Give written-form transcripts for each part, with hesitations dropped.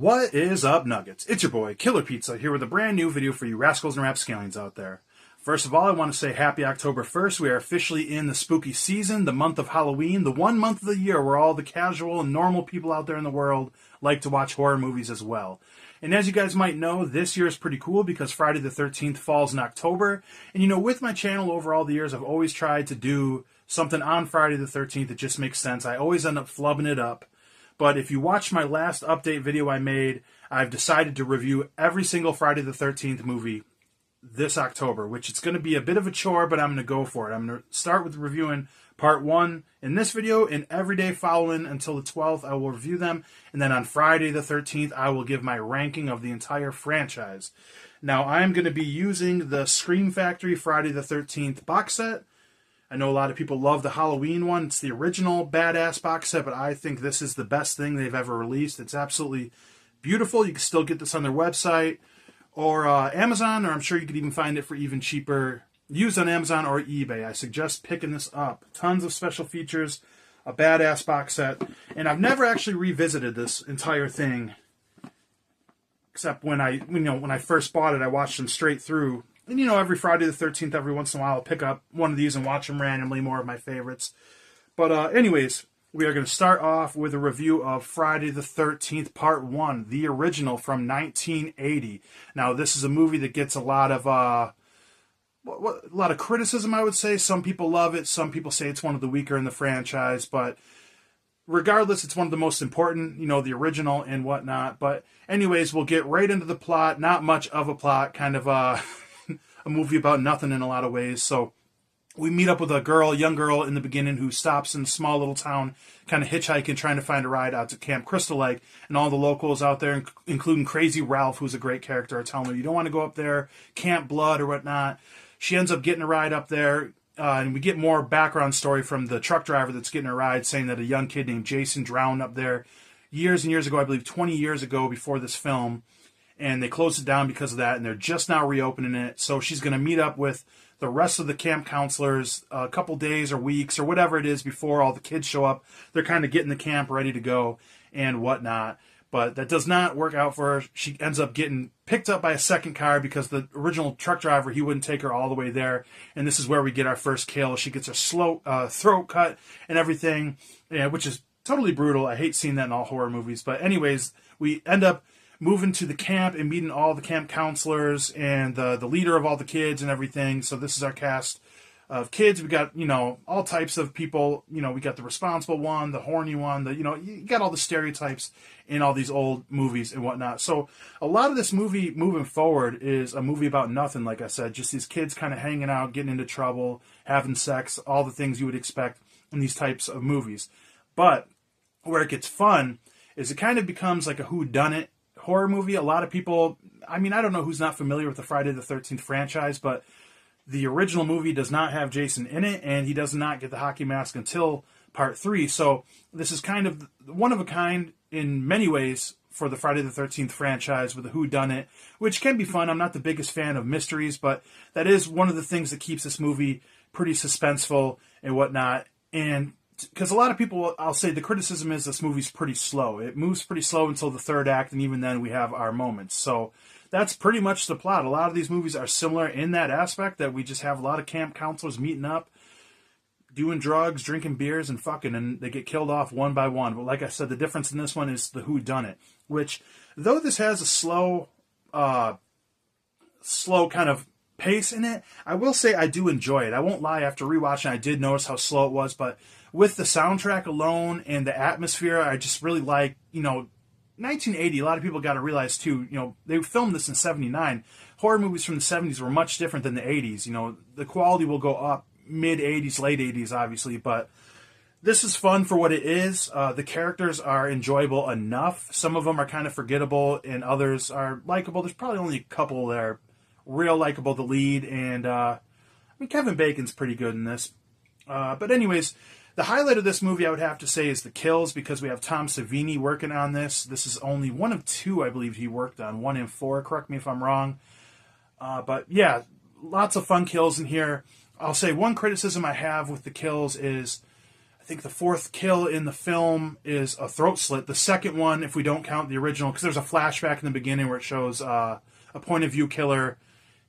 What is up, Nuggets? It's your boy, Killer Pizza, here with a brand new video for you rascals and rapscallions out there. First of all, I want to say happy October 1st. We are officially in the spooky season, the month of Halloween, the one month of the year where all the casual and normal people out there in the world like to watch horror movies as well. And as you guys might know, this year is pretty cool because Friday the 13th falls in October. And you know, with my channel over all the years, I've always tried to do something on Friday the 13th that just makes sense. I always end up flubbing it up. But if you watch my last update video I made, I've decided to review every single Friday the 13th movie this October, which it's going to be a bit of a chore, but I'm going to go for it. I'm going to start with reviewing part 1 in this video, and every day following until the 12th, I will review them. And then on Friday the 13th, I will give my ranking of the entire franchise. Now, I'm going to be using the Scream Factory Friday the 13th box set. I know a lot of people love the Halloween one. It's the original badass box set, but I think this is the best thing they've ever released. It's absolutely beautiful. You can still get this on their website or Amazon, or I'm sure you could even find it for even cheaper, used on Amazon or eBay. I suggest picking this up. Tons of special features, a badass box set, and I've never actually revisited this entire thing, except when I first bought it, I watched them straight through. And, you know, every Friday the 13th, every once in a while, I'll pick up one of these and watch them randomly, more of my favorites. But anyways, we are going to start off with a review of Friday the 13th, Part 1, the original from 1980. Now, this is a movie that gets a lot of criticism, I would say. Some people love it. Some people say it's one of the weaker in the franchise. But regardless, it's one of the most important, you know, the original and whatnot. But anyways, we'll get right into the plot. Not much of a plot, kind of a movie about nothing in a lot of ways. So we meet up with a young girl in the beginning who stops in a small little town, kind of hitchhiking, trying to find a ride out to Camp Crystal Lake. And all the locals out there, including Crazy Ralph, who's a great character, are telling her, you don't want to go up there, Camp Blood or whatnot. She ends up getting a ride up there. And we get more background story from the truck driver that's getting a ride, saying that a young kid named Jason drowned up there years and years ago, I believe 20 years ago before this film. And they closed it down because of that, and they're just now reopening it. So she's going to meet up with the rest of the camp counselors a couple days or weeks or whatever it is before all the kids show up. They're kind of getting the camp ready to go and whatnot. But that does not work out for her. She ends up getting picked up by a second car because the original truck driver, he wouldn't take her all the way there. And this is where we get our first kill. She gets her throat cut and everything, which is totally brutal. I hate seeing that in all horror movies. But anyways, we end up moving to the camp and meeting all the camp counselors and the leader of all the kids and everything. So this is our cast of kids. We got, you know, all types of people. You know, we got the responsible one, the horny one, you got all the stereotypes in all these old movies and whatnot. So a lot of this movie moving forward is a movie about nothing, like I said. Just these kids kind of hanging out, getting into trouble, having sex, all the things you would expect in these types of movies. But where it gets fun is it kind of becomes like a whodunit horror movie. A lot of people, I mean, I don't know who's not familiar with the Friday the 13th franchise, but the original movie does not have Jason in it, and he does not get the hockey mask until part 3. So this is kind of one of a kind in many ways for the Friday the 13th franchise with a whodunit, which can be fun. I'm not the biggest fan of mysteries, but that is one of the things that keeps this movie pretty suspenseful and whatnot. And because a lot of people, I'll say the criticism is this movie's pretty slow. It moves pretty slow until the third act, and even then we have our moments. So that's pretty much the plot. A lot of these movies are similar in that aspect, that we just have a lot of camp counselors meeting up, doing drugs, drinking beers, and fucking, and they get killed off one by one. But like I said, the difference in this one is the whodunit, which, though this has a slow kind of pace in it, I will say I do enjoy it. I won't lie, after rewatching, I did notice how slow it was, but with the soundtrack alone and the atmosphere, I just really like, 1980, a lot of people got to realize too, they filmed this in 79. Horror movies from the 70s were much different than the 80s. The quality will go up mid-80s, late 80s, obviously, but this is fun for what it is. The characters are enjoyable enough. Some of them are kind of forgettable, and others are likable. There's probably only a couple that are real likable, the lead, and Kevin Bacon's pretty good in this. But anyways, the highlight of this movie, I would have to say, is the kills, because we have Tom Savini working on this. This is only one of 2, I believe, he worked on. 1 in 4, correct me if I'm wrong. But yeah, lots of fun kills in here. I'll say one criticism I have with the kills is, I I think the fourth kill in the film is a throat slit. The second one, if we don't count the original, because there's a flashback in the beginning where it shows a point of view killer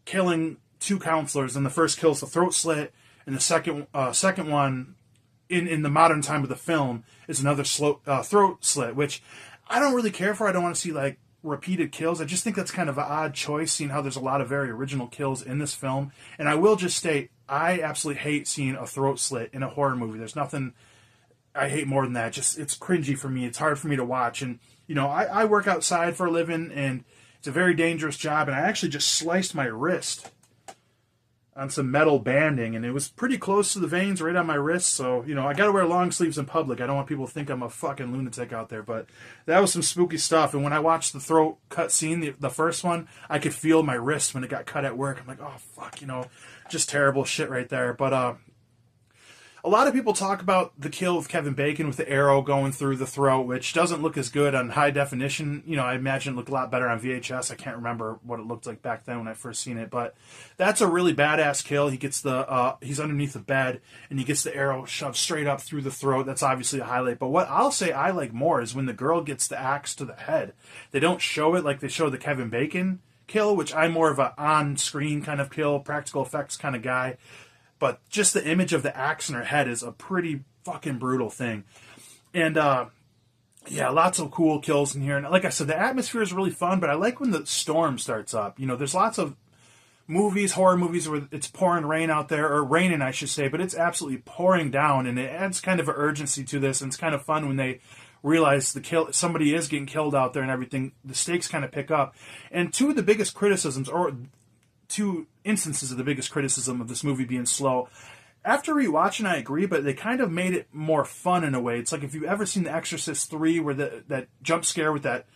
killing two counselors, and the first kill is the throat slit, and the second one in the modern time of the film is another throat slit, which I don't really care for. I don't want to see like repeated kills. I just think that's kind of an odd choice, seeing how there's a lot of very original kills in this film. And I will just state, I absolutely hate seeing a throat slit in a horror movie. There's nothing I hate more than that. Just, it's cringy for me. It's hard for me to watch. And, you know, I work outside for a living, and it's a very dangerous job. And I actually just sliced my wrist on some metal banding, and it was pretty close to the veins right on my wrist. So, you know, I got to wear long sleeves in public. I don't want people to think I'm a fucking lunatic out there, but that was some spooky stuff. And when I watched the throat cut scene, the first one, I could feel my wrist when it got cut at work. I'm like, oh, fuck, you know, just terrible shit right there. But, a lot of people talk about the kill with Kevin Bacon with the arrow going through the throat, which doesn't look as good on high definition. You know, I imagine it looked a lot better on VHS. I can't remember what it looked like back then when I first seen it, but that's a really badass kill. He gets he's underneath the bed, and he gets the arrow shoved straight up through the throat. That's obviously a highlight. But what I'll say I like more is when the girl gets the axe to the head. They don't show it like they show the Kevin Bacon kill, which I'm more of a on-screen kind of kill, practical effects kind of guy. But just the image of the axe in her head is a pretty fucking brutal thing. And, yeah, lots of cool kills in here. And like I said, the atmosphere is really fun, but I like when the storm starts up. You know, there's lots of movies, horror movies, where it's pouring rain out there, or raining, I should say, but it's absolutely pouring down, and it adds kind of an urgency to this, and it's kind of fun when they realize somebody is getting killed out there and everything. The stakes kind of pick up. And two of the biggest criticisms, or two instances of the biggest criticism of this movie being slow. After rewatching, I agree, but they kind of made it more fun in a way. It's like if you've ever seen The Exorcist 3, where that jump scare with that,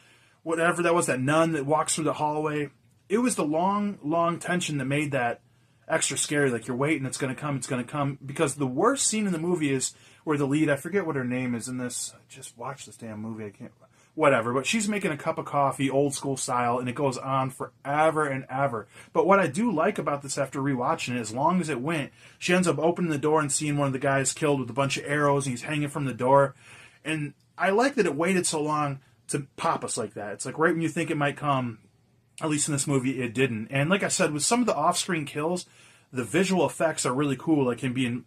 whatever that was, that nun that walks through the hallway. It was the long tension that made that extra scary. Like, you're waiting, it's going to come. Because the worst scene in the movie is where the lead, I forget what her name is in this. I just watched this damn movie. I can't... Whatever, but she's making a cup of coffee, old school style, and it goes on forever and ever. But what I do like about this after rewatching it, as long as it went, she ends up opening the door and seeing one of the guys killed with a bunch of arrows, and he's hanging from the door. And I like that it waited so long to pop us like that. It's like right when you think it might come, at least in this movie, it didn't. And like I said, with some of the off-screen kills, the visual effects are really cool, like him being,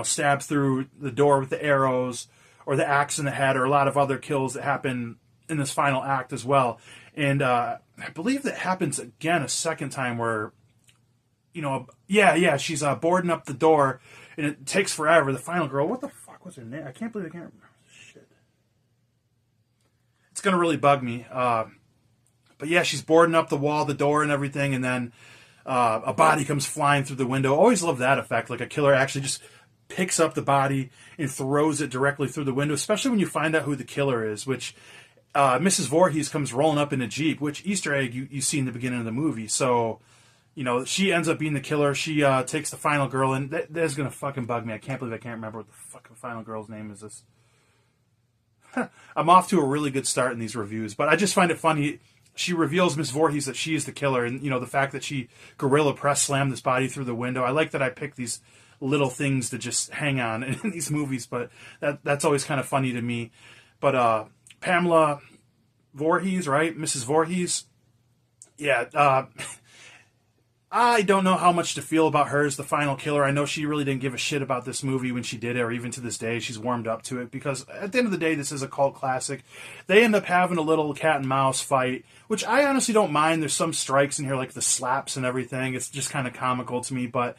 stabbed through the door with the arrows, or the axe in the head, or a lot of other kills that happen in this final act as well. And I believe that happens again a second time where, she's boarding up the door, and it takes forever. The final girl, what the fuck was her name? I can't believe I can't remember. Shit. It's going to really bug me. But yeah, she's boarding up the wall, the door, and everything, and then a body comes flying through the window. Always love that effect, like a killer actually just picks up the body and throws it directly through the window, especially when you find out who the killer is, which Mrs. Voorhees comes rolling up in a Jeep, which Easter egg you see in the beginning of the movie. So, she ends up being the killer. She takes the final girl, and that is going to fucking bug me. I can't believe I can't remember what the fucking final girl's name is. This. I'm off to a really good start in these reviews, but I just find it funny. She reveals, Miss Voorhees, that she is the killer, and, the fact that she gorilla press slammed this body through the window. I like that I picked these little things to just hang on in these movies, but that's always kind of funny to me. But Pamela Voorhees, right? Mrs. Voorhees. Yeah, I don't know how much to feel about her as the final killer. I know she really didn't give a shit about this movie when she did it, or even to this day, she's warmed up to it, because at the end of the day, this is a cult classic. They end up having a little cat and mouse fight, which I honestly don't mind. There's some strikes in here, like the slaps and everything. It's just kind of comical to me, but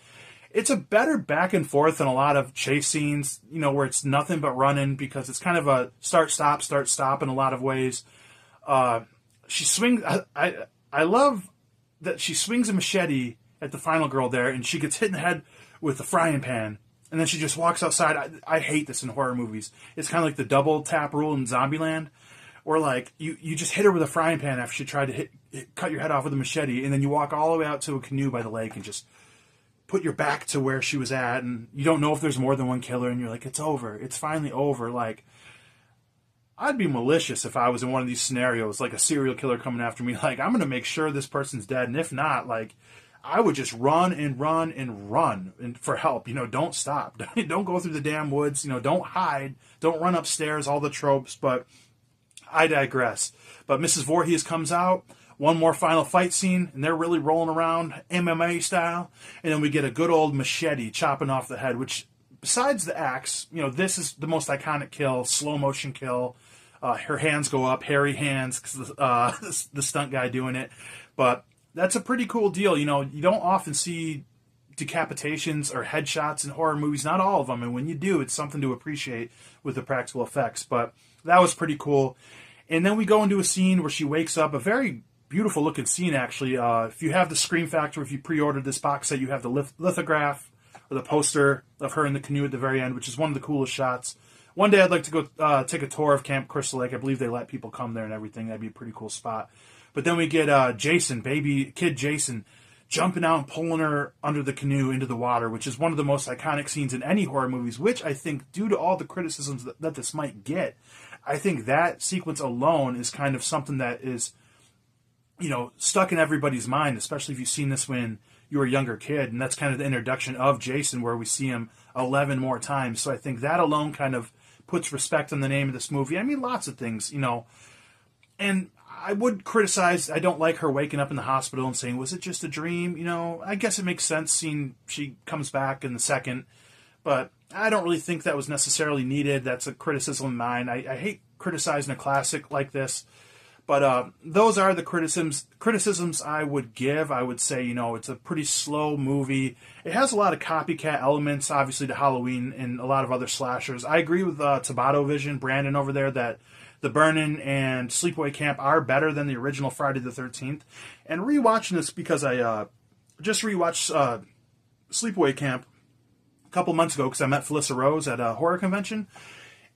it's a better back and forth than a lot of chase scenes, where it's nothing but running, because it's kind of a start-stop in a lot of ways. She swings... I love that she swings a machete at the final girl there, and she gets hit in the head with the frying pan, and then she just walks outside. I hate this in horror movies. It's kind of like the double tap rule in Zombieland, where like you just hit her with a frying pan after she tried to cut your head off with a machete, and then you walk all the way out to a canoe by the lake and just put your back to where she was at, and you don't know if there's more than one killer, and you're like, it's over. It's finally over. Like, I'd be malicious if I was in one of these scenarios, like a serial killer coming after me. Like, I'm going to make sure this person's dead, and if not, like, I would just run and run and run for help. Don't stop. Don't go through the damn woods. Don't hide. Don't run upstairs. All the tropes. But I digress. But Mrs. Voorhees comes out. One more final fight scene, and they're really rolling around MMA style. And then we get a good old machete chopping off the head, which, besides the axe, this is the most iconic kill, slow motion kill. Her hands go up, hairy hands, because the stunt guy doing it. But that's a pretty cool deal. You don't often see decapitations or headshots in horror movies, not all of them. And when you do, it's something to appreciate with the practical effects. But that was pretty cool. And then we go into a scene where she wakes up, a very beautiful looking scene, actually. If you have the Scream Factor, if you pre-ordered this box set, you have the lithograph or the poster of her in the canoe at the very end, which is one of the coolest shots. One day I'd like to go take a tour of Camp Crystal Lake. I believe they let people come there and everything. That'd be a pretty cool spot. But then we get Jason, baby kid Jason, jumping out and pulling her under the canoe into the water, which is one of the most iconic scenes in any horror movies, which I think, due to all the criticisms that this might get, I think that sequence alone is kind of something that is, stuck in everybody's mind, especially if you've seen this when you were a younger kid. And that's kind of the introduction of Jason, where we see him 11 more times. So I think that alone kind of puts respect on the name of this movie. I mean, lots of things, and I would criticize, I don't like her waking up in the hospital and saying, was it just a dream? I guess it makes sense seeing she comes back in the second, but I don't really think that was necessarily needed. That's a criticism of mine. I hate criticizing a classic like this, but those are the criticisms I would give. I would say, it's a pretty slow movie. It has a lot of copycat elements, obviously, to Halloween and a lot of other slashers. I agree with Tabata Vision, Brandon over there, that The Burnin' and Sleepaway Camp are better than the original Friday the 13th. And rewatching this, because I just rewatched Sleepaway Camp a couple months ago, because I met Felissa Rose at a horror convention.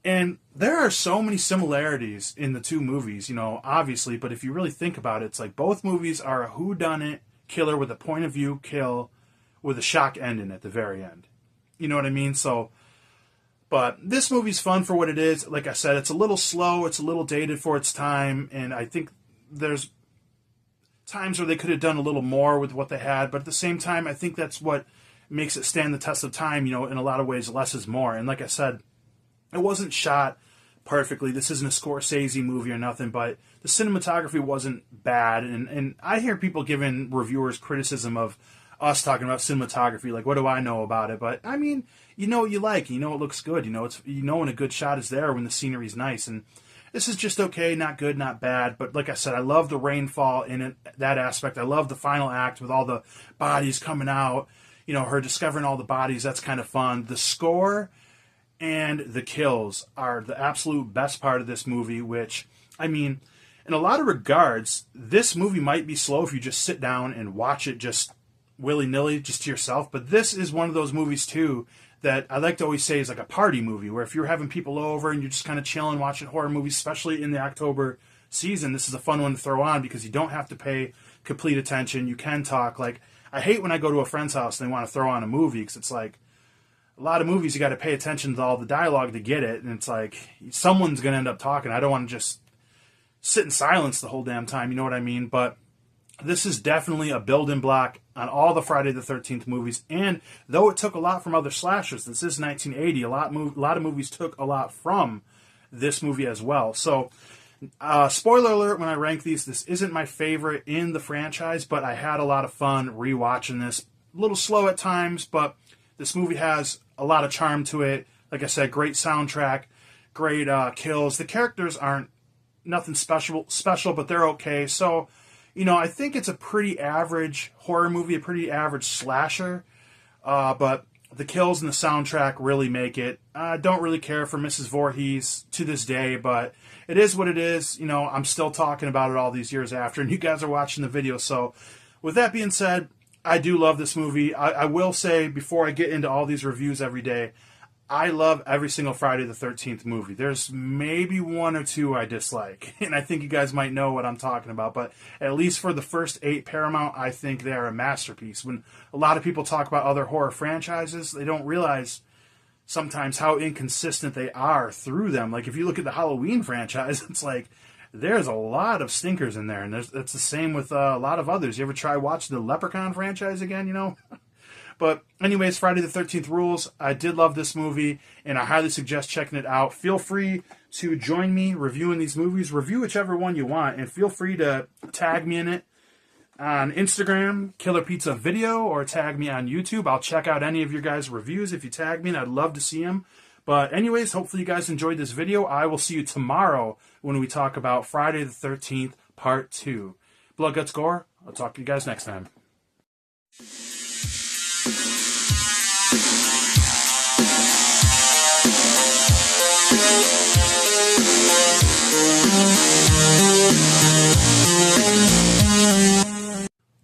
And there are so many similarities in the two movies, obviously. But if you really think about it, it's like both movies are a whodunit killer with a point of view kill with a shock ending at the very end. You know what I mean? So, but this movie's fun for what it is. Like I said, it's a little slow. It's a little dated for its time. And I think there's times where they could have done a little more with what they had. But at the same time, I think that's what makes it stand the test of time. In a lot of ways, less is more. And like I said, it wasn't shot perfectly. This isn't a Scorsese movie or nothing, but the cinematography wasn't bad. And I hear people giving reviewers criticism of us talking about cinematography. Like, what do I know about it? But, I mean, what you like. It looks good. When a good shot is there, when the scenery's nice. And this is just okay, not good, not bad. But like I said, I love the rainfall in it, that aspect. I love the final act with all the bodies coming out. Her discovering all the bodies. That's kind of fun. The score and the kills are the absolute best part of this movie, which, I mean, in a lot of regards, this movie might be slow if you just sit down and watch it just willy-nilly, just to yourself. But this is one of those movies, too, that I like to always say is like a party movie, where if you're having people over and you're just kind of chilling, watching horror movies, especially in the October season, this is a fun one to throw on because you don't have to pay complete attention. You can talk. Like, I hate when I go to a friend's house and they want to throw on a movie, because it's like, a lot of movies you got to pay attention to all the dialogue to get it, and it's like someone's going to end up talking. I don't want to just sit in silence the whole damn time, you know what I mean? But this is definitely a building block on all the Friday the 13th movies, and though it took a lot from other slashers, this is 1980, a lot of movies took a lot from this movie as well. So, spoiler alert when I rank these, this isn't my favorite in the franchise, but I had a lot of fun rewatching this. A little slow at times, but this movie has a lot of charm to it. Like I said, great soundtrack, great kills. The characters aren't nothing special, but they're okay. So, I think it's a pretty average horror movie, a pretty average slasher. But the kills and the soundtrack really make it. I don't really care for Mrs. Voorhees to this day, but it is what it is. I'm still talking about it all these years after, and you guys are watching the video. So, with that being said, I do love this movie. I will say, before I get into all these reviews every day, I love every single Friday the 13th movie. There's maybe one or two I dislike, and I think you guys might know what I'm talking about, but at least for the first 8 Paramount, I think they are a masterpiece. When a lot of people talk about other horror franchises, they don't realize sometimes how inconsistent they are through them. Like, if you look at the Halloween franchise, it's like there's a lot of stinkers in there, and it's the same with a lot of others. You ever try watching the Leprechaun franchise again, you know? But anyways, Friday the 13th rules. I did love this movie, and I highly suggest checking it out. Feel free to join me reviewing these movies. Review whichever one you want, and feel free to tag me in it on Instagram, Killer Pizza Video, or tag me on YouTube. I'll check out any of your guys' reviews if you tag me, and I'd love to see them. But anyways, hopefully you guys enjoyed this video. I will see you tomorrow when we talk about Friday the 13th, Part 2. Blood, Guts, Gore. I'll talk to you guys next time.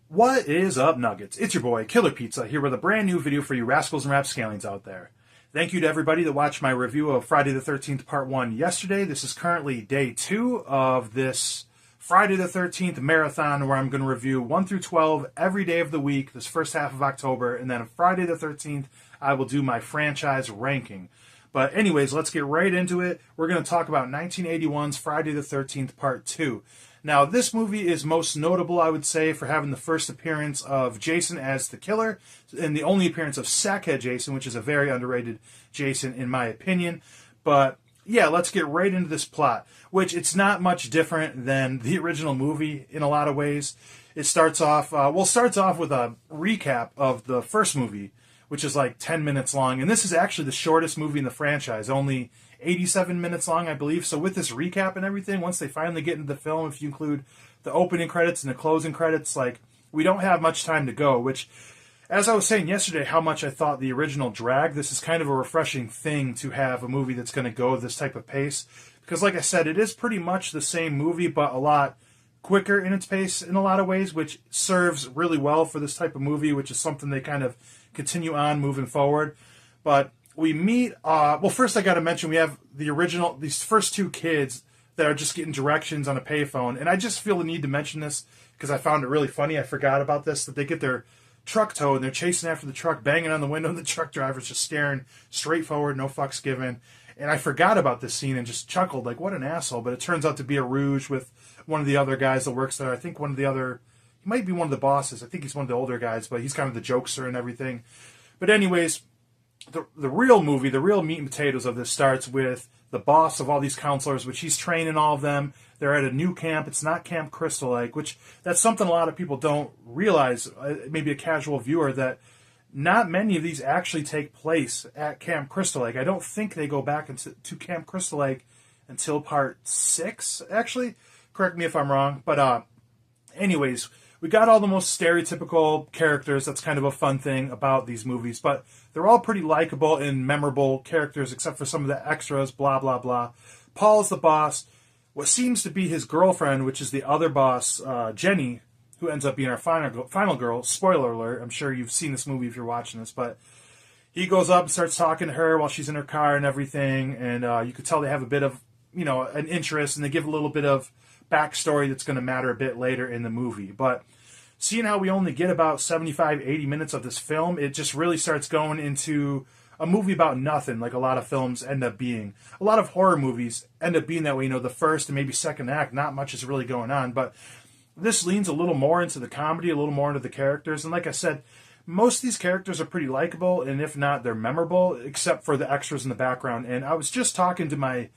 What is up, Nuggets? It's your boy, Killer Pizza, here with a brand new video for you rascals and rapscallions out there. Thank you to everybody that watched my review of Friday the 13th Part 1 yesterday. This is currently day 2 of this Friday the 13th marathon where I'm going to review 1 through 12 every day of the week, this first half of October, and then on Friday the 13th, I will do my franchise ranking. But anyways, let's get right into it. We're going to talk about 1981's Friday the 13th Part 2. Now, this movie is most notable, I would say, for having the first appearance of Jason as the killer, and the only appearance of Sackhead Jason, which is a very underrated Jason, in my opinion. But, yeah, let's get right into this plot, which it's not much different than the original movie in a lot of ways. It starts off, starts off with a recap of the first movie, which is like 10 minutes long, and this is actually the shortest movie in the franchise, only 87 minutes long, I believe. So with this recap and everything, once they finally get into the film, if you include the opening credits and the closing credits, like, we don't have much time to go, which, as I was saying yesterday, how much I thought the original dragged, this is kind of a refreshing thing to have a movie that's going to go this type of pace. Because like I said, it is pretty much the same movie, but a lot quicker in its pace in a lot of ways, which serves really well for this type of movie, which is something they kind of continue on moving forward. But we meet, first I got to mention we have these first two kids that are just getting directions on a payphone. And I just feel the need to mention this because I found it really funny. I forgot about this, that they get their truck towed and they're chasing after the truck, banging on the window, and the truck driver's just staring straight forward, no fucks given. And I forgot about this scene and just chuckled, like, what an asshole. But it turns out to be a ruse with one of the other guys that works there. I think he might be one of the bosses. I think he's one of the older guys, but he's kind of the jokester and everything. But anyways, the real movie, the real meat and potatoes of this starts with the boss of all these counselors, which he's training all of them. They're at a new camp. It's not Camp Crystal Lake, which that's something a lot of people don't realize, maybe a casual viewer, that not many of these actually take place at Camp Crystal Lake. I don't think they go back to Camp Crystal Lake until Part 6, actually. Correct me if I'm wrong. But anyways, we got all the most stereotypical characters. That's kind of a fun thing about these movies. But they're all pretty likable and memorable characters, except for some of the extras, blah, blah, blah. Paul's the boss. What seems to be his girlfriend, which is the other boss, Jenny, who ends up being our final girl. Spoiler alert. I'm sure you've seen this movie if you're watching this. But he goes up and starts talking to her while she's in her car and everything. And you could tell they have a bit of, an interest. And they give a little bit of backstory that's going to matter a bit later in the movie. But seeing how we only get about 75, 80 minutes of this film, it just really starts going into a movie about nothing, like a lot of films end up being. A lot of horror movies end up being that way. The first and maybe second act, not much is really going on. But this leans a little more into the comedy, a little more into the characters. And like I said, most of these characters are pretty likable, and if not, they're memorable, except for the extras in the background. And I was just talking to my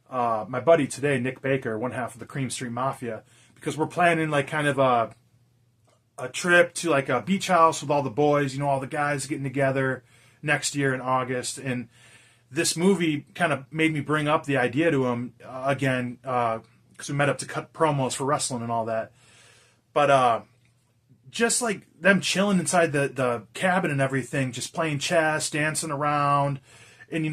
buddy today, Nick Baker, one half of the Cream Street Mafia, because we're planning like kind of a trip to like a beach house with all the boys, all the guys getting together next year in August. And this movie kind of made me bring up the idea to him again, because we met up to cut promos for wrestling and all that. But just like them chilling inside the cabin and everything, just playing chess, dancing around, and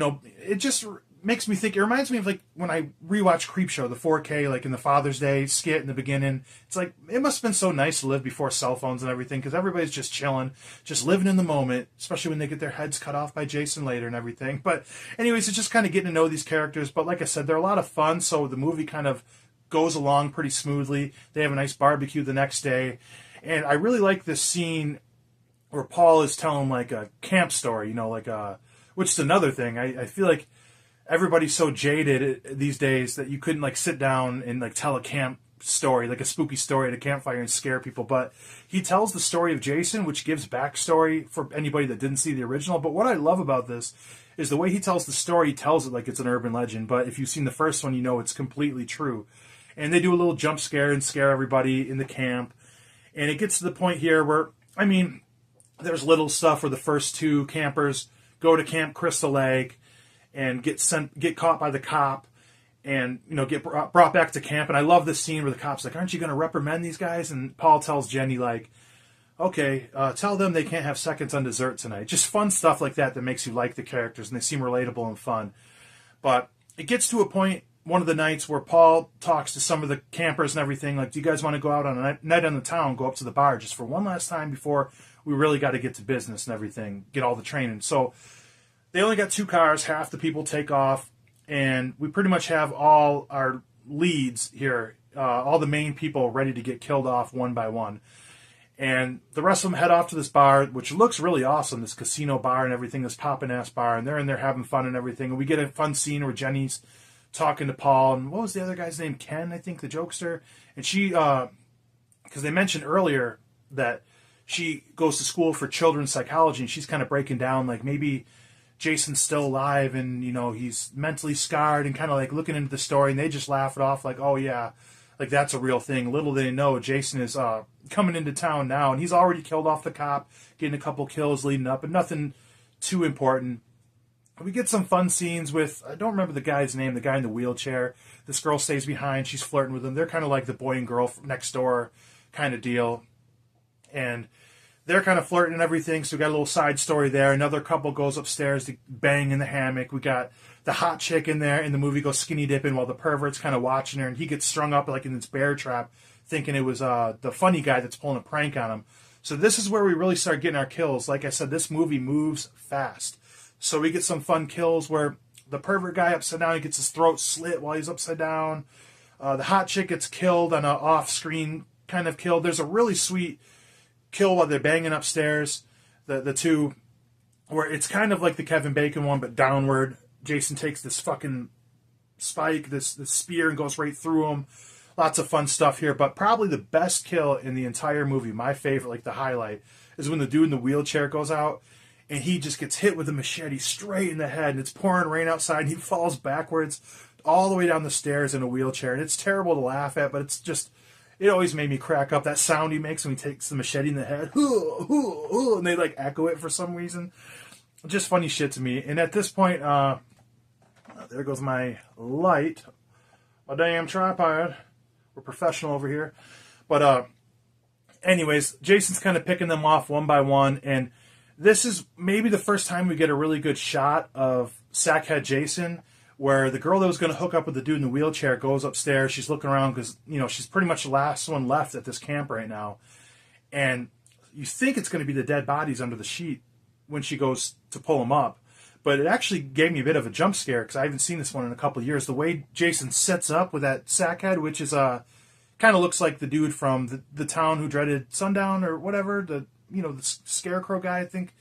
it just makes me think. It reminds me of like when I rewatch Creepshow, the 4K, like in the Father's Day skit in the beginning. It's like it must have been so nice to live before cell phones and everything, because everybody's just chilling, just living in the moment, especially when they get their heads cut off by Jason later and everything. But anyways, it's just kind of getting to know these characters. But like I said, they're a lot of fun, so the movie kind of goes along pretty smoothly. They have a nice barbecue the next day, and I really like this scene where Paul is telling like a camp story, which is another thing. I feel like everybody's so jaded these days that you couldn't like sit down and like tell a camp story, like a spooky story at a campfire and scare people. But he tells the story of Jason, which gives backstory for anybody that didn't see the original. But what I love about this is the way he tells the story. He tells it like it's an urban legend, but if you've seen the first one, you know it's completely true. And they do a little jump scare and scare everybody in the camp. And it gets to the point here where, I mean, there's little stuff where the first two campers go to Camp Crystal Lake and get caught by the cop, and get brought back to camp. And I love this scene where the cop's like, "Aren't you going to reprimand these guys?" And Paul tells Jenny like, "Okay, tell them they can't have seconds on dessert tonight." Just fun stuff like that makes you like the characters, and they seem relatable and fun. But it gets to a point one of the nights where Paul talks to some of the campers and everything, like, "Do you guys want to go out on a night on the town, go up to the bar just for one last time before we really got to get to business and everything, get all the training?" So they only got 2 cars, half the people take off, and we pretty much have all our leads here, all the main people ready to get killed off one by one. And the rest of them head off to this bar, which looks really awesome, this casino bar and everything, this poppin'-ass bar, and they're in there having fun and everything. And we get a fun scene where Jenny's talking to Paul, and what was the other guy's name? Ken, I think, the jokester. And she, because they mentioned earlier that she goes to school for children's psychology, and she's kind of breaking down, like, maybe Jason's still alive and, he's mentally scarred, and kind of like looking into the story, and they just laugh it off like, "Oh yeah, like that's a real thing." Little do they know Jason is coming into town now, and he's already killed off the cop, getting a couple kills leading up, but nothing too important. We get some fun scenes with, I don't remember the guy's name, the guy in the wheelchair. This girl stays behind, she's flirting with him. They're kind of like the boy and girl next door kind of deal. And they're kind of flirting and everything, so we got a little side story there. Another couple goes upstairs to bang in the hammock. We got the hot chick in there, and the movie goes skinny dipping while the pervert's kind of watching her, and he gets strung up like in this bear trap, thinking it was the funny guy that's pulling a prank on him. So this is where we really start getting our kills. Like I said, this movie moves fast. So we get some fun kills where the pervert guy upside down, he gets his throat slit while he's upside down. The hot chick gets killed on an off-screen kind of kill. There's a really sweet kill while they're banging upstairs, the two, where it's kind of like the Kevin Bacon one, but downward. Jason takes this fucking spike, this spear, and goes right through him. Lots of fun stuff here, but probably the best kill in the entire movie, my favorite, like the highlight, is when the dude in the wheelchair goes out, and he just gets hit with a machete straight in the head, and it's pouring rain outside, and he falls backwards all the way down the stairs in a wheelchair, and it's terrible to laugh at, but it's just, it always made me crack up. That sound he makes when he takes the machete in the head, and they like echo it for some reason. Just funny shit to me. And at this point, there goes my light, my damn tripod. We're professional over here. But anyways, Jason's kind of picking them off one by one, and this is maybe the first time we get a really good shot of Sackhead Jason, where the girl that was going to hook up with the dude in the wheelchair goes upstairs. She's looking around because, she's pretty much the last one left at this camp right now. And you think it's going to be the dead bodies under the sheet when she goes to pull them up. But it actually gave me a bit of a jump scare because I haven't seen this one in a couple of years. The way Jason sets up with that Sackhead, which is kind of looks like the dude from the town who dreaded sundown or whatever, the scarecrow guy, I think.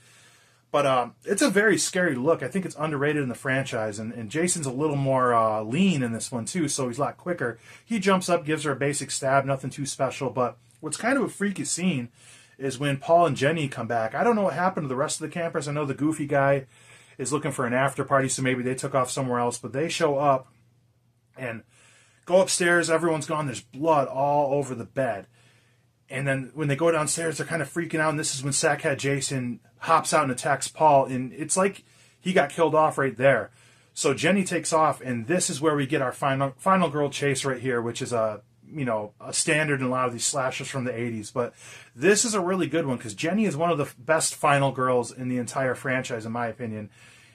But it's a very scary look. I think it's underrated in the franchise. And Jason's a little more lean in this one, too, so he's a lot quicker. He jumps up, gives her a basic stab, nothing too special. But what's kind of a freaky scene is when Paul and Jenny come back. I don't know what happened to the rest of the campers. I know the goofy guy is looking for an after party, so maybe they took off somewhere else. But they show up and go upstairs. Everyone's gone. There's blood all over the bed. And then when they go downstairs, they're kind of freaking out. And this is when Sackhead Jason hops out and attacks Paul. And it's like he got killed off right there. So Jenny takes off. And this is where we get our final girl chase right here, which is a standard in a lot of these slashers from the 80s. But this is a really good one because Jenny is one of the best final girls in the entire franchise, in my opinion.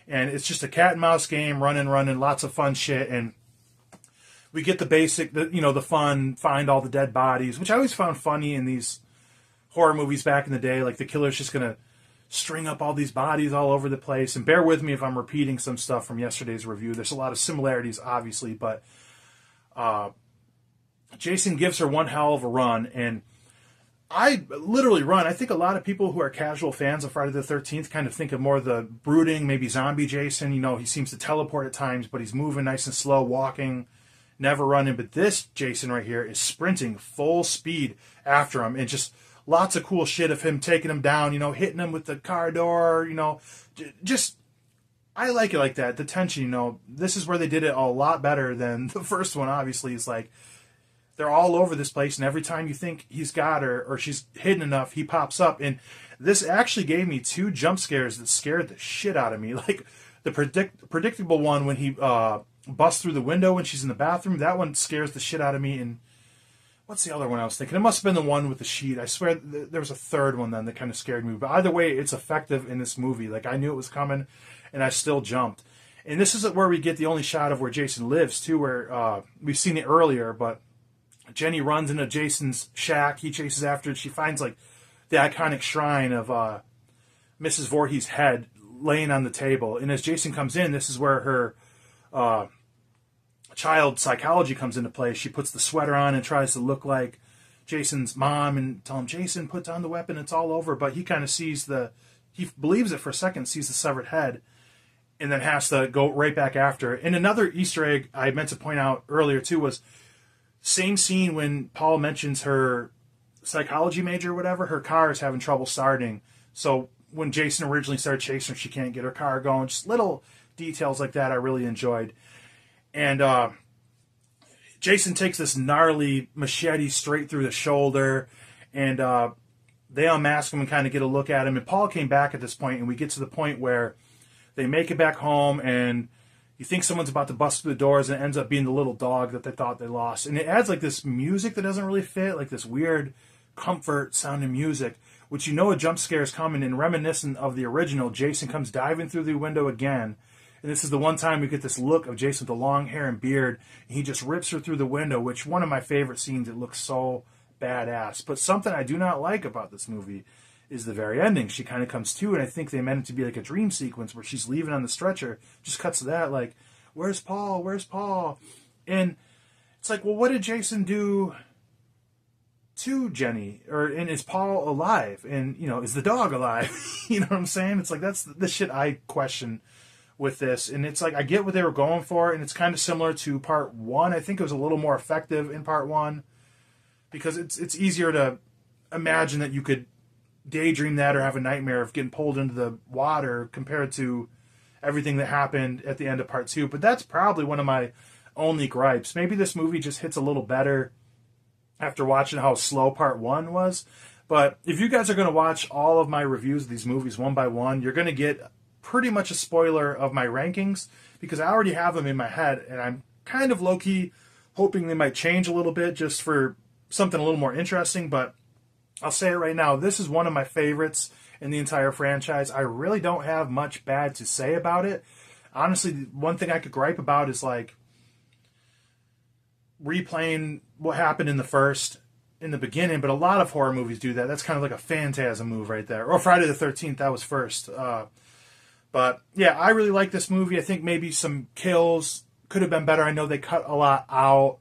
And it's just a cat and mouse game, running, lots of fun shit. And we get the basic, the fun, find all the dead bodies, which I always found funny in these horror movies back in the day. Like the killer's just going to string up all these bodies all over the place. And bear with me if I'm repeating some stuff from yesterday's review. There's a lot of similarities, obviously, but Jason gives her one hell of a run. And I literally run. I think a lot of people who are casual fans of Friday the 13th kind of think of more the brooding, maybe zombie Jason. You know, he seems to teleport at times, but he's moving nice and slow, walking, never running. But this Jason right here is sprinting full speed after him, and just lots of cool shit of him taking him down, you know, hitting him with the car door, you know, just, I like it like that. The tension, you know, this is where they did it a lot better than the first one, obviously. It's like, they're all over this place, and every time you think he's got her or she's hidden enough, he pops up. And this actually gave me 2 jump scares that scared the shit out of me. Like, the predictable one when he busts through the window when she's in the bathroom, that one scares the shit out of me. And what's the other one I was thinking? It must have been the one with the sheet. I swear there was a third one then that kind of scared me. But either way, it's effective in this movie. Like, I knew it was coming, and I still jumped. And this is where we get the only shot of where Jason lives, too, where we've seen it earlier. But Jenny runs into Jason's shack. He chases after it. She finds, like, the iconic shrine of Mrs. Voorhees' head laying on the table. And as Jason comes in, this is where her child psychology comes into play. She puts the sweater on and tries to look like Jason's mom and tell him, Jason, put down the weapon, it's all over. But he kind of sees he believes it for a second, sees the severed head, and then has to go right back after it. And another Easter egg I meant to point out earlier too was same scene when Paul mentions her psychology major or whatever, her car is having trouble starting. So when Jason originally started chasing her, she can't get her car going. Just little details like that I really enjoyed. And Jason takes this gnarly machete straight through the shoulder, and they unmask him and kind of get a look at him. And Paul came back at this point, and we get to the point where they make it back home, and you think someone's about to bust through the doors, and it ends up being the little dog that they thought they lost. And it adds like this music that doesn't really fit, like this weird comfort sounding music, which you know a jump scare is coming. And reminiscent of the original, Jason comes diving through the window again. And this is the one time we get this look of Jason with the long hair and beard, and he just rips her through the window, which one of my favorite scenes. It looks so badass. But something I do not like about this movie is the very ending. She kind of comes to, and I think they meant it to be like a dream sequence where she's leaving on the stretcher. Just cuts to that, like, where's Paul? Where's Paul? And it's like, well, what did Jason do to Jenny? And is Paul alive? And, you know, is the dog alive? You know what I'm saying? It's like, that's the shit I question with this. And it's like, I get what they were going for, and it's kind of similar to part 1. I think it was a little more effective in part 1 because it's easier to imagine that you could daydream that or have a nightmare of getting pulled into the water compared to everything that happened at the end of part 2. But that's probably one of my only gripes. Maybe this movie just hits a little better after watching how slow part 1 was. But if you guys are going to watch all of my reviews of these movies one by one, you're going to get pretty much a spoiler of my rankings because I already have them in my head, and I'm kind of low-key hoping they might change a little bit just for something a little more interesting. But I'll say it right now, this is one of my favorites in the entire franchise. I really don't have much bad to say about it. Honestly, one thing I could gripe about is like replaying what happened in the beginning, but a lot of horror movies do that. That's kind of like a Phantasm move right there. Or Friday the 13th, that was first. But yeah, I really like this movie. I think maybe some kills could have been better. I know they cut a lot out.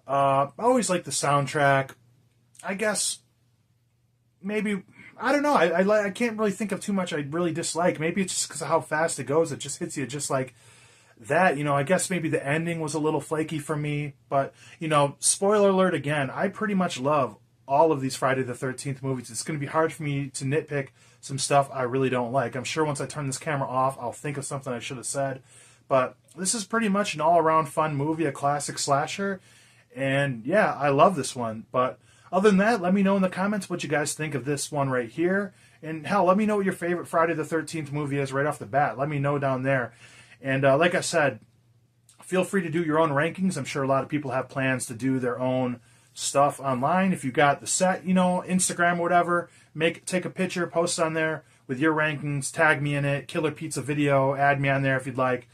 I always like the soundtrack. I guess maybe, I don't know. I can't really think of too much I really dislike. Maybe it's just because of how fast it goes. It just hits you just like that. You know, I guess maybe the ending was a little flaky for me. But, you know, spoiler alert again, I pretty much love all of these Friday the 13th movies. It's going to be hard for me to nitpick some stuff I really don't like. I'm sure once I turn this camera off, I'll think of something I should have said. But this is pretty much an all-around fun movie, a classic slasher. And yeah, I love this one. But other than that, let me know in the comments what you guys think of this one right here. And hell, let me know what your favorite Friday the 13th movie is right off the bat. Let me know down there. And like I said, feel free to do your own rankings. I'm sure a lot of people have plans to do their own stuff online. If you got the set, you know, Instagram or whatever, take a picture, post on there with your rankings, tag me in it, Killer Pizza video, add me on there if you'd like.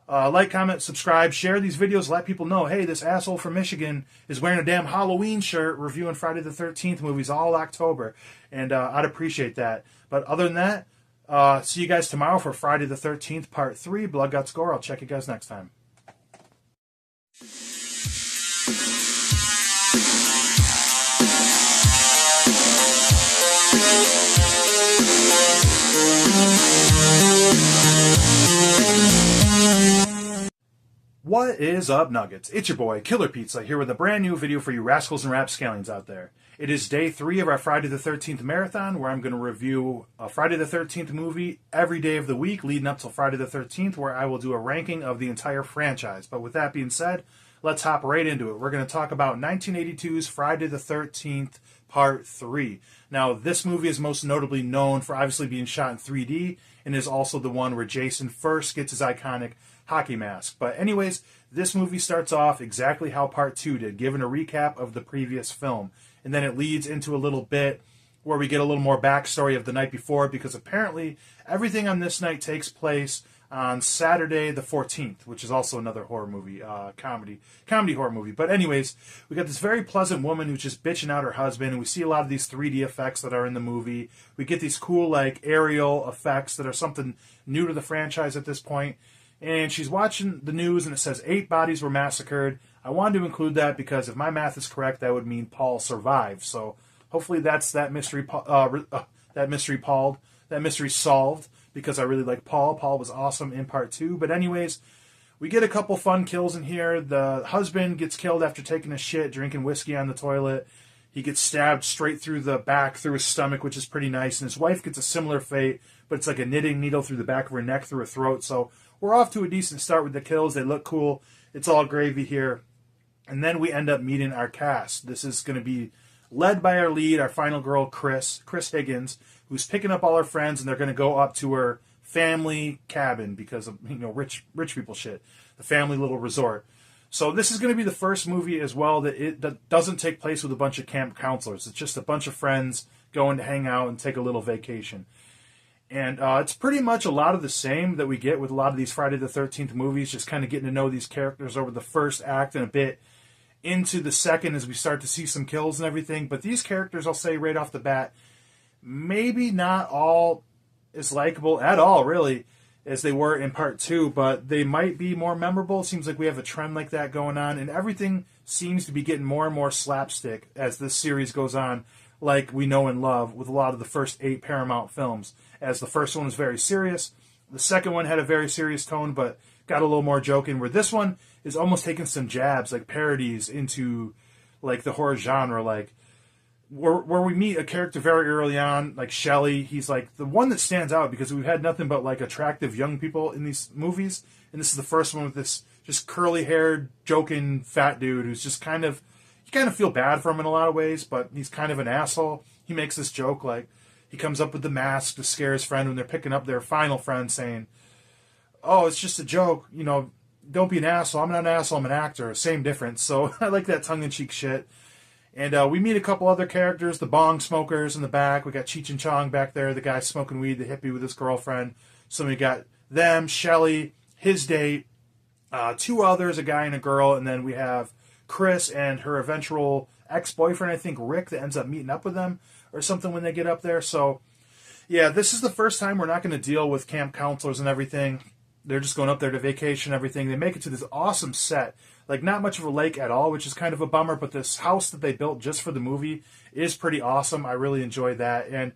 Like, comment, subscribe, share these videos, let people know, hey, this asshole from Michigan is wearing a damn Halloween shirt reviewing Friday the 13th movies all October. And I'd appreciate that. But other than that, see you guys tomorrow for Friday the 13th, Part 3, Blood, Guts, Gore. I'll check you guys next time. What is up, Nuggets? It's your boy, Killer Pizza, here with a brand new video for you rascals and rapscallions out there. It is day 3 of our Friday the 13th marathon, where I'm going to review a Friday the 13th movie every day of the week, leading up till Friday the 13th, where I will do a ranking of the entire franchise. But with that being said, let's hop right into it. We're going to talk about 1982's Friday the 13th Part 3. Now, this movie is most notably known for obviously being shot in 3D, and is also the one where Jason first gets his iconic hockey mask. But anyways, this movie starts off exactly how Part 2 did, giving a recap of the previous film. And then it leads into a little bit where we get a little more backstory of the night before, because apparently everything on this night takes place on Saturday the 14th, which is also another horror movie, comedy horror movie. But anyways, we got this very pleasant woman who's just bitching out her husband, and we see a lot of these 3D effects that are in the movie. We get these cool, like, aerial effects that are something new to the franchise at this point. And she's watching the news, and it says 8 bodies were massacred. I wanted to include that because if my math is correct, that would mean Paul survived. So hopefully that's that mystery solved, because I really like Paul. Paul was awesome in Part 2. But anyways, we get a couple fun kills in here. The husband gets killed after taking a shit, drinking whiskey on the toilet. He gets stabbed straight through the back, through his stomach, which is pretty nice. And his wife gets a similar fate, but it's like a knitting needle through the back of her neck, through her throat. So we're off to a decent start with the kills. They look cool. It's all gravy here. And then we end up meeting our cast. This is going to be led by our lead, our final girl, Chris Higgins, who's picking up all her friends, and they're going to go up to her family cabin because of, rich people shit. The family little resort. So this is going to be the first movie as well that doesn't take place with a bunch of camp counselors. It's just a bunch of friends going to hang out and take a little vacation. And it's pretty much a lot of the same that we get with a lot of these Friday the 13th movies, just kind of getting to know these characters over the first act and a bit into the second as we start to see some kills and everything. But these characters, I'll say right off the bat, maybe not all as likable at all, really, as they were in Part 2, but they might be more memorable. It seems like we have a trend like that going on, and everything seems to be getting more and more slapstick as this series goes on, like we know and love with a lot of the first 8 Paramount films. As the first one was very serious, the second one had a very serious tone, but got a little more joking, where this one is almost taking some jabs, like parodies into like the horror genre, like where we meet a character very early on, like Shelley. He's like the one that stands out because we've had nothing but like attractive young people in these movies, and this is the first one with this just curly-haired, joking fat dude who's just you kind of feel bad for him in a lot of ways, but he's kind of an asshole. He makes this joke, like, he comes up with the mask to scare his friend when they're picking up their final friend, saying, "Oh, it's just a joke, don't be an asshole. I'm not an asshole, I'm an actor. Same difference." So I like that tongue-in-cheek shit. And we meet a couple other characters, the bong smokers in the back. We got Cheech and Chong back there, the guy smoking weed, the hippie with his girlfriend. So we got them, Shelley, his date, 2 others, a guy and a girl, and then we have Chris and her eventual ex-boyfriend, I think Rick, that ends up meeting up with them or something when they get up there. So, yeah, this is the first time we're not going to deal with camp counselors and everything. They're just going up there to vacation and everything. They make it to this awesome set. Like, not much of a lake at all, which is kind of a bummer, but this house that they built just for the movie is pretty awesome. I really enjoyed that. And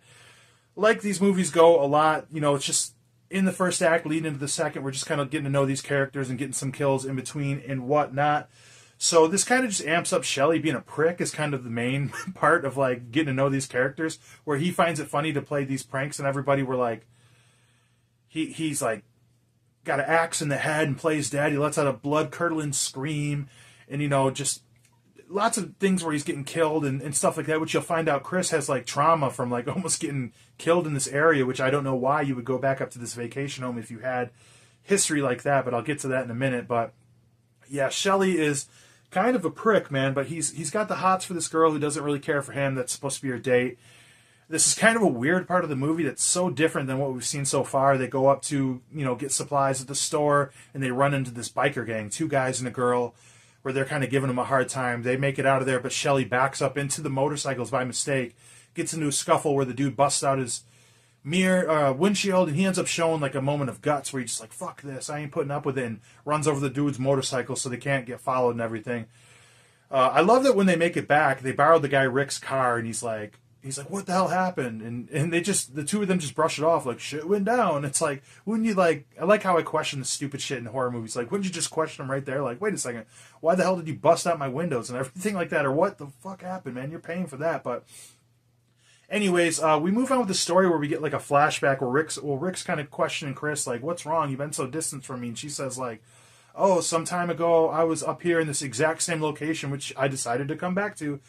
like these movies go a lot, it's just in the first act leading into the second, we're just kind of getting to know these characters and getting some kills in between and whatnot. So this kind of just amps up Shelley being a prick is kind of the main part of, like, getting to know these characters, where he finds it funny to play these pranks, and everybody were like, he's like, got an axe in the head and plays dead. He lets out a blood-curdling scream, and, just lots of things where he's getting killed and stuff like that, which you'll find out Chris has, like, trauma from, like, almost getting killed in this area, which I don't know why you would go back up to this vacation home if you had history like that, but I'll get to that in a minute. But, yeah, Shelley is kind of a prick, man, but he's got the hots for this girl who doesn't really care for him. That's supposed to be her date. This is kind of a weird part of the movie that's so different than what we've seen so far. They go up to, get supplies at the store, and they run into this biker gang, 2 guys and a girl, where they're kind of giving them a hard time. They make it out of there, but Shelley backs up into the motorcycles by mistake, gets into a scuffle where the dude busts out his windshield, and he ends up showing like a moment of guts where he's just like, "Fuck this, I ain't putting up with it," and runs over the dude's motorcycle so they can't get followed and everything. I love that when they make it back, they borrowed the guy Rick's car, and he's like, he's like, what the hell happened? And they just, the two of them just brush it off like, shit went down. It's like, wouldn't you like, I like how I question the stupid shit in horror movies. Like, wouldn't you just question them right there? Like, wait a second, why the hell did you bust out my windows and everything like that? Or what the fuck happened, man? You're paying for that. But anyways, we move on with the story where we get like a flashback where Rick's kind of questioning Chris, like, what's wrong? You've been so distant from me. And she says like, oh, some time ago I was up here in this exact same location, which I decided to come back to,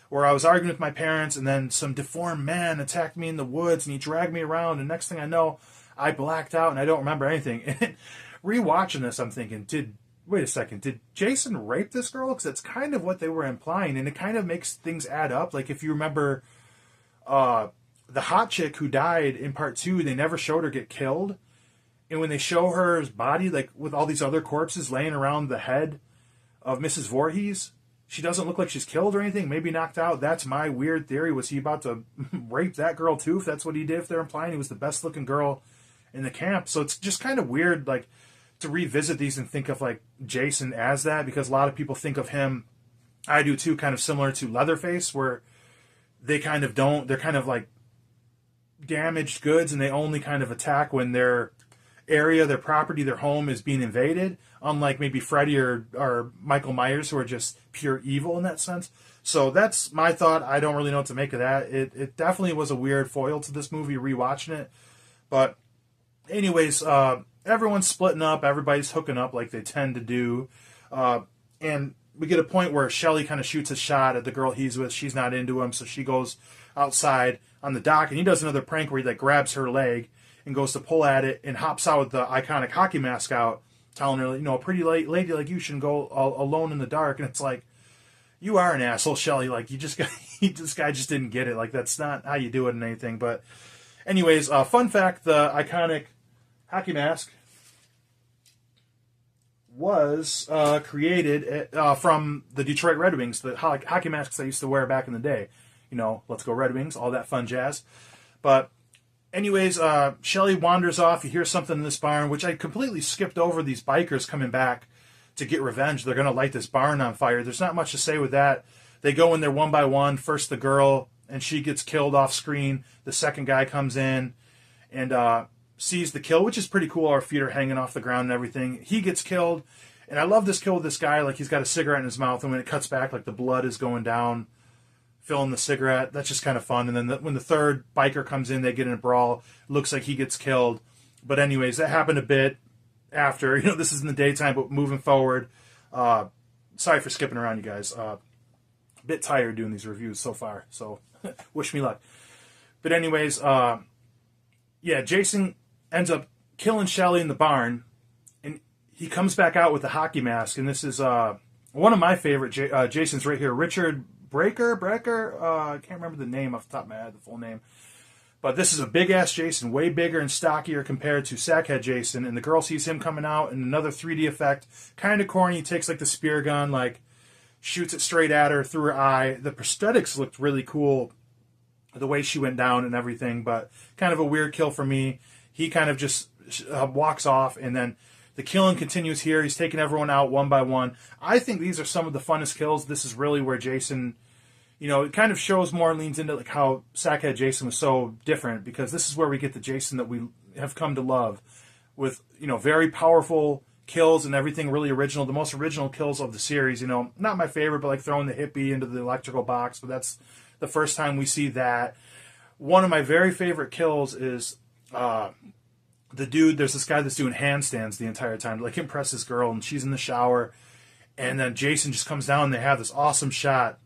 where I was arguing with my parents, and then some deformed man attacked me in the woods, and he dragged me around, and next thing I know, I blacked out, and I don't remember anything. And rewatching this, I'm thinking, wait a second, did Jason rape this girl? Because that's kind of what they were implying, and it kind of makes things add up. Like, if you remember the hot chick who died in part 2, they never showed her get killed, and when they show her body, like, with all these other corpses laying around the head of Mrs. Voorhees, she doesn't look like she's killed or anything, maybe knocked out. That's my weird theory. Was he about to rape that girl too, if that's what he did? If they're implying he was the best looking girl in the camp. So it's just kind of weird, like, to revisit these and think of, like, Jason as that, because a lot of people think of him, I do too, kind of similar to Leatherface, where they kind of don't, they're kind of like damaged goods, and they only kind of attack when their area, their property, their home is being invaded, unlike maybe Freddy or Michael Myers, who are just pure evil in that sense. So that's my thought. I don't really know what to make of that. It definitely was a weird foil to this movie, rewatching it. But anyways, everyone's splitting up. Everybody's hooking up like they tend to do. And we get a point where Shelley kind of shoots a shot at the girl he's with. She's not into him, so she goes outside on the dock, and he does another prank where he like grabs her leg and goes to pull at it and hops out with the iconic hockey mask out, telling her, you know, a pretty lady like you shouldn't go alone in the dark. And it's like, you are an asshole, Shelley. Like, this guy just didn't get it. Like, that's not how you do it in anything. But anyways, fun fact, the iconic hockey mask was created from the Detroit Red Wings, the hockey masks I used to wear back in the day. You know, let's go Red Wings, all that fun jazz. But anyways, Shelley wanders off. You hear something in this barn, which I completely skipped over, these bikers coming back to get revenge. They're going to light this barn on fire. There's not much to say with that. They go in there one by one. First the girl, and she gets killed off screen. The second guy comes in and sees the kill, which is pretty cool. Our feet are hanging off the ground and everything. He gets killed. And I love this kill with this guy. Like, he's got a cigarette in his mouth, and when it cuts back, like, the blood is going down, filling the cigarette. That's just kind of fun. And then when the third biker comes in, they get in a brawl. Looks like he gets killed. But anyways, that happened a bit after. You know, this is in the daytime, but moving forward. Sorry for skipping around, you guys. A bit tired doing these reviews so far, so wish me luck. But anyways, yeah, Jason ends up killing Shelley in the barn, and he comes back out with the hockey mask. And this is one of my favorite Jasons right here, Richard Brecker, I can't remember the name off the top of my head, the full name. But this is a big-ass Jason, way bigger and stockier compared to Sackhead Jason. And the girl sees him coming out, and another 3D effect. Kind of corny. He takes, like, the spear gun, like, shoots it straight at her through her eye. The prosthetics looked really cool, the way she went down and everything. But kind of a weird kill for me. He kind of just walks off, and then the killing continues here. He's taking everyone out one by one. I think these are some of the funnest kills. This is really where Jason, you know, it kind of shows more and leans into like how Sackhead Jason was so different, because this is where we get the Jason that we have come to love, with, you know, very powerful kills and everything really original. The most original kills of the series, you know, not my favorite, but like throwing the hippie into the electrical box, but that's the first time we see that. One of my very favorite kills is the dude, there's this guy that's doing handstands the entire time to like impress this girl, and she's in the shower, and then Jason just comes down, and they have this awesome shot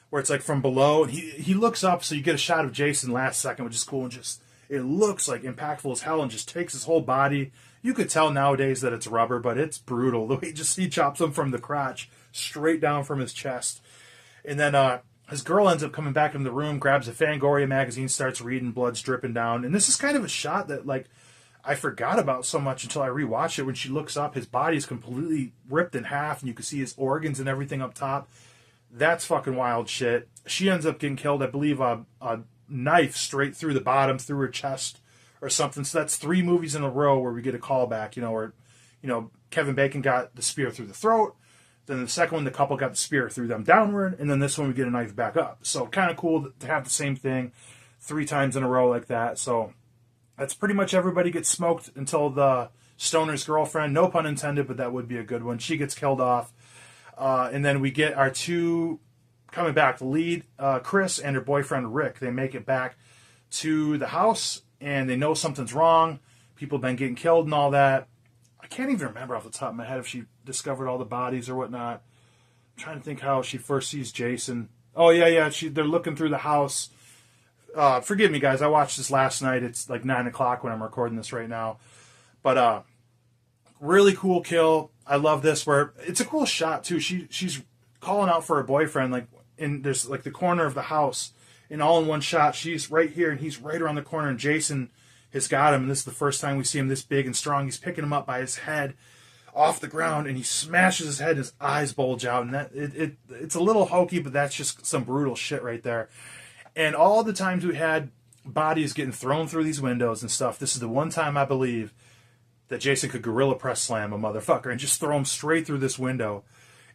where it's like from below, and he looks up, so you get a shot of Jason last second, which is cool, and just, it looks like impactful as hell, and just takes his whole body. You could tell nowadays that it's rubber, but it's brutal. The way he chops him from the crotch straight down from his chest. And then his girl ends up coming back into the room, grabs a Fangoria magazine, starts reading, blood's dripping down. And this is kind of a shot that, like, I forgot about so much until I rewatched it. When she looks up, his body's completely ripped in half, and you can see his organs and everything up top. That's fucking wild shit. She ends up getting killed, I believe, a knife straight through the bottom, through her chest or something. So that's 3 movies in a row where we get a callback, you know, where, you know, Kevin Bacon got the spear through the throat, Then the second one, the couple got the spear, threw them downward, and then this one we get a knife back up. So kind of cool to have the same thing 3 times in a row like that. So that's pretty much everybody gets smoked until the stoner's girlfriend, no pun intended, but that would be a good one. She gets killed off. And then we get our 2 coming back. The lead, Chris, and her boyfriend, Rick. They make it back to the house, and they know something's wrong. People have been getting killed and all that. I can't even remember off the top of my head if she discovered all the bodies or whatnot. I'm trying to think how she first sees Jason. Oh, yeah. They're looking through the house. Forgive me, guys. I watched this last night. It's like 9 o'clock when I'm recording this right now. But really cool kill. I love this where it's a cool shot too. She's calling out for her boyfriend, like in there's like the corner of the house, and all in one shot. She's right here and he's right around the corner, and Jason has got him. And this is the first time we see him this big and strong. He's picking him up by his head off the ground, and he smashes his head and his eyes bulge out. And that it's a little hokey, but that's just some brutal shit right there. And all the times we had bodies getting thrown through these windows and stuff, this is the one time I believe that Jason could gorilla press slam a motherfucker and just throw him straight through this window.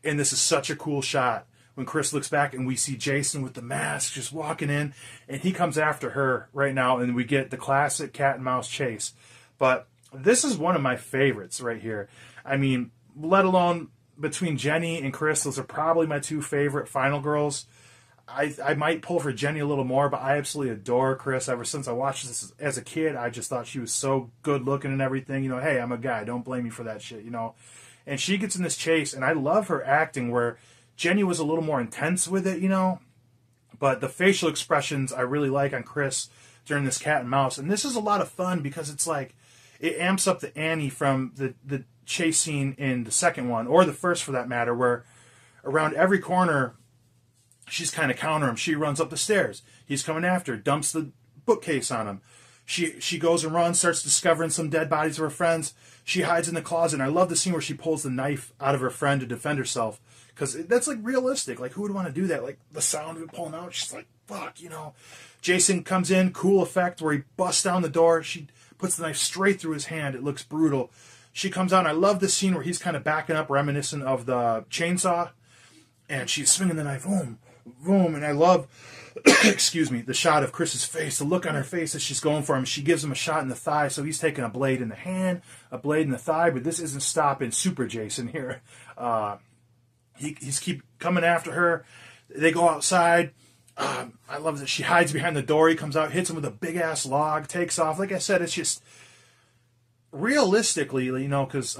And this is such a cool shot when Chris looks back and we see Jason with the mask just walking in, and he comes after her right now, and we get the classic cat and mouse chase. But this is one of my favorites right here. I mean, let alone between Jenny and Chris, those are probably my 2 favorite final girls. I might pull for Jenny a little more, but I absolutely adore Chris. Ever since I watched this as a kid, I just thought she was so good looking and everything. You know, hey, I'm a guy. Don't blame me for that shit, you know. And she gets in this chase, and I love her acting where Jenny was a little more intense with it, you know. But the facial expressions I really like on Chris during this cat and mouse. And this is a lot of fun because it's like, it amps up the ante from the chase scene in the second one, or the first for that matter, where around every corner she's kind of countering him. She runs up the stairs. He's coming after her, dumps the bookcase on him. She goes and runs, starts discovering some dead bodies of her friends. She hides in the closet. And I love the scene where she pulls the knife out of her friend to defend herself. Because that's like realistic. Like, who would want to do that? Like, the sound of it pulling out. She's like, fuck, you know. Jason comes in, cool effect where he busts down the door. She puts the knife straight through his hand. It looks brutal. She comes out, and I love this scene where he's kind of backing up, reminiscent of the chainsaw. And she's swinging the knife, boom, boom. And I love, excuse me, the shot of Chris's face, the look on her face as she's going for him. She gives him a shot in the thigh, so he's taking a blade in the hand, a blade in the thigh, but this isn't stopping Super Jason here. He's keep coming after her. They go outside. I love that she hides behind the door. He comes out, hits him with a big-ass log, takes off. Like I said, it's just realistically, you know, because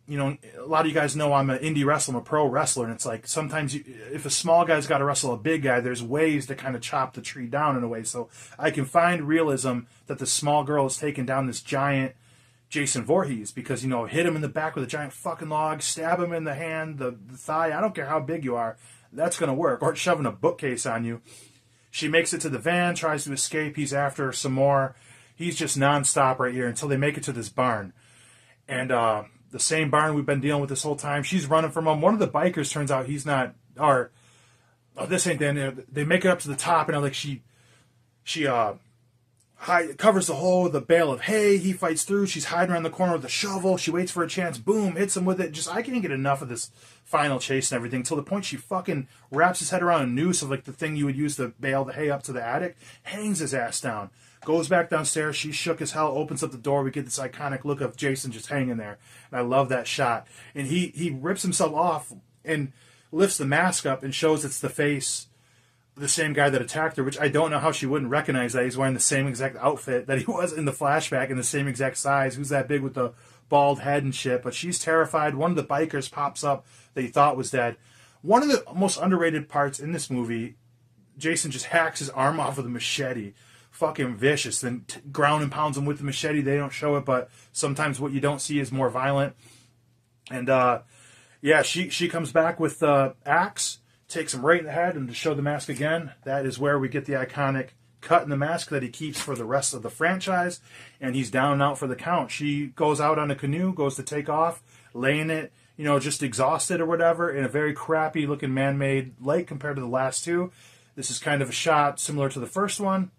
you know, a lot of you guys know I'm an indie wrestler, I'm a pro wrestler, and it's like sometimes if a small guy's got to wrestle a big guy, there's ways to kind of chop the tree down in a way. So I can find realism that the small girl is taking down this giant Jason Voorhees because, you know, hit him in the back with a giant fucking log, stab him in the hand, the thigh, I don't care how big you are, that's going to work. Or shoving a bookcase on you. She makes it to the van, tries to escape, he's after her some more. He's just nonstop right here until they make it to this barn. And, the same barn we've been dealing with this whole time. She's running from him. One of the bikers turns out he's not, or this ain't then. They make it up to the top, and like she covers the hole with a bale of hay. He fights through. She's hiding around the corner with a shovel. She waits for a chance. Boom, hits him with it. Just I can't get enough of this final chase and everything till the point she fucking wraps his head around a noose of like the thing you would use to bale the hay up to the attic. Hangs his ass down. Goes back downstairs. She's shook as hell. Opens up the door. We get this iconic look of Jason just hanging there. And I love that shot. And he rips himself off and lifts the mask up and shows it's the face of the same guy that attacked her, which I don't know how she wouldn't recognize that. He's wearing the same exact outfit that he was in the flashback and the same exact size. Who's that big with the bald head and shit? But she's terrified. One of the bikers pops up that he thought was dead. One of the most underrated parts in this movie, Jason just hacks his arm off with a machete. Fucking vicious, then ground and pounds him with the machete. They don't show it, but sometimes what you don't see is more violent. And yeah, she comes back with the axe, takes him right in the head, and to show the mask again, that is where we get the iconic cut in the mask that he keeps for the rest of the franchise, and he's down and out for the count. She goes out on a canoe, goes to take off, laying it, you know, just exhausted or whatever, in a very crappy looking man-made lake compared to the last two. This is kind of a shot similar to the first one.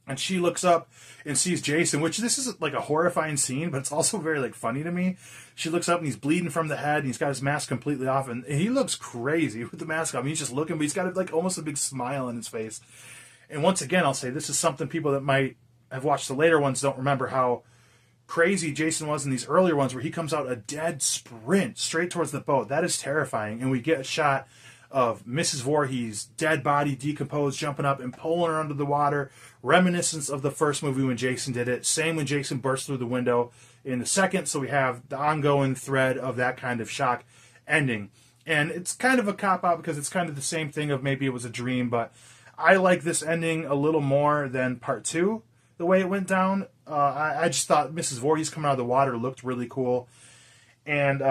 And she looks up and sees Jason, which this is like a horrifying scene, but it's also very like funny to me. She looks up and he's bleeding from the head and he's got his mask completely off and he looks crazy with the mask on. He's just looking, but he's got like almost a big smile on his face. And once again, I'll say this is something people that might have watched the later ones don't remember how crazy Jason was in these earlier ones where he comes out a dead sprint straight towards the boat. That is terrifying. And we get a shot of Mrs. Voorhees' dead body decomposed, jumping up and pulling her under the water. Reminiscence of the first movie when Jason did it. Same when Jason burst through the window in the second. So we have the ongoing thread of that kind of shock ending. And it's kind of a cop-out because it's kind of the same thing of maybe it was a dream. But I like this ending a little more than part 2, the way it went down. I just thought Mrs. Voorhees coming out of the water looked really cool. And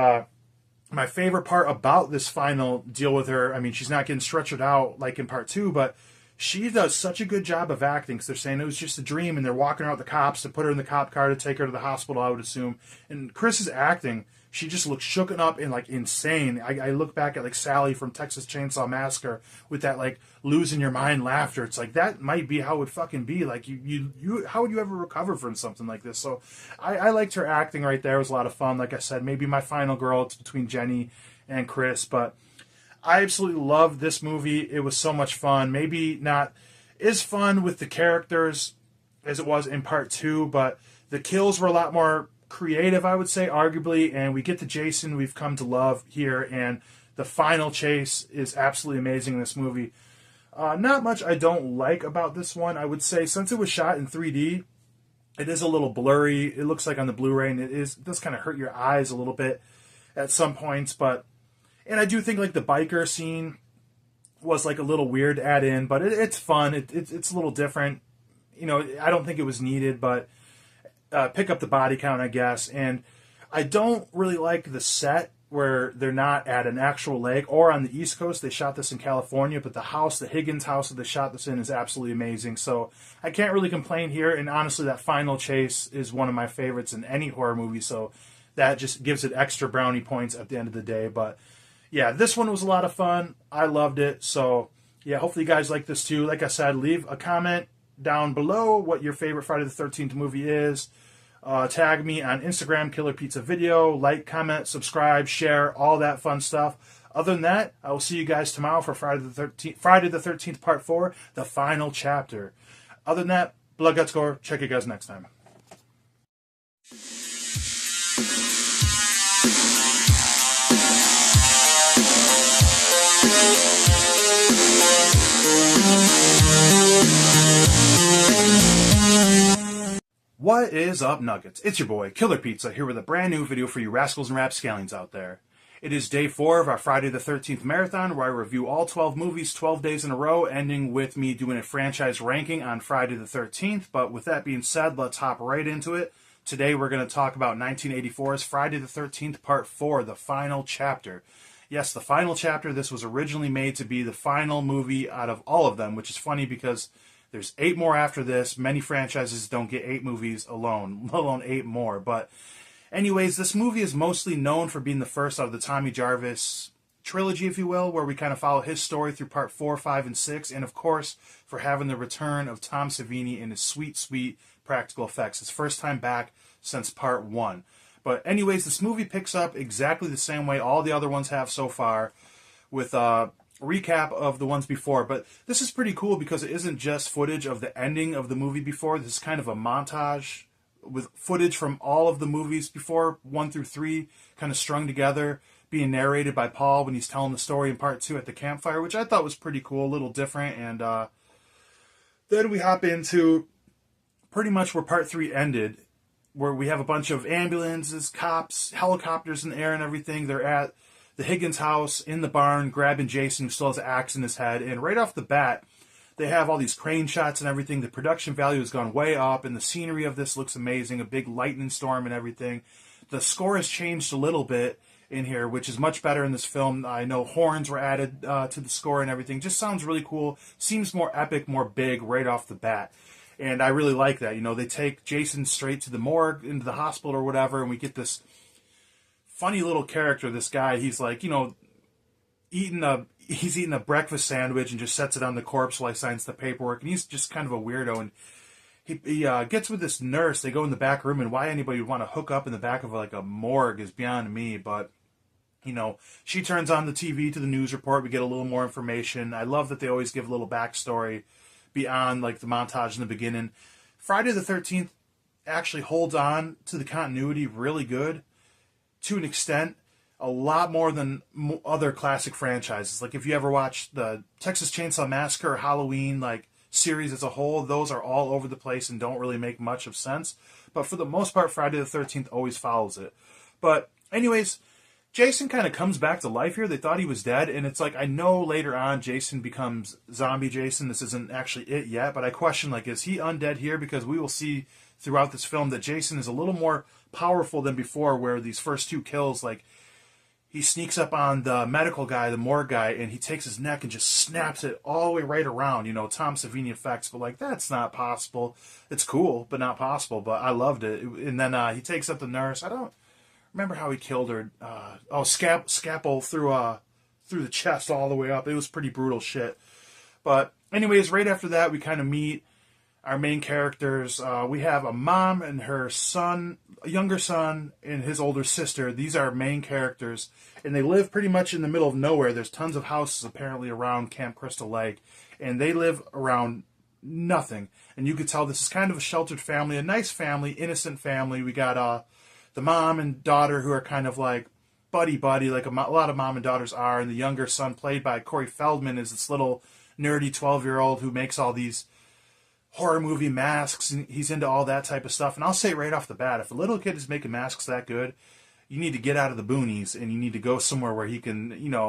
my favorite part about this final deal with her, I mean, she's not getting stretchered out like in part 2, but she does such a good job of acting because they're saying it was just a dream and they're walking her out with the cops to put her in the cop car to take her to the hospital, I would assume. And Chris's acting, she just looks shooken up and like insane. I look back at like Sally from Texas Chainsaw Massacre with that like losing your mind laughter. It's like that might be how it would fucking be. Like you how would you ever recover from something like this? So I liked her acting right there. It was a lot of fun. Like I said, maybe my final girl. It's between Jenny and Chris, but I absolutely loved this movie. It was so much fun. Maybe not as fun with the characters as it was in part 2, but the kills were a lot more creative, I would say, arguably, and we get the Jason we've come to love here, and the final chase is absolutely amazing in this movie. Not much I don't like about this one. I would say since it was shot in 3D, it is a little blurry. It looks like on the Blu-ray, and it does kind of hurt your eyes a little bit at some points, and I do think like the biker scene was like a little weird to add in, but it's fun. It's a little different. You know, I don't think it was needed, but pick up the body count, I guess. And I don't really like the set where they're not at an actual lake or on the East Coast. They shot this in California, but the house, the Higgins house that they shot this in, is absolutely amazing. So I can't really complain here. And honestly, that final chase is one of my favorites in any horror movie. So that just gives it extra brownie points at the end of the day. But yeah, this one was a lot of fun. I loved it. So yeah, hopefully you guys like this too. Like I said, leave a comment down below what your favorite Friday the 13th movie is. Tag me on Instagram, Killer Pizza Video. Like, comment, subscribe, share, all that fun stuff. Other than that, I will see you guys tomorrow for Friday the 13th Part 4, the final chapter. Other than that, Blood Guts Gore. Check you guys next time. What is up, Nuggets? It's your boy, Killer Pizza, here with a brand new video for you rascals and rapscallions out there. It is day 4 of our Friday the 13th marathon, where I review all 12 movies 12 days in a row, ending with me doing a franchise ranking on Friday the 13th. But with that being said, let's hop right into it. Today we're going to talk about 1984's Friday the 13th Part 4, the final chapter. Yes, the final chapter. This was originally made to be the final movie out of all of them, which is funny because there's 8 more after this. Many franchises don't get 8 movies alone, let alone 8 more. But anyways, this movie is mostly known for being the first out of the Tommy Jarvis trilogy, if you will, where we kind of follow his story through part 4, 5, and 6. And of course, for having the return of Tom Savini and his sweet, sweet practical effects. His first time back since part 1. But anyways, this movie picks up exactly the same way all the other ones have so far, with recap of the ones before. But this is pretty cool because it isn't just footage of the ending of the movie before. This is kind of a montage with footage from all of the movies before, 1 through 3, kind of strung together, being narrated by Paul when he's telling the story in part 2 at the campfire, which I thought was pretty cool, a little different. And then we hop into pretty much where part 3 ended, where we have a bunch of ambulances, cops, helicopters in the air and everything. They're at the Higgins house in the barn, grabbing Jason, who still has an axe in his head. And right off the bat, they have all these crane shots and everything. The production value has gone way up, and the scenery of this looks amazing. A big lightning storm and everything. The score has changed a little bit in here, which is much better in this film. I know horns were added to the score and everything. Just sounds really cool. Seems more epic, more big right off the bat. And I really like that. You know, they take Jason straight to the morgue, into the hospital or whatever, and we get this funny little character, this guy. He's like, you know, he's eating a breakfast sandwich and just sets it on the corpse while he signs the paperwork. And he's just kind of a weirdo. And he gets with this nurse. They go in the back room, and why anybody would want to hook up in the back of like a morgue is beyond me. But she turns on the TV to the news report. We get a little more information. I love that they always give a little backstory beyond like the montage in the beginning. Friday the 13th actually holds on to the continuity really good to an extent, a lot more than other classic franchises. Like if you ever watched the Texas Chainsaw Massacre or Halloween like series as a whole, those are all over the place and don't really make much of sense. But for the most part, Friday the 13th always follows it. But anyways, Jason kind of comes back to life here. They thought he was dead, and it's like, I know later on Jason becomes zombie Jason. This isn't actually it yet, but I question, like, is he undead here? Because we will see throughout this film that Jason is a little more powerful than before, where these first two kills, like, he sneaks up on the medical guy, the morgue guy, and he takes his neck and just snaps it all the way right around. Tom Savini effects, but like, that's not possible. It's cool, but not possible, but I loved it. And then he takes up the nurse. I don't remember how he killed her. Scalpel through the chest all the way up. It was pretty brutal shit. But anyways, right after that, we kind of meet our main characters. We have a mom and her son, a younger son, and his older sister. These are our main characters, and they live pretty much in the middle of nowhere. There's tons of houses apparently around Camp Crystal Lake, and they live around nothing. And you could tell this is kind of a sheltered family, a nice family, innocent family. We got the mom and daughter who are kind of like buddy-buddy, like a lot of mom and daughters are, and the younger son, played by Corey Feldman, is this little nerdy 12-year-old who makes all these horror movie masks, and he's into all that type of stuff. And I'll say right off the bat, if a little kid is making masks that good, you need to get out of the boonies, and you need to go somewhere where he can,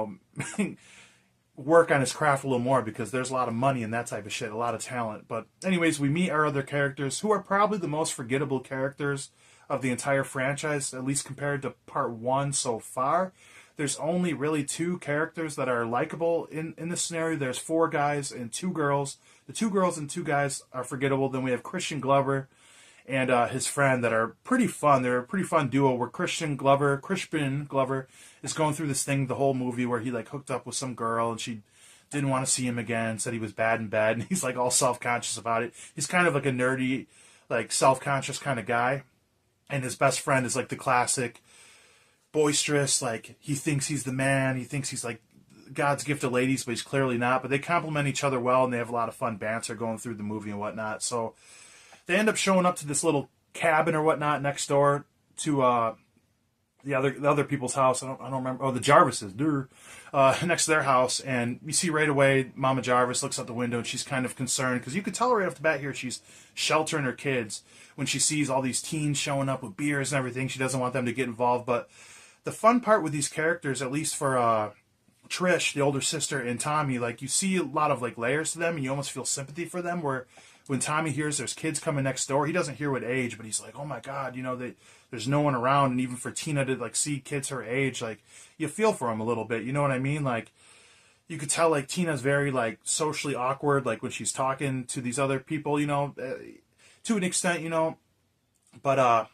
work on his craft a little more, because there's a lot of money in that type of shit, a lot of talent. But anyways, we meet our other characters, who are probably the most forgettable characters of the entire franchise, at least compared to part one so far. There's only really two characters that are likable in this scenario. There's 4 guys and 2 girls. The 2 girls and 2 guys are forgettable. Then we have Christian Glover and his friend that are pretty fun. They're a pretty fun duo where Christian Glover is going through this thing the whole movie where he like hooked up with some girl and she didn't want to see him again, said he was bad in bed, and he's like all self-conscious about it. He's kind of like a nerdy, like self-conscious kind of guy. And his best friend is like the classic boisterous, like he thinks he's the man, he thinks he's like God's gift to ladies, but he's clearly not. But they complement each other well, and they have a lot of fun banter going through the movie and whatnot. So they end up showing up to this little cabin or whatnot next door to the other people's house. I don't remember. Oh, the Jarvises, next to their house, and you see right away Mama Jarvis looks out the window and she's kind of concerned, because you could tell right off the bat here she's sheltering her kids when she sees all these teens showing up with beers and everything. She doesn't want them to get involved. But the fun part with these characters, at least for Trish, the older sister, and Tommy, like you see a lot of like layers to them, and you almost feel sympathy for them. Where when Tommy hears there's kids coming next door, he doesn't hear what age, but he's like, oh my God, there's no one around. And even for Tina to like see kids her age, like you feel for him a little bit. You know what I mean? Like you could tell like Tina's very like socially awkward, like when she's talking to these other people, to an extent, But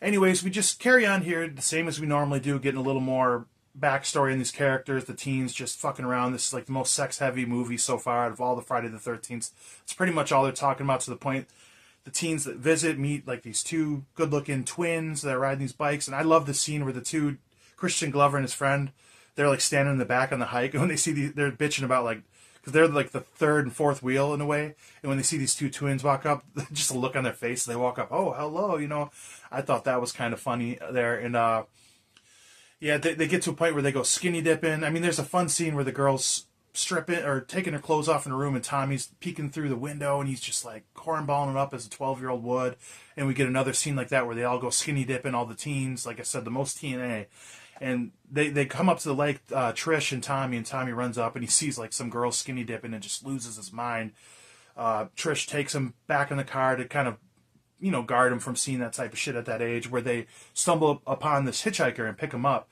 anyways, we just carry on here the same as we normally do, getting a little more backstory in these characters, the teens just fucking around. This is like the most sex-heavy movie so far out of all the Friday the 13th. It's pretty much all they're talking about, to the point the teens that visit meet like these 2 good-looking twins that are riding these bikes. And I love the scene where the 2, Christian Glover and his friend, they're like standing in the back on the hike, and when they see they're bitching about like, because they're like the 3rd and 4th wheel in a way, and when they see these 2 twins walk up, just a look on their face, they walk up, oh, hello, I thought that was kind of funny there. And yeah, they get to a point where they go skinny dipping. I mean, there's a fun scene where the girl's stripping or taking her clothes off in a room, and Tommy's peeking through the window, and he's just like cornballing it up as a 12-year-old would. And we get another scene like that where they all go skinny dipping, all the teens, like I said, the most TNA. And they come up to the lake, Trish and Tommy runs up, and he sees like some girl skinny dipping and just loses his mind. Trish takes him back in the car to kind of, guard him from seeing that type of shit at that age, where they stumble upon this hitchhiker and pick him up.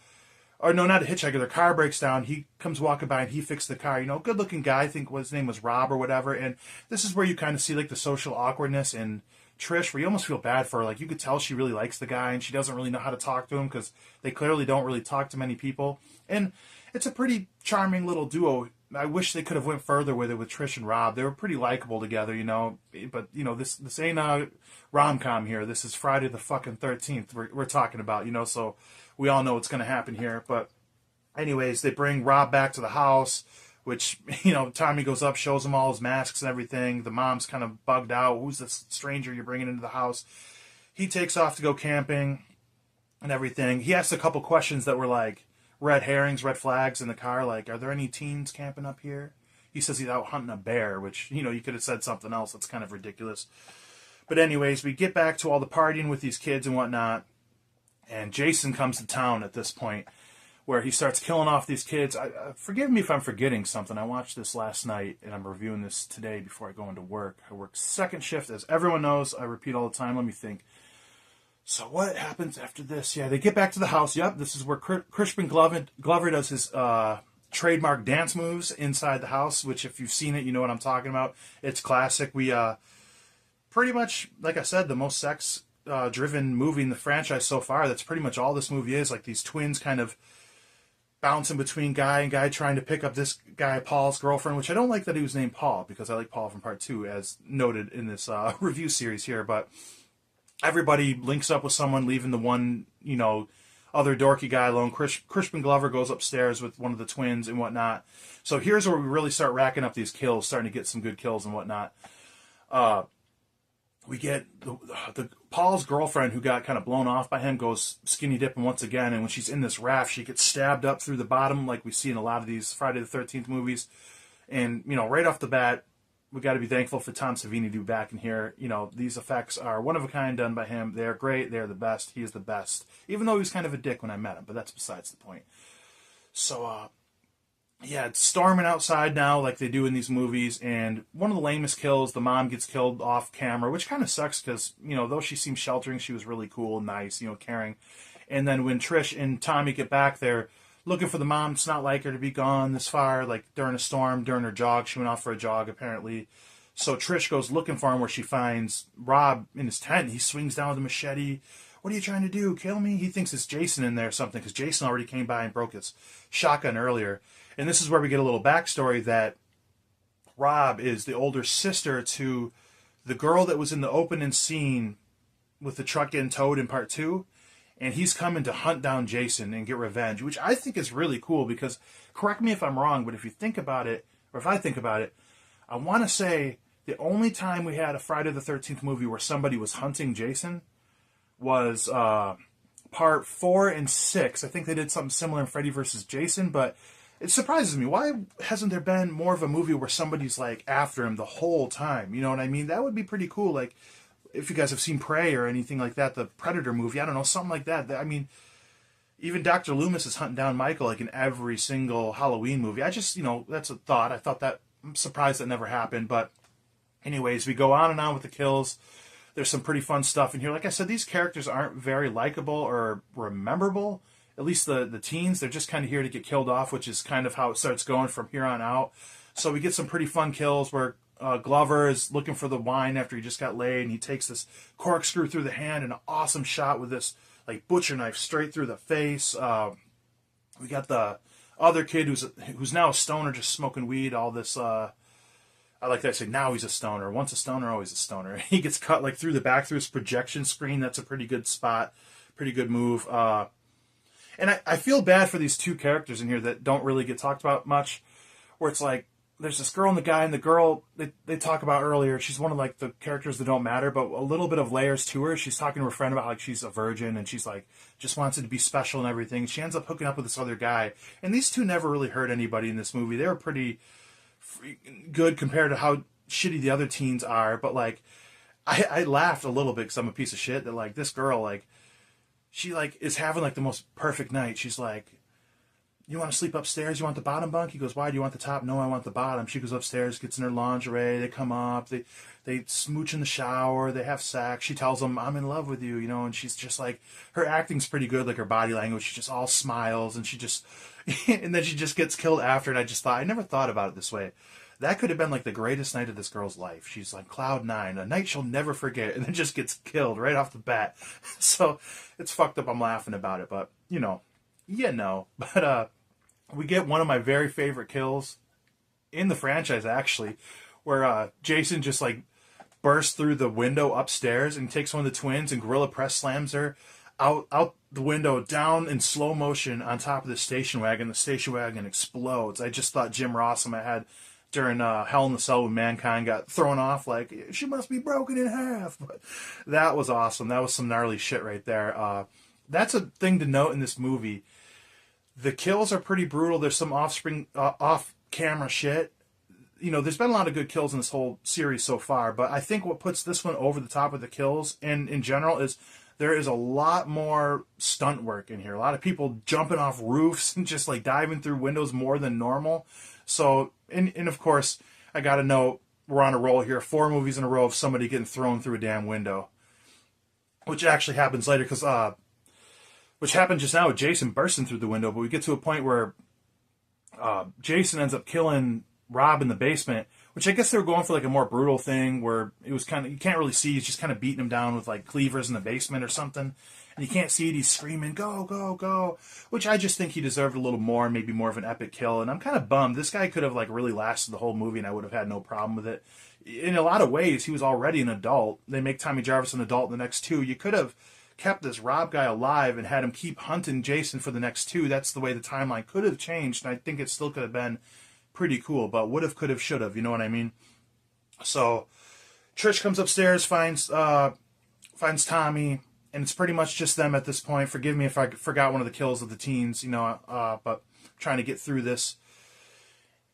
Or no, not a hitchhiker, their car breaks down, he comes walking by and he fixed the car. Good looking guy, I think his name was Rob or whatever. And this is where you kind of see like the social awkwardness in Trish, where you almost feel bad for her. Like you could tell she really likes the guy, and she doesn't really know how to talk to him, because they clearly don't really talk to many people. And it's a pretty charming little duo I wish they could have went further with it with Trish and Rob. They were pretty likable together, you know. But you know, this ain't a rom-com here. This is Friday the fucking 13th. We're talking about, you know. So we all know what's going to happen here. But anyways, they bring Rob back to the house, which, you know, Tommy goes up, shows him all his masks and everything. The mom's kind of bugged out. Who's this stranger you're bringing into the house? He takes off to go camping and everything. He asked a couple questions that were like red herrings, red flags in the car. Like, are there any teens camping up here? He says he's out hunting a bear, which, you know, you could have said something else. That's kind of ridiculous. But anyways, we get back to all the partying with these kids and whatnot. And Jason comes to town at this point, where he starts killing off these kids. Forgive me if I'm forgetting something. I watched this last night, and I'm reviewing this today before I go into work. I work second shift, as everyone knows. I repeat all the time. Let me think. So what happens after this? Yeah, they get back to the house. Yep, this is where Crispin Glover does his trademark dance moves inside the house, which if you've seen it, you know what I'm talking about. It's classic. We pretty much, like I said, the most sex-driven movie in the franchise so far. That's pretty much all this movie is. Like these twins kind of bouncing between guy and guy, trying to pick up this guy, Paul's girlfriend, which I don't like that he was named Paul, because I like Paul from part 2, as noted in this review series here. But everybody links up with someone, leaving the one, you know, other dorky guy alone. Crispin Glover goes upstairs with one of the twins and whatnot. So here's where we really start racking up these kills, starting to get some good kills and whatnot. We get the Paul's girlfriend, who got kind of blown off by him, goes skinny dipping once again, and when she's in this raft, she gets stabbed up through the bottom, like we see in a lot of these Friday the 13th movies. And, you know, right off the bat, we got to be thankful for Tom Savini to be back in here. You know, these effects are one of a kind done by him. They're great. They're the best. He is the best. Even though he was kind of a dick when I met him, but that's besides the point. So, yeah, it's storming outside now like they do in these movies, and one of the lamest kills, the mom gets killed off camera, which kind of sucks because, you know, though she seemed sheltering, she was really cool, nice, you know, caring. And then when Trish and Tommy get back there, looking for the mom, it's not like her to be gone this far, like during a storm, during her jog. She went off for a jog, apparently. So Trish goes looking for him, where she finds Rob in his tent. He swings down with a machete. What are you trying to do? Kill me? He thinks it's Jason in there or something, because Jason already came by and broke his shotgun earlier. And this is where we get a little backstory that Rob is the older sister to the girl that was in the opening scene with the truck getting towed in part 2. And he's coming to hunt down Jason and get revenge, which I think is really cool because, correct me if I'm wrong, but if you think about it, or if I think about it, I want to say the only time we had a Friday the 13th movie where somebody was hunting Jason was part 4 and 6. I think they did something similar in Freddy Vs. Jason, but it surprises me. Why hasn't there been more of a movie where somebody's like after him the whole time? You know what I mean? That would be pretty cool. Like, if you guys have seen Prey or anything like that, the Predator movie, I don't know, something like that. I mean, even Dr. Loomis is hunting down Michael like in every single Halloween movie. I just, you know, that's a thought. I thought that, I'm surprised that never happened. But anyways, we go on and on with the kills. There's some pretty fun stuff in here. Like I said, these characters aren't very likable or rememberable. At least the teens, they're just kind of here to get killed off, which is kind of how it starts going from here on out. So we get some pretty fun kills where Glover is looking for the wine after he just got laid, and he takes this corkscrew through the hand and an awesome shot with this like butcher knife straight through the face. We got the other kid who's now a stoner, just smoking weed. All this, I like that I say now he's a stoner. Once a stoner, always a stoner. He gets cut like through the back through his projection screen. That's a pretty good spot, pretty good move. And I feel bad for these two characters in here that don't really get talked about much, where it's like, there's this girl and the guy, and the girl they talk about earlier, she's one of like the characters that don't matter, but a little bit of layers to her. She's talking to her friend about like she's a virgin, and she's like just wants it to be special and everything. She ends up hooking up with this other guy, and these two never really hurt anybody in this movie. They were pretty good compared to how shitty the other teens are, but like I laughed a little bit because I'm a piece of shit that like this girl, like she like is having like the most perfect night. She's like, you want to sleep upstairs? You want the bottom bunk? He goes, why do you want the top? No, I want the bottom. She goes upstairs, gets in her lingerie. They come up. They smooch in the shower. They have sex. She tells him, I'm in love with you, you know, and she's just like, her acting's pretty good, like her body language. She just all smiles, and she just, and then she just gets killed after, and I just thought, I never thought about it this way. That could have been like the greatest night of this girl's life. She's like cloud 9, a night she'll never forget, and then just gets killed right off the bat. So it's fucked up. I'm laughing about it, but you know. But we get one of my very favorite kills in the franchise, actually, where Jason just like bursts through the window upstairs and takes one of the twins and gorilla press slams her out the window, down in slow motion on top of the station wagon. The station wagon explodes. I just thought Jim Ross in my head during Hell in the Cell when Mankind got thrown off, like, she must be broken in half. But that was awesome. That was some gnarly shit right there. That's a thing to note in this movie. The kills are pretty brutal. There's some off-camera shit. You know, there's been a lot of good kills in this whole series so far, but I think what puts this one over the top of the kills, and in general, is there is a lot more stunt work in here. A lot of people jumping off roofs and just like diving through windows more than normal. So, and of course, I got to know we're on a roll here. 4 movies in a row of somebody getting thrown through a damn window, which actually happens later because which happened just now with Jason bursting through the window. But we get to a point where Jason ends up killing Rob in the basement, which I guess they were going for like a more brutal thing where it was kind of, you can't really see, he's just kind of beating him down with like cleavers in the basement or something, and you can't see it, he's screaming, go, go, go, which I just think he deserved a little more, maybe more of an epic kill, and I'm kind of bummed. This guy could have like really lasted the whole movie and I would have had no problem with it. In a lot of ways, he was already an adult. They make Tommy Jarvis an adult in the next 2. You could have kept this Rob guy alive and had him keep hunting Jason for the next 2. That's the way the timeline could have changed, and I think it still could have been pretty cool, but would have, could have, should have, you know what I mean? So Trish comes upstairs, finds Tommy, and it's pretty much just them at this point. Forgive me if I forgot one of the kills of the teens, you know, but I'm trying to get through this.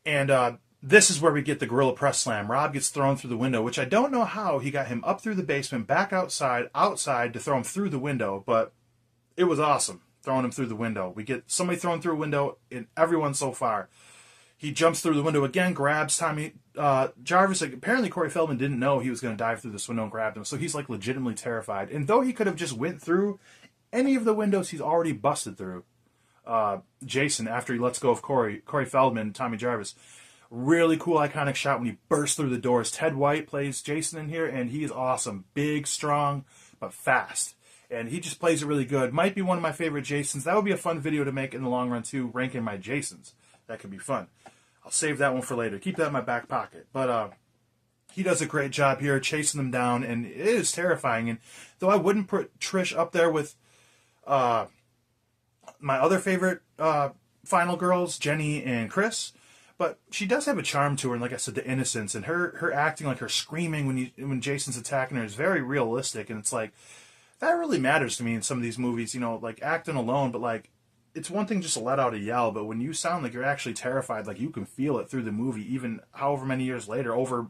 And this is where we get the gorilla press slam. Rob gets thrown through the window, which I don't know how he got him up through the basement, back outside to throw him through the window, but it was awesome throwing him through the window. We get somebody thrown through a window in everyone so far. He jumps through the window again, grabs Tommy Jarvis. Like, apparently Corey Feldman didn't know he was going to dive through this window and grab him, so he's like legitimately terrified. And though he could have just went through any of the windows he's already busted through, Jason, after he lets go of Corey Feldman, Tommy Jarvis, really cool iconic shot when he bursts through the doors. Ted White plays Jason in here, and he's awesome. Big, strong, but fast. And he just plays it really good. Might be one of my favorite Jasons. That would be a fun video to make in the long run, too, ranking my Jasons. That could be fun. I'll save that one for later. Keep that in my back pocket. But he does a great job here chasing them down, and it is terrifying. And though I wouldn't put Trish up there with my other favorite final girls, Jenny and Chris, but she does have a charm to her, and like I said, the innocence and her acting, like her screaming when Jason's attacking her, is very realistic. And it's like, that really matters to me in some of these movies, you know, like acting alone, but like, it's one thing just to let out a yell, but when you sound like you're actually terrified, like you can feel it through the movie, even however many years later, over,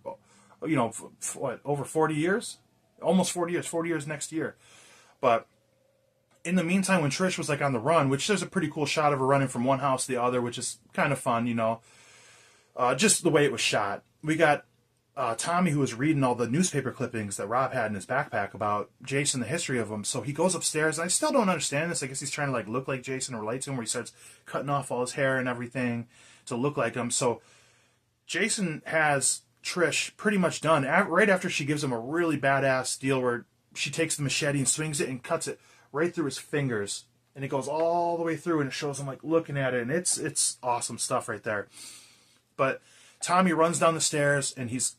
you know, what, over 40 years? Almost 40 years, 40 years next year. But in the meantime, when Trish was like on the run, which there's a pretty cool shot of her running from one house to the other, which is kind of fun, you know, just the way it was shot. We got Tommy, who was reading all the newspaper clippings that Rob had in his backpack about Jason, the history of him. So he goes upstairs, and I still don't understand this. I guess he's trying to like look like Jason and relate to him, where he starts cutting off all his hair and everything to look like him. So Jason has Trish pretty much done right after she gives him a really badass deal where she takes the machete and swings it and cuts it right through his fingers, and it goes all the way through, and it shows him like looking at it, and it's awesome stuff right there. But Tommy runs down the stairs, and he's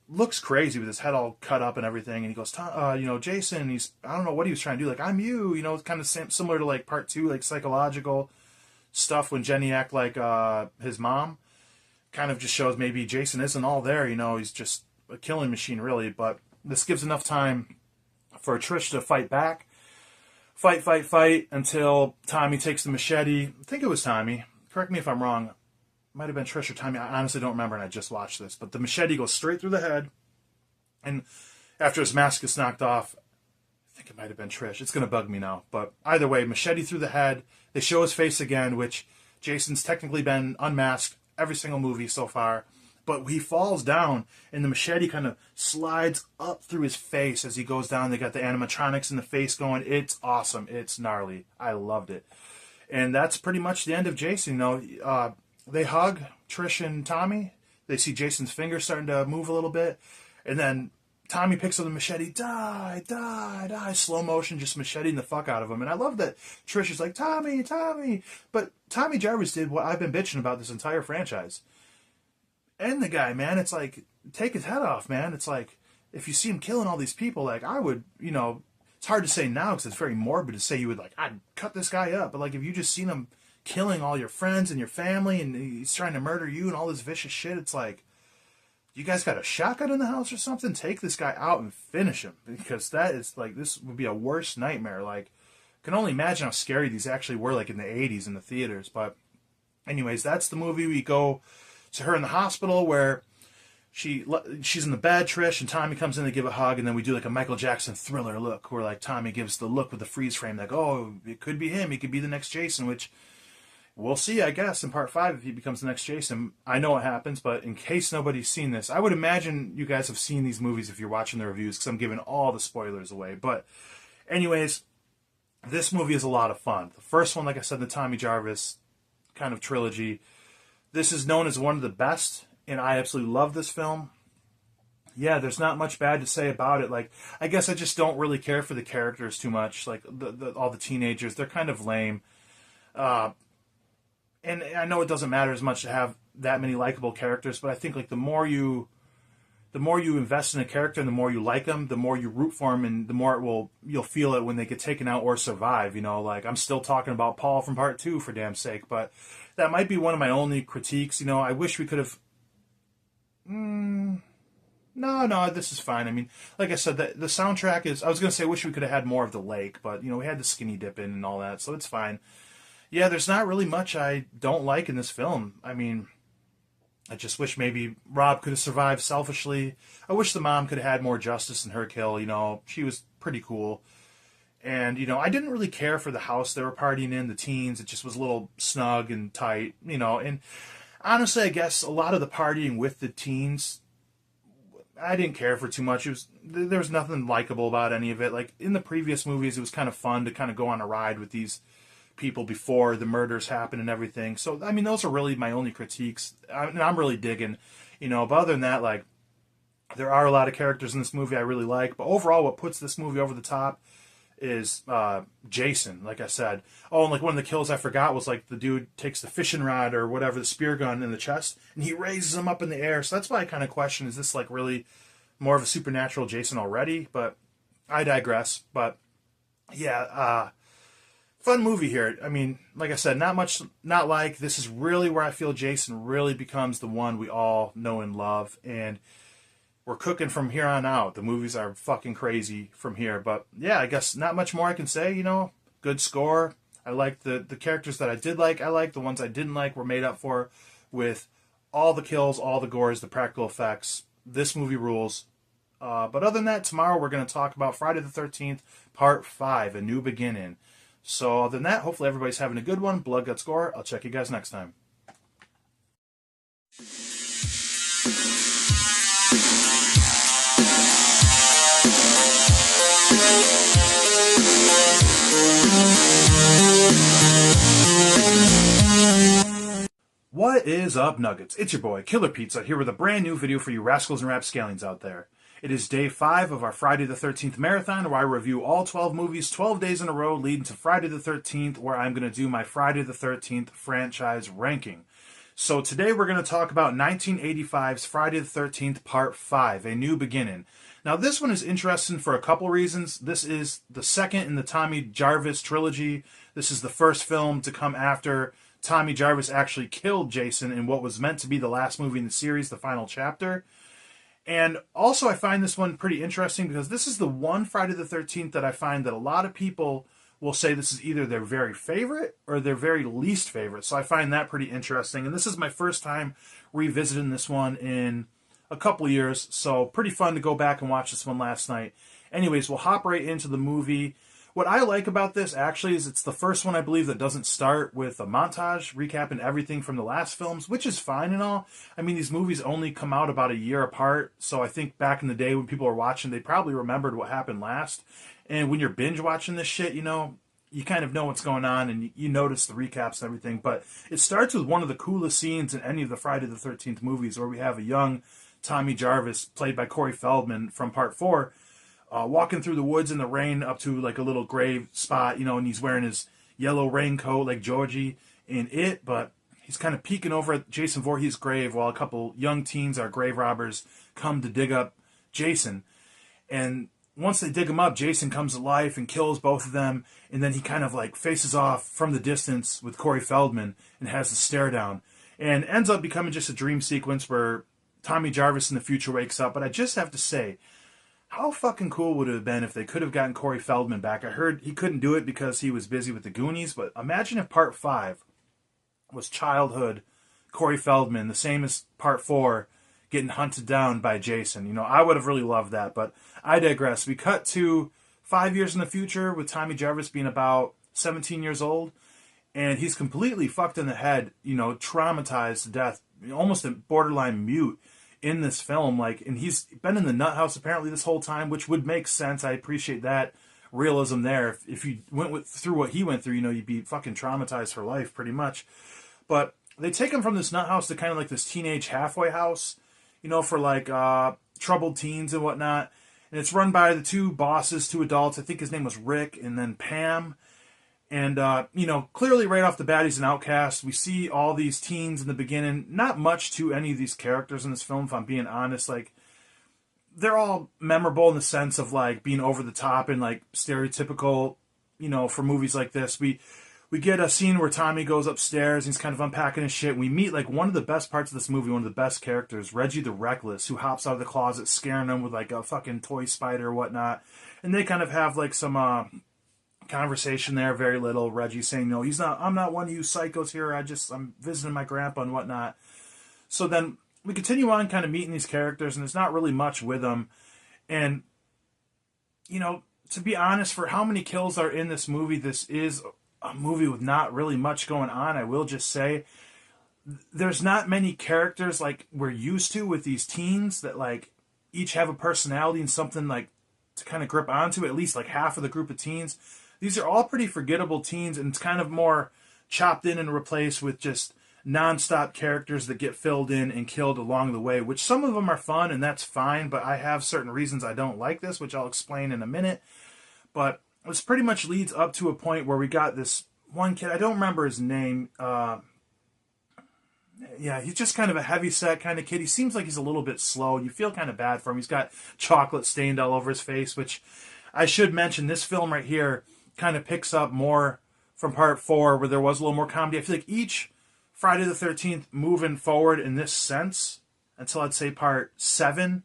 looks crazy with his head all cut up and everything. And he goes, you know, Jason. I don't know what he was trying to do. Like, I'm you. You know, it's kind of similar to like part 2, like psychological stuff when Jenny act like his mom. Kind of just shows maybe Jason isn't all there. You know, he's just a killing machine, really. But this gives enough time for Trish to fight back, fight until Tommy takes the machete. I think it was Tommy. Correct me if I'm wrong. Might have been Trish or Tommy. I honestly don't remember, and I just watched this. But the machete goes straight through the head, and after his mask gets knocked off, I think it might have been Trish. It's going to bug me now. But either way, machete through the head. They show his face again, which Jason's technically been unmasked every single movie so far. But he falls down, and the machete kind of slides up through his face as he goes down. They got the animatronics in the face going. It's awesome. It's gnarly. I loved it. And that's pretty much the end of Jason. You know, they hug, Trish and Tommy. They see Jason's finger starting to move a little bit. And then Tommy picks up the machete. Die. Slow motion, just macheting the fuck out of him. And I love that Trish is like, Tommy. But Tommy Jarvis did what I've been bitching about this entire franchise. end the guy, man. It's like, take his head off, man. It's like, if you see him killing all these people, like, I would, it's hard to say now because it's very morbid to say you would, like, I'd cut this guy up. But, like, if you just seen him killing all your friends and your family and he's trying to murder you and all this vicious shit, it's like, you guys got a shotgun in the house or something? Take this guy out and finish him. Because that is, like, this would be a worse nightmare. Like, I can only imagine how scary these actually were, like, in the 80s in the theaters. But anyways, that's the movie. We go to her in the hospital where she's in the bed, Trish, and Tommy comes in to give a hug, and then we do like a Michael Jackson Thriller look where like Tommy gives the look with the freeze frame, like, oh, it could be him, he could be the next Jason, which we'll see, I guess, in part 5 if he becomes the next Jason. I know what happens, but in case nobody's seen this, I would imagine you guys have seen these movies if you're watching the reviews, because I'm giving all the spoilers away. But anyways, this movie is a lot of fun. The first one, like I said, the Tommy Jarvis kind of trilogy. This is known as one of the best, and I absolutely love this film. Yeah, there's not much bad to say about it. Like, I guess I just don't really care for the characters too much. Like, all the teenagers, they're kind of lame. And I know it doesn't matter as much to have that many likable characters, but I think, like, the more you invest in a character and the more you like them, the more you root for them, and the more you'll feel it when they get taken out or survive. Like, I'm still talking about Paul from part 2, for damn sake, but that might be one of my only critiques. I wish we could have... No, this is fine. I mean, like I said, the soundtrack is... I was going to say I wish we could have had more of the lake, but, we had the skinny dip in and all that, so it's fine. Yeah, there's not really much I don't like in this film. I mean, I just wish maybe Rob could have survived selfishly. I wish the mom could have had more justice in her kill. She was pretty cool. And, I didn't really care for the house they were partying in, the teens. It just was a little snug and tight, and honestly, I guess a lot of the partying with the teens, I didn't care for too much. There was nothing likable about any of it. Like, in the previous movies, it was kind of fun to kind of go on a ride with these people before the murders happen and everything. So, I mean, those are really my only critiques. I'm really digging, but other than that, like, there are a lot of characters in this movie I really like. But overall, what puts this movie over the top is Jason, like I said. Oh, and like one of the kills I forgot was like the dude takes the fishing rod or whatever, the spear gun in the chest, and he raises him up in the air. So that's why I kind of question, is this like really more of a supernatural Jason already? But I digress. But yeah, fun movie here. I mean, like I said, not much, not like, this is really where I feel Jason really becomes the one we all know and love. And we're cooking from here on out. The movies are fucking crazy from here. But yeah, I guess not much more I can say, Good score. I liked the characters that I did like. I liked the ones I didn't like were made up for with all the kills, all the gores, the practical effects. This movie rules. But other than that, tomorrow we're going to talk about Friday the 13th, Part 5, A New Beginning. So other than that, hopefully everybody's having a good one. Blood, Guts, Gore. I'll check you guys next time. What is up, Nuggets? It's your boy, Killer Pizza, here with a brand new video for you rascals and rapscallions out there. It is day 5 of our Friday the 13th marathon, where I review all 12 movies 12 days in a row, leading to Friday the 13th, where I'm going to do my Friday the 13th franchise ranking. So today we're going to talk about 1985's Friday the 13th Part 5, A New Beginning. Now this one is interesting for a couple reasons. This is the second in the Tommy Jarvis trilogy. This is the first film to come after Tommy Jarvis actually killed Jason in what was meant to be the last movie in the series, the final chapter. And also I find this one pretty interesting because this is the one Friday the 13th that I find that a lot of people will say this is either their very favorite or their very least favorite. So I find that pretty interesting. And this is my first time revisiting this one in a couple years. So pretty fun to go back and watch this one last night. Anyways, we'll hop right into the movie. What I like about this, actually, is it's the first one, I believe, that doesn't start with a montage recapping everything from the last films, which is fine and all. I mean, these movies only come out about a year apart, so I think back in the day when people were watching, they probably remembered what happened last. And when you're binge watching this shit, you kind of know what's going on, and you notice the recaps and everything. But it starts with one of the coolest scenes in any of the Friday the 13th movies, where we have a young Tommy Jarvis, played by Corey Feldman from Part 4, walking through the woods in the rain up to like a little grave spot, and he's wearing his yellow raincoat like Georgie in it, but he's kind of peeking over at Jason Voorhees' grave while a couple young teens, our grave robbers, come to dig up Jason. And once they dig him up, Jason comes to life and kills both of them, and then he kind of like faces off from the distance with Corey Feldman and has the stare down, and ends up becoming just a dream sequence where Tommy Jarvis in the future wakes up. But I just have to say, how fucking cool would it have been if they could have gotten Corey Feldman back? I heard he couldn't do it because he was busy with the Goonies, but imagine if Part 5 was childhood Corey Feldman, the same as Part 4, getting hunted down by Jason. You know, I would have really loved that, but I digress. We cut to 5 years in the future with Tommy Jarvis being about 17 years old, and he's completely fucked in the head, you know, traumatized to death, almost a borderline mute in this film. Like, and he's been in the nut house apparently this whole time, which would make sense. I appreciate that realism there. If you went through what he went through, you know, you'd be fucking traumatized for life pretty much. But they take him from this nut house to kind of like this teenage halfway house, you know, for like troubled teens and whatnot. And it's run by the two bosses, two adults. I think his name was Rick and then Pam. And, you know, clearly right off the bat, he's an outcast. We see all these teens in the beginning. Not much to any of these characters in this film, if I'm being honest. Like, they're all memorable in the sense of, like, being over the top and, like, stereotypical, you know, for movies like this. We get a scene where Tommy goes upstairs, and he's kind of unpacking his shit. We meet, like, one of the best parts of this movie, one of the best characters, Reggie the Reckless, who hops out of the closet scaring him with, like, a fucking toy spider or whatnot. And they kind of have, like, some conversation there, very little. Reggie saying, no, I'm not one of you psychos here. I'm visiting my grandpa and whatnot. So then we continue on kind of meeting these characters, and there's not really much with them. And, you know, to be honest, for how many kills are in this movie, this is a movie with not really much going on. I will just say there's not many characters like we're used to with these teens that like each have a personality and something like to kind of grip onto, at least like half of the group of teens. These are all pretty forgettable teens, and it's kind of more chopped in and replaced with just non-stop characters that get filled in and killed along the way, which some of them are fun and that's fine, but I have certain reasons I don't like this, which I'll explain in a minute. But this pretty much leads up to a point where we got this one kid, I don't remember his name. Yeah, he's just kind of a heavy-set kind of kid. He seems like he's a little bit slow. You feel kind of bad for him. He's got chocolate stained all over his face, which I should mention, this film right here kind of picks up more from Part 4, where there was a little more comedy. I feel like each Friday the 13th moving forward in this sense, until I'd say Part 7,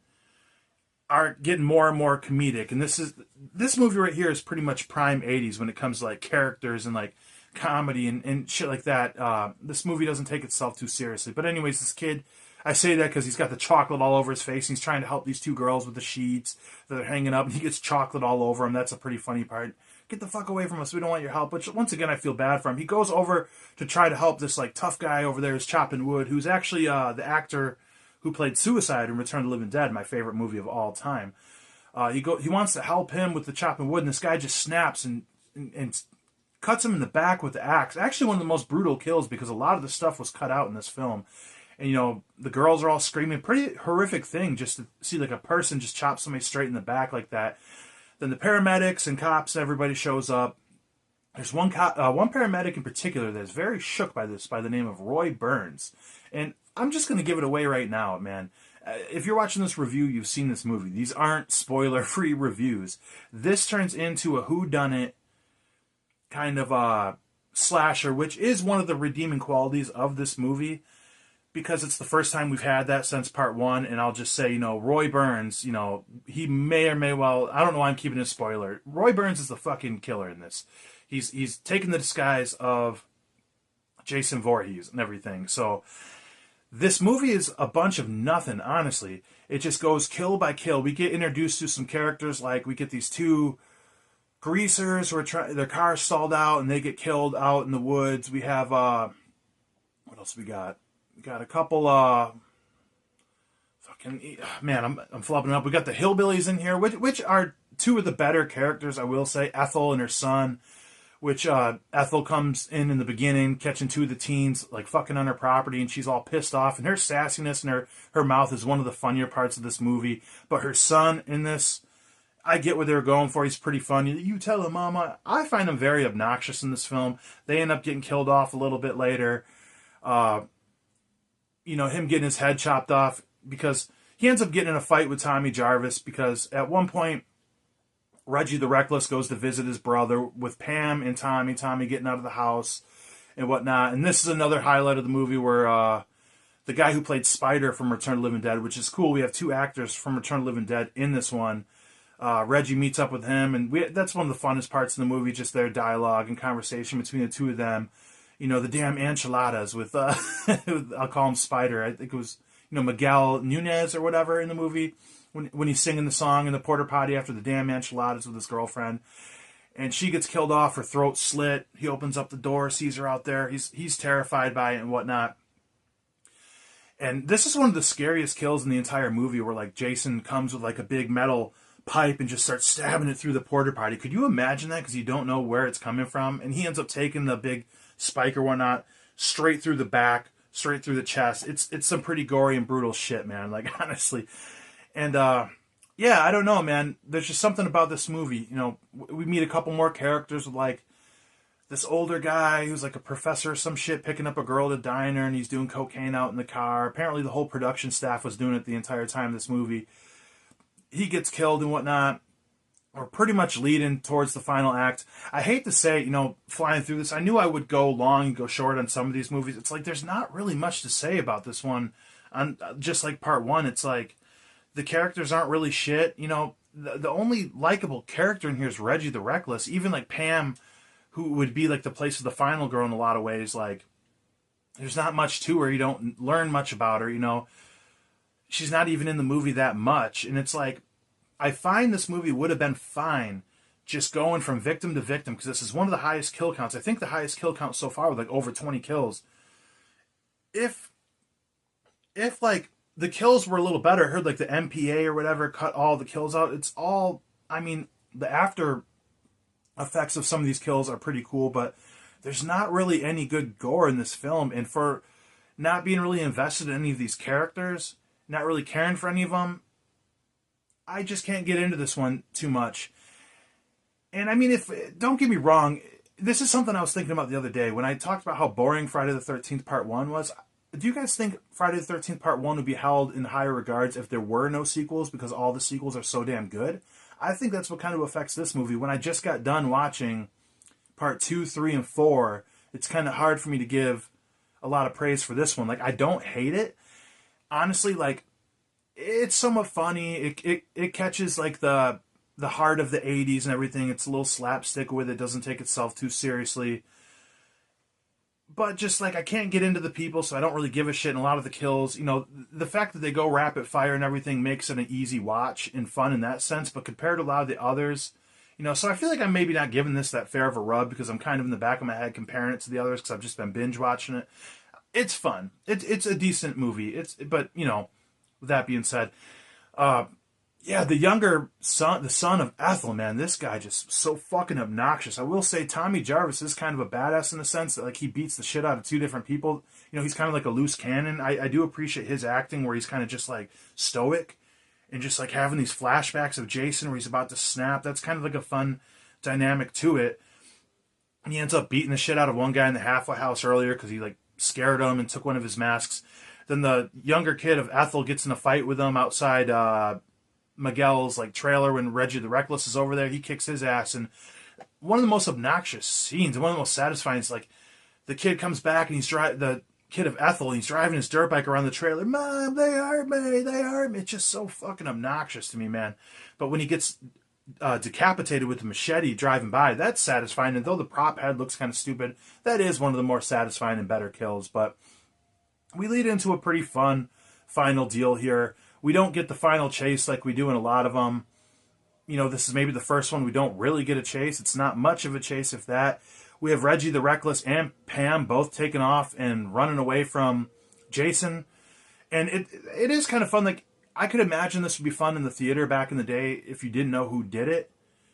are getting more and more comedic. And this movie right here is pretty much prime 80s when it comes to like characters and like comedy and shit like that. This movie doesn't take itself too seriously. But anyways, this kid, I say that because he's got the chocolate all over his face. And he's trying to help these two girls with the sheets that are hanging up, and he gets chocolate all over him. That's a pretty funny part. Get the fuck away from us. We don't want your help. But once again, I feel bad for him. He goes over to try to help this like tough guy over there who's chopping wood, who's actually the actor who played Suicide in Return of the Living Dead, my favorite movie of all time. He wants to help him with the chopping wood, and this guy just snaps and cuts him in the back with the axe. Actually, one of the most brutal kills, because a lot of the stuff was cut out in this film. And, you know, the girls are all screaming. Pretty horrific thing just to see, like, a person just chop somebody straight in the back like that. Then the paramedics and cops, everybody shows up. There's one paramedic in particular that is very shook by this, by the name of Roy Burns. And I'm just going to give it away right now, man. If you're watching this review, you've seen this movie. These aren't spoiler-free reviews. This turns into a whodunit kind of slasher, which is one of the redeeming qualities of this movie, because it's the first time we've had that since Part 1. And I'll just say, you know, Roy Burns, you know, he may or may well, I don't know why I'm keeping it a spoiler. Roy Burns is the fucking killer in this. He's taken the disguise of Jason Voorhees and everything. So this movie is a bunch of nothing, honestly. It just goes kill by kill. We get introduced to some characters, like we get these two greasers who are their car stalled out and they get killed out in the woods. We have what else we got? We got a couple fucking man, I'm flopping up. We got the hillbillies in here, which are two of the better characters, I will say. Ethel and her son, which Ethel comes in the beginning, catching two of the teens like fucking on her property, and she's all pissed off, and her sassiness and her mouth is one of the funnier parts of this movie. But her son in this, I get what they were going for. He's pretty funny. You tell him, Mama. I find him very obnoxious in this film. They end up getting killed off a little bit later. Him getting his head chopped off, because he ends up getting in a fight with Tommy Jarvis, because at one point Reggie the Reckless goes to visit his brother with Pam and Tommy getting out of the house and whatnot. And this is another highlight of the movie where the guy who played Spider from Return of the Living Dead, which is cool. We have two actors from Return of the Living Dead in this one. Reggie meets up with him, and that's one of the funnest parts of the movie, just their dialogue and conversation between the two of them. The damn enchiladas with, I'll call him Spider. I think it was, Miguel Nunez or whatever in the movie, when he's singing the song in the porta potty after the damn enchiladas with his girlfriend. And she gets killed off, her throat slit. He opens up the door, sees her out there. He's terrified by it and whatnot. And this is one of the scariest kills in the entire movie, where like Jason comes with like a big metal pipe and just starts stabbing it through the porta potty. Could you imagine that? Because you don't know where it's coming from. And he ends up taking the big spike or whatnot straight through the back, straight through the chest. It's some pretty gory and brutal shit, man. Like, honestly. And yeah, I don't know, man. There's just something about this movie. We meet a couple more characters with like this older guy who's like a professor or some shit, picking up a girl at a diner, and he's doing cocaine out in the car. Apparently the whole production staff was doing it the entire time of this movie. He gets killed and whatnot. We're pretty much leading towards the final act. I hate to say, flying through this, I knew I would go long and go short on some of these movies. It's like there's not really much to say about this one. Just like part one, it's like the characters aren't really shit. The only likable character in here is Reggie the Reckless. Even like Pam, who would be like the place of the final girl in a lot of ways, like there's not much to her. You don't learn much about her. She's not even in the movie that much. And it's like, I find this movie would have been fine just going from victim to victim, because this is one of the highest kill counts. I think the highest kill count so far with like over 20 kills. If like the kills were a little better, I heard like the MPA or whatever cut all the kills out. It's all, the after effects of some of these kills are pretty cool, but there's not really any good gore in this film. And for not being really invested in any of these characters, not really caring for any of them, I just can't get into this one too much. And don't get me wrong, this is something I was thinking about the other day when I talked about how boring Friday the 13th Part 1 was. Do you guys think Friday the 13th Part 1 would be held in higher regards if there were no sequels, because all the sequels are so damn good? I think that's what kind of affects this movie. When I just got done watching Part 2, 3, and 4, it's kind of hard for me to give a lot of praise for this one. Like, I don't hate it. Honestly, like, it's somewhat funny. It catches like the heart of the 80s and everything. It's a little slapstick with it. Doesn't take itself too seriously. But just like, I can't get into the people, so I don't really give a shit. And a lot of the kills, the fact that they go rapid fire and everything makes it an easy watch and fun in that sense. But compared to a lot of the others, so I feel like I'm maybe not giving this that fair of a rub, because I'm kind of in the back of my head comparing it to the others, because I've just been binge watching it. It's fun. It's a decent movie. But with that being said, yeah, the younger son, the son of Ethel, man, this guy just so fucking obnoxious. I will say Tommy Jarvis is kind of a badass in the sense that like he beats the shit out of two different people. He's kind of like a loose cannon. I do appreciate his acting, where he's kind of just like stoic and just like having these flashbacks of Jason where he's about to snap. That's kind of like a fun dynamic to it. And he ends up beating the shit out of one guy in the halfway house earlier because he like scared him and took one of his masks. Then the younger kid of Ethel gets in a fight with him outside Miguel's like trailer when Reggie the Reckless is over there. He kicks his ass, and one of the most obnoxious scenes and one of the most satisfying is like the kid comes back and the kid of Ethel, and he's driving his dirt bike around the trailer. Mom, they hurt me. It's just so fucking obnoxious to me, man. But when he gets decapitated with the machete driving by, that's satisfying. And though the prop head looks kind of stupid, that is one of the more satisfying and better kills. But we lead into a pretty fun final deal here. We don't get the final chase like we do in a lot of them. This is maybe the first one we don't really get a chase. It's not much of a chase, if that. We have Reggie the Reckless and Pam both taking off and running away from Jason. And it is kind of fun. Like, I could imagine this would be fun in the theater back in the day if you didn't know who did it.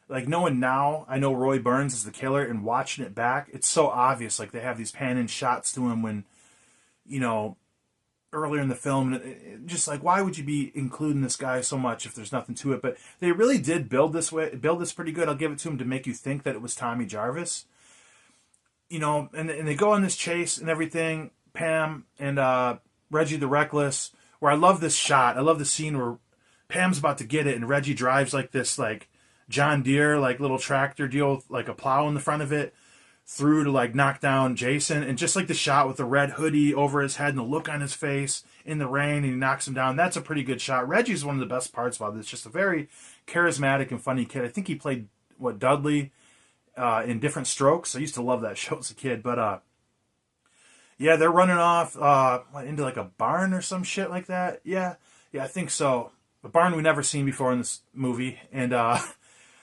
Like, knowing now, I know Roy Burns is the killer, and watching it back, it's so obvious. Like, they have these pan-in shots to him when, earlier in the film, just like, why would you be including this guy so much if there's nothing to it? But they really did build this pretty good. I'll give it to him, to make you think that it was Tommy Jarvis. And they go on this chase and everything. Pam and Reggie the Reckless, where I love this shot. I love the scene where Pam's about to get it and Reggie drives like this like John Deere like little tractor deal with like a plow in the front of it through to like knock down Jason, and just like the shot with the red hoodie over his head and the look on his face in the rain and he knocks him down. That's a pretty good shot. Reggie's one of the best parts about this. Just a very charismatic and funny kid. I think he played Dudley in Different Strokes. I used to love that show as a kid, but yeah, they're running off into like a barn or some shit like that. Yeah, I think so. A barn we never seen before in this movie, and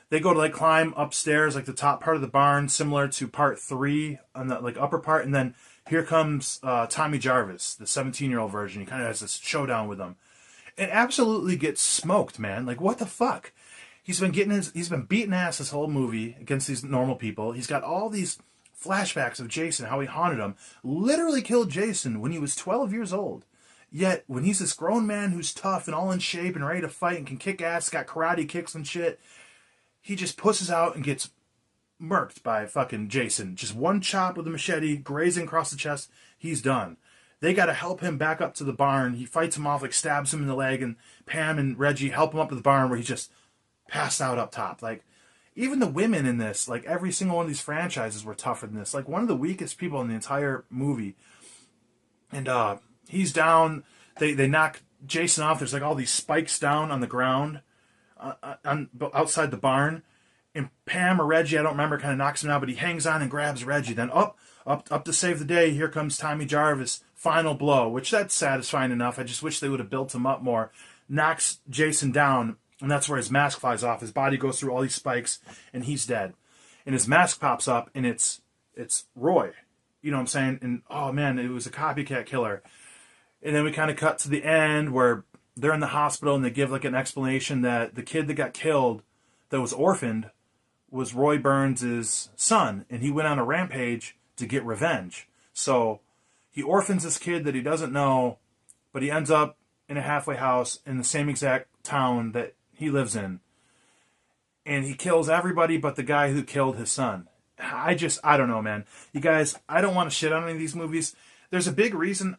they go to like climb upstairs, like the top part of the barn, similar to part 3 on the like upper part, and then here comes Tommy Jarvis, the 17-year-old version. He kind of has this showdown with them, and absolutely gets smoked, man. Like what the fuck? He's been beating ass this whole movie against these normal people. He's got all these flashbacks of Jason, how he haunted him, literally killed Jason when he was 12 years old. Yet when he's this grown man who's tough and all in shape and ready to fight and can kick ass, got karate kicks and shit, he just pusses out and gets murked by fucking Jason. Just one chop with a machete, grazing across the chest, he's done. They got to help him back up to the barn. He fights him off, like stabs him in the leg, and Pam and Reggie help him up to the barn where he's just passed out up top. Like, even the women in this, like every single one of these franchises were tougher than this. Like one of the weakest people in the entire movie. And he's down. They knock Jason off. There's like all these spikes down on the ground outside the barn, and Pam or Reggie, I don't remember, kind of knocks him out, but he hangs on and grabs Reggie. Then up to save the day, here comes Tommy Jarvis, final blow, which that's satisfying enough. I just wish they would have built him up more. Knocks Jason down, and that's where his mask flies off. His body goes through all these spikes, and he's dead. And his mask pops up, and it's Roy. You know what I'm saying? And oh man, it was a copycat killer. And then we kind of cut to the end where they're in the hospital and they give like an explanation that the kid that got killed, that was orphaned, was Roy Burns' son, and he went on a rampage to get revenge. So he orphans this kid that he doesn't know, but he ends up in a halfway house in the same exact town that he lives in. And he kills everybody but the guy who killed his son. I don't know, man. You guys, I don't want to shit on any of these movies. There's a big reason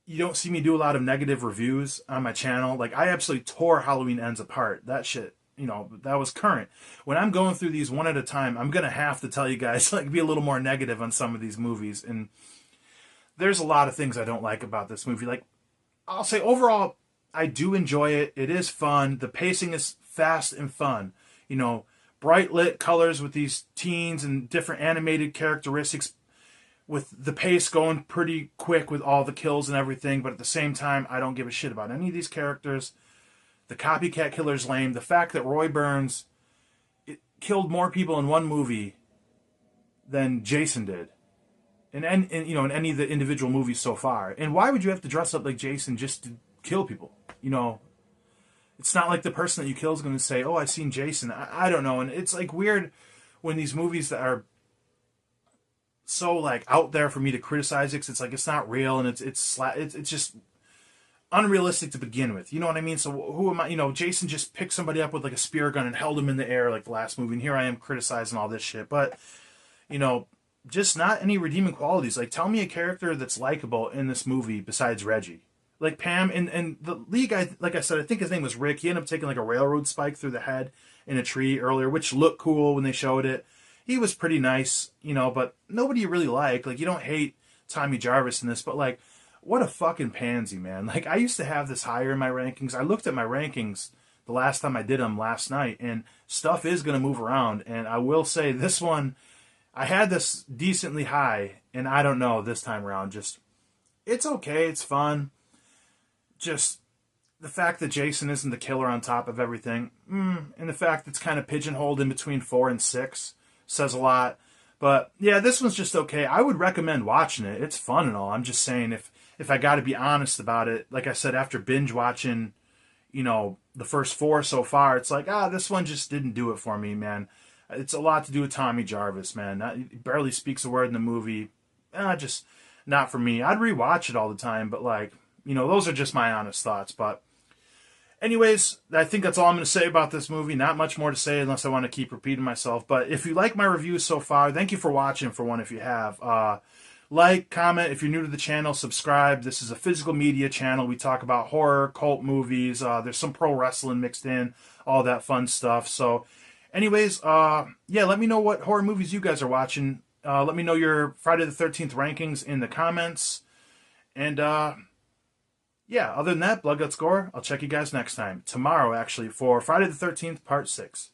you don't see me do a lot of negative reviews on my channel. Like, I absolutely tore Halloween Ends apart. That shit, that was current. When I'm going through these one at a time, I'm going to have to tell you guys, like, be a little more negative on some of these movies. And there's a lot of things I don't like about this movie. Like, I'll say overall, I do enjoy it. It is fun. The pacing is fast and fun. Bright lit colors with these teens and different animated characteristics, with the pace going pretty quick with all the kills and everything, but at the same time, I don't give a shit about any of these characters. The copycat killer's lame. The fact that Roy Burns killed more people in one movie than Jason did in any of the individual movies so far. And why would you have to dress up like Jason just to kill people? It's not like the person that you kill is going to say, oh, I've seen Jason. I don't know. And it's like weird when these movies that are so like out there for me to criticize it, 'cause it's like it's not real and it's just unrealistic to begin with. You know what I mean? So who am I? Jason just picked somebody up with like a spear gun and held him in the air like the last movie, and here I am criticizing all this shit. But just not any redeeming qualities. Like, tell me a character that's likable in this movie besides Reggie. Like Pam and the lead guy, like I said, I think his name was Rick. He ended up taking like a railroad spike through the head in a tree earlier, which looked cool when they showed it. He was pretty nice, but nobody you really like. Like, you don't hate Tommy Jarvis in this, but like, what a fucking pansy, man. Like, I used to have this higher in my rankings. I looked at my rankings the last time I did them last night, and stuff is going to move around. And I will say this one, I had this decently high, and I don't know this time around. Just, it's okay. It's fun. Just the fact that Jason isn't the killer on top of everything, and the fact it's kind of pigeonholed in between 4 and 6 says a lot. But yeah, this one's just okay. I would recommend watching it. It's fun and all. I'm just saying, if I got to be honest about it, like I said, after binge watching, the first 4 so far, it's like, this one just didn't do it for me, man. It's a lot to do with Tommy Jarvis, man. He barely speaks a word in the movie. Just not for me. I'd rewatch it all the time, but like, those are just my honest thoughts. But anyways, I think that's all I'm going to say about this movie. Not much more to say unless I want to keep repeating myself. But if you like my reviews so far, thank you for watching, for one, if you have. Like, comment. If you're new to the channel, subscribe. This is a physical media channel. We talk about horror, cult movies. There's some pro wrestling mixed in, all that fun stuff. So, anyways, yeah, let me know what horror movies you guys are watching. Let me know your Friday the 13th rankings in the comments. And, yeah, other than that, Blood Guts Gore, I'll check you guys next time. Tomorrow, actually, for Friday the 13th, Part 6.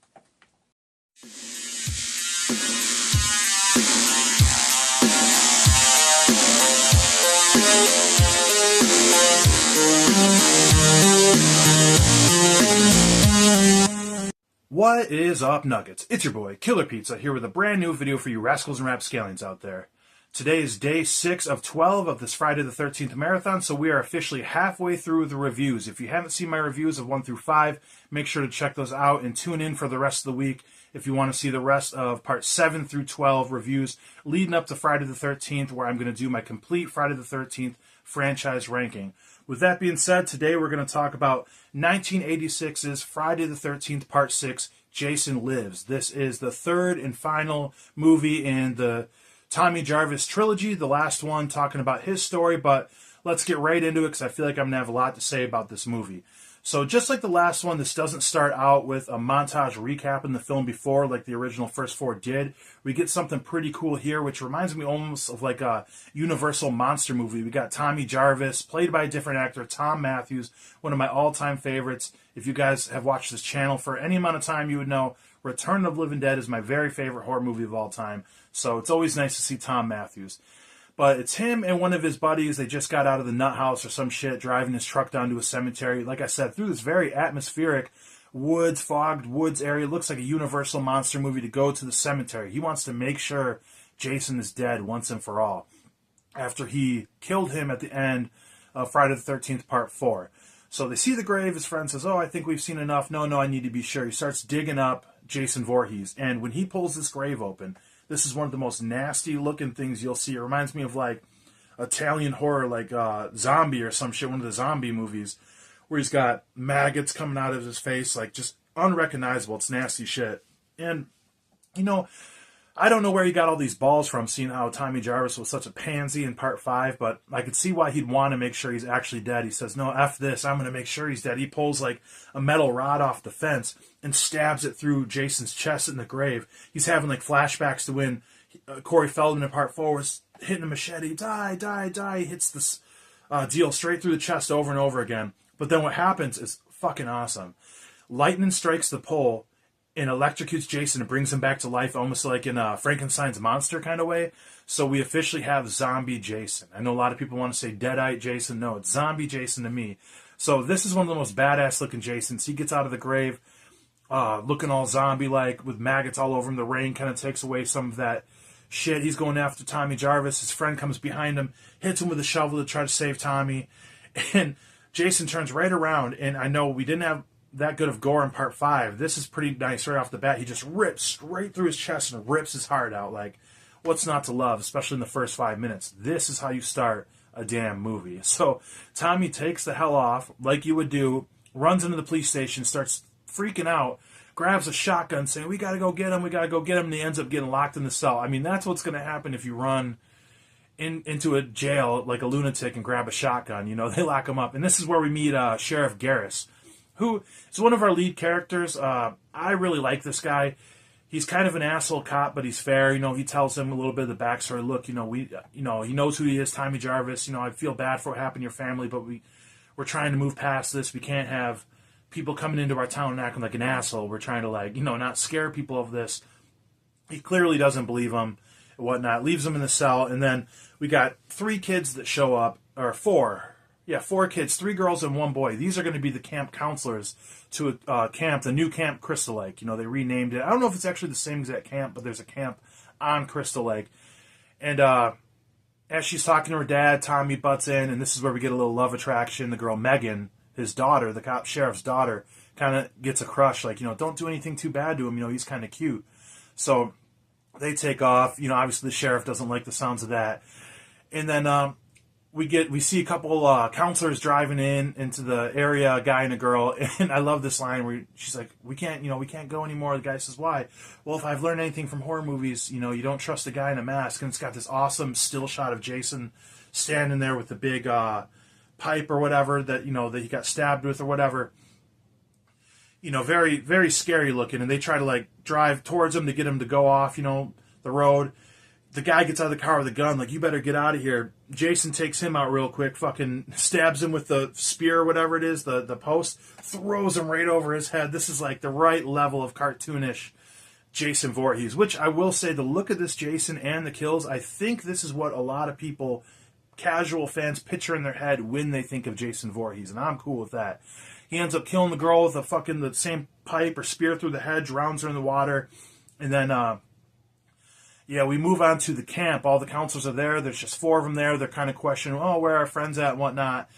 What is up, Nuggets? It's your boy, Killer Pizza, here with a brand new video for you rascals and rapscallions out there. Today is day 6 of 12 of this Friday the 13th marathon, so we are officially halfway through the reviews. If you haven't seen my reviews of 1 through 5, make sure to check those out and tune in for the rest of the week if you want to see the rest of part 7 through 12 reviews leading up to Friday the 13th, where I'm going to do my complete Friday the 13th franchise ranking. With that being said, today we're going to talk about 1986's Friday the 13th Part 6, Jason Lives. This is the third and final movie in the Tommy Jarvis trilogy, the last one talking about his story, but let's get right into it because I feel like I'm going to have a lot to say about this movie. So just like the last one, this doesn't start out with a montage recapping the film before like the original first 4 did. We get something pretty cool here, which reminds me almost of like a Universal monster movie. We got Tommy Jarvis, played by a different actor, Tom Matthews, one of my all-time favorites. If you guys have watched this channel for any amount of time, you would know Return of the Living Dead is my very favorite horror movie of all time. So it's always nice to see Tom Matthews. But it's him and one of his buddies. They just got out of the nut house or some shit, driving his truck down to a cemetery. Like I said, through this very atmospheric woods, fogged woods area. It looks like a Universal monster movie to go to the cemetery. He wants to make sure Jason is dead once and for all after he killed him at the end of Friday the 13th Part 4. So they see the grave. His friend says, "Oh, I think we've seen enough. No, I need to be sure." He starts digging up Jason Voorhees. And when he pulls this grave open, this is one of the most nasty looking things you'll see. It reminds me of like Italian horror, like Zombie or some shit, one of the zombie movies, where he's got maggots coming out of his face, like just unrecognizable. It's nasty shit. And, you know, I don't know where he got all these balls from, seeing how Tommy Jarvis was such a pansy in Part 5, but I could see why he'd want to make sure he's actually dead. He says, "No, F this, I'm going to make sure he's dead." He pulls like a metal rod off the fence and stabs it through Jason's chest in the grave. He's having like flashbacks to when Corey Feldman in Part 4 was hitting a machete. Die, die, die. He hits this deal straight through the chest over and over again. But then what happens is fucking awesome. Lightning strikes the pole and electrocutes Jason and brings him back to life, almost like in a Frankenstein's monster kind of way. So we officially have Zombie Jason. I know a lot of people want to say Deadite Jason. No, it's Zombie Jason to me. So this is one of the most badass looking Jasons. He gets out of the grave looking all zombie-like with maggots all over him. The rain kind of takes away some of that shit. He's going after Tommy Jarvis. His friend comes behind him, hits him with a shovel to try to save Tommy. And Jason turns right around. And I know we didn't have that good of gore in Part 5. This is pretty nice right off the bat. He just rips straight through his chest and rips his heart out. Like, what's not to love, especially in the first 5 minutes? This is how you start a damn movie. So Tommy takes the hell off, like you would do, runs into the police station, starts freaking out, grabs a shotgun saying, "We gotta go get him, we gotta go get him," and he ends up getting locked in the cell. I mean, that's what's going to happen if you run into a jail like a lunatic and grab a shotgun. You know, they lock him up. And this is where we meet Sheriff Garris, who is one of our lead characters. I really like this guy. He's kind of an asshole cop, but he's fair. You know, he tells him a little bit of the backstory. Look, he knows who he is, Tommy Jarvis. You know, I feel bad for what happened to your family, but we're trying to move past this. We can't have people coming into our town and acting like an asshole. We're trying to, not scare people of this. He clearly doesn't believe him and whatnot. Leaves him in the cell, and then we got 3 kids that show up, or 4. Yeah, 4 kids, 3 girls and 1 boy. These are going to be the camp counselors to a camp, the new camp Crystal Lake. You know, they renamed it. I don't know if it's actually the same exact camp, but there's a camp on Crystal Lake. And as she's talking to her dad, Tommy butts in, and this is where we get a little love attraction. The girl Megan, his daughter, the cop sheriff's daughter, kind of gets a crush. Like, don't do anything too bad to him. He's kind of cute. So they take off. Obviously the sheriff doesn't like the sounds of that. And then we see a couple counselors driving into the area, a guy and a girl, and I love this line where she's like, we can't go anymore. The guy says, why? Well, if I've learned anything from horror movies, you don't trust a guy in a mask. And it's got this awesome still shot of Jason standing there with the big pipe or whatever that that he got stabbed with or whatever. Very, very scary looking, and they try to like drive towards him to get him to go off the road. The guy gets out of the car with a gun, like, you better get out of here. Jason takes him out real quick, fucking stabs him with the spear or whatever it is, the post, throws him right over his head. This is like the right level of cartoonish Jason Voorhees, which I will say, the look of this Jason and the kills, I think this is what a lot of people, casual fans, picture in their head when they think of Jason Voorhees, and I'm cool with that. He ends up killing the girl with the same pipe or spear through the head, drowns her in the water, and then we move on to the camp. All the counselors are there. There's just 4 of them there. They're kind of questioning, where are our friends at and whatnot.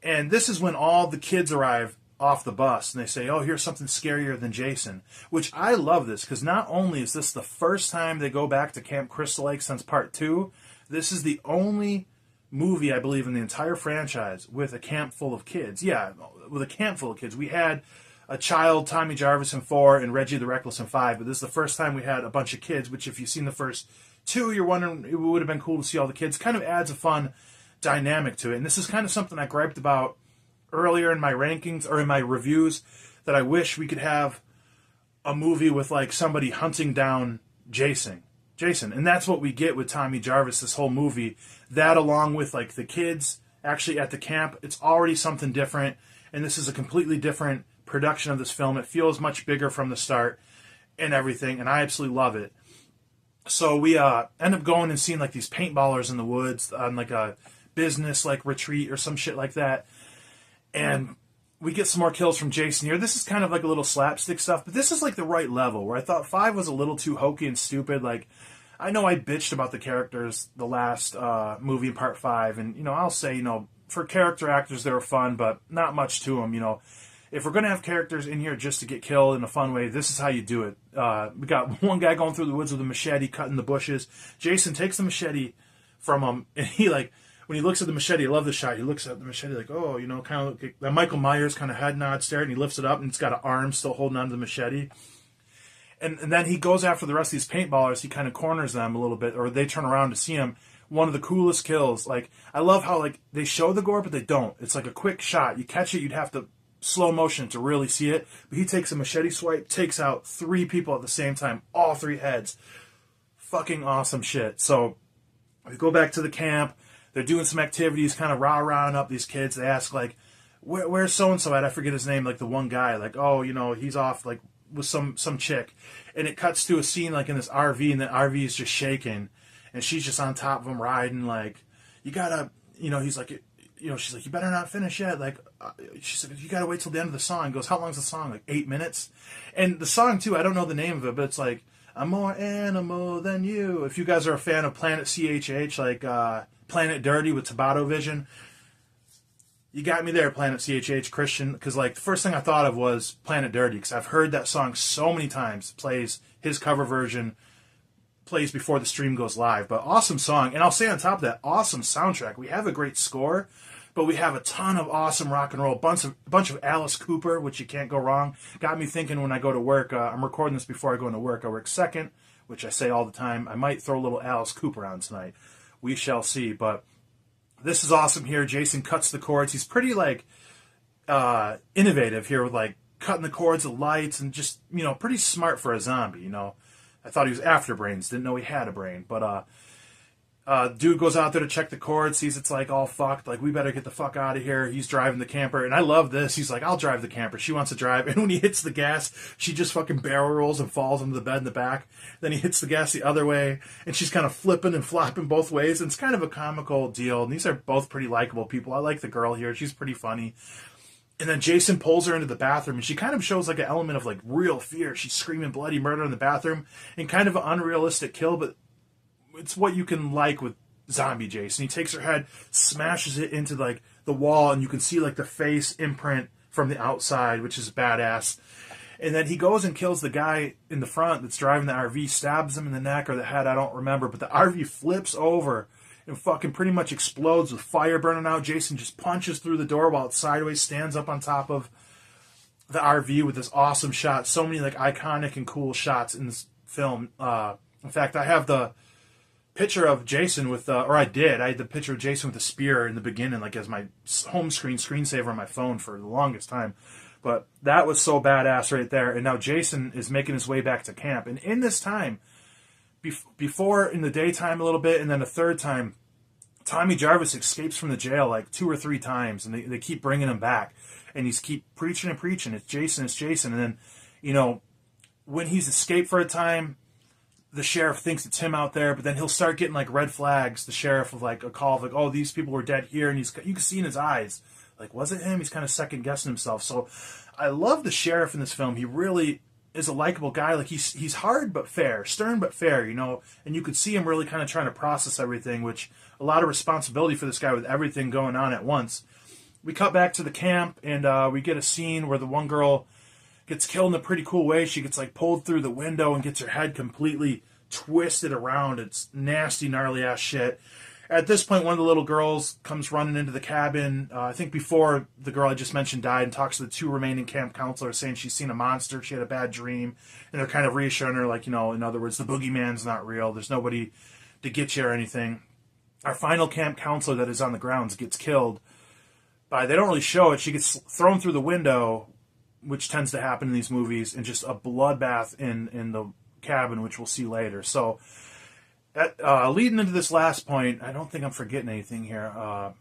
And this is when all the kids arrive off the bus, and they say, here's something scarier than Jason. Which I love this, because not only is this the first time they go back to Camp Crystal Lake since Part 2, this is the only movie, I believe, in the entire franchise with a camp full of kids. Yeah, with a camp full of kids. We had a child, Tommy Jarvis, in 4, and Reggie the Reckless in 5. But this is the first time we had a bunch of kids, which if you've seen the first 2, you're wondering, it would have been cool to see all the kids. Kind of adds a fun dynamic to it. And this is kind of something I griped about earlier in my rankings, or in my reviews, that I wish we could have a movie with, like, somebody hunting down Jason. And that's what we get with Tommy Jarvis, this whole movie. That, along with, like, the kids actually at the camp, it's already something different. And this is a completely different production of this film. It feels much bigger from the start and everything, and I absolutely love it. So we end up going and seeing like these paintballers in the woods on like a business like retreat or some shit like that, and we get some more kills from Jason here. This is kind of like a little slapstick stuff, but this is like the right level, where I thought 5 was a little too hokey and stupid. Like, I know I bitched about the characters the last movie in Part 5, and I'll say, for character actors they were fun, but not much to them. If we're going to have characters in here just to get killed in a fun way, this is how you do it. We got one guy going through the woods with a machete, cutting the bushes. Jason takes the machete from him, and he, like, when he looks at the machete, I love the shot, he looks at the machete like, kind of like that Michael Myers kind of head nod stare, and he lifts it up, and it's got an arm still holding onto the machete. And then he goes after the rest of these paintballers. He kind of corners them a little bit, or they turn around to see him. One of the coolest kills. Like, I love how, like, they show the gore, but they don't. It's like a quick shot. You catch it, you'd have to slow motion to really see it, but he takes a machete swipe, takes out 3 people at the same time, all 3 heads. Fucking awesome shit. So we go back to the camp. They're doing some activities, kind of rah-rahing up these kids. They ask, like, where's so-and-so at? I forget his name, like the one guy, like, he's off, like, with some chick. And it cuts to a scene, like, in this RV, and the RV is just shaking, and she's just on top of him riding, like, you gotta, he's like, she's like, you better not finish yet. Like, she said, you gotta wait till the end of the song. He goes, how long's the song? Like 8 minutes? And the song, too, I don't know the name of it, but it's like, I'm more animal than you. If you guys are a fan of Planet CHH, like Planet Dirty with Tabata Vision, you got me there, Planet CHH, Christian, because, like, the first thing I thought of was Planet Dirty, because I've heard that song so many times. Plays his cover version, plays before the stream goes live. But awesome song. And I'll say on top of that, awesome soundtrack. We have a great score, but we have a ton of awesome rock and roll. Bunch of Alice Cooper, which you can't go wrong. Got me thinking when I go to work. I'm recording this before I go into work. I work second, which I say all the time. I might throw a little Alice Cooper on tonight. We shall see. But this is awesome here. Jason cuts the cords. He's pretty, like, innovative here with, like, cutting the cords of lights and just, pretty smart for a zombie, I thought he was after brains. Didn't know he had a brain. But dude goes out there to check the cord, sees it's like all fucked. Like, we better get the fuck out of here. He's driving the camper. And I love this. He's like, I'll drive the camper. She wants to drive. And when he hits the gas, she just fucking barrel rolls and falls into the bed in the back. Then he hits the gas the other way. And she's kind of flipping and flopping both ways. And it's kind of a comical deal. And these are both pretty likable people. I like the girl here. She's pretty funny. And then Jason pulls her into the bathroom, and she kind of shows like an element of like real fear. She's screaming bloody murder in the bathroom, and kind of an unrealistic kill, but it's what you can like with zombie Jason. He takes her head, smashes it into like the wall, and you can see like the face imprint from the outside, which is badass. And then he goes and kills the guy in the front that's driving the RV, stabs him in the neck or the head, I don't remember, but the RV flips over, and fucking pretty much explodes with fire burning out. Jason just punches through the door while it's sideways, stands up on top of the RV with this awesome shot. So many like iconic and cool shots in this film. In fact, I have the picture of Jason with, I had the picture of Jason with a spear in the beginning, like as my home screensaver on my phone for the longest time. But that was so badass right there. And now Jason is making his way back to camp. And in this time, before in the daytime a little bit, and then a third time, Tommy Jarvis escapes from the jail like 2 or 3 times, and they keep bringing him back. And he's keep preaching and preaching. It's Jason, it's Jason. And then, you know, when he's escaped for a time, the sheriff thinks it's him out there, but then he'll start getting like red flags. The sheriff of like a call of like, oh, these people were dead here, and you can see in his eyes, like, was it him? He's kind of second guessing himself. So I love the sheriff in this film. He really is a likable guy. Like he's hard but fair, stern but fair, you know. And you could see him really kind of trying to process everything, which a lot of responsibility for this guy with everything going on at once. We cut back to the camp, and we get a scene where the one girl gets killed in a pretty cool way. She gets like pulled through the window and gets her head completely twisted around. It's nasty, gnarly ass shit. At this point, one of the little girls comes running into the cabin. I think before the girl I just mentioned died, and talks to the 2 remaining camp counselors, saying she's seen a monster, she had a bad dream, and they're kind of reassuring her, like, you know, in other words, the boogeyman's not real. There's nobody to get you or anything. Our final camp counselor that is on the grounds gets killed by, they don't really show it, she gets thrown through the window, which tends to happen in these movies, and just a bloodbath in the cabin, which we'll see later. So leading into this last point, I don't think I'm forgetting anything here.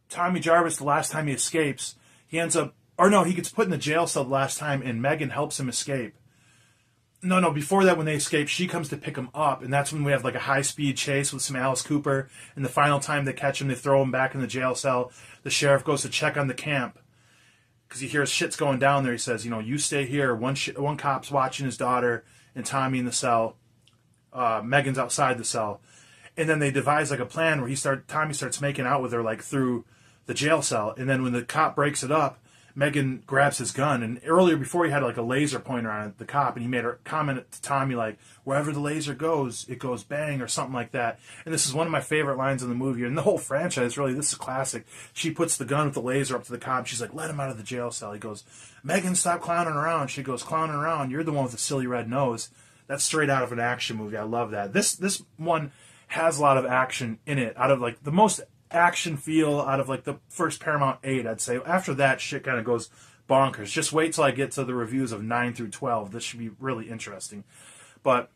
Tommy Jarvis, the last time he escapes, he ends up, or no, he gets put in the jail cell the last time, and Megan helps him escape. No, before that, when they escape, she comes to pick him up, and that's when we have like a high-speed chase with some Alice Cooper, and the final time they catch him, they throw him back in the jail cell. The sheriff goes to check on the camp, because he hears shit's going down there. He says, you know, you stay here. One cop's watching his daughter, and Tommy in the cell. Megan's outside the cell. And then they devise like a plan where Tommy starts making out with her like through the jail cell. And then when the cop breaks it up, Megan grabs his gun. And earlier, before, he had like a laser pointer on the cop, and he made her comment to Tommy like, wherever the laser goes, it goes bang, or something like that. And this is one of my favorite lines in the movie, and the whole franchise, really. This is classic. She puts the gun with the laser up to the cop. She's like, let him out of the jail cell. He goes, Megan, stop clowning around. She goes, clowning around? You're the one with the silly red nose. That's straight out of an action movie. I love that. This one has a lot of action in it. Out of like the most action feel out of like the first Paramount 8, I'd say. After that, shit kind of goes bonkers. Just wait till I get to the reviews of 9 through 12. This should be really interesting. But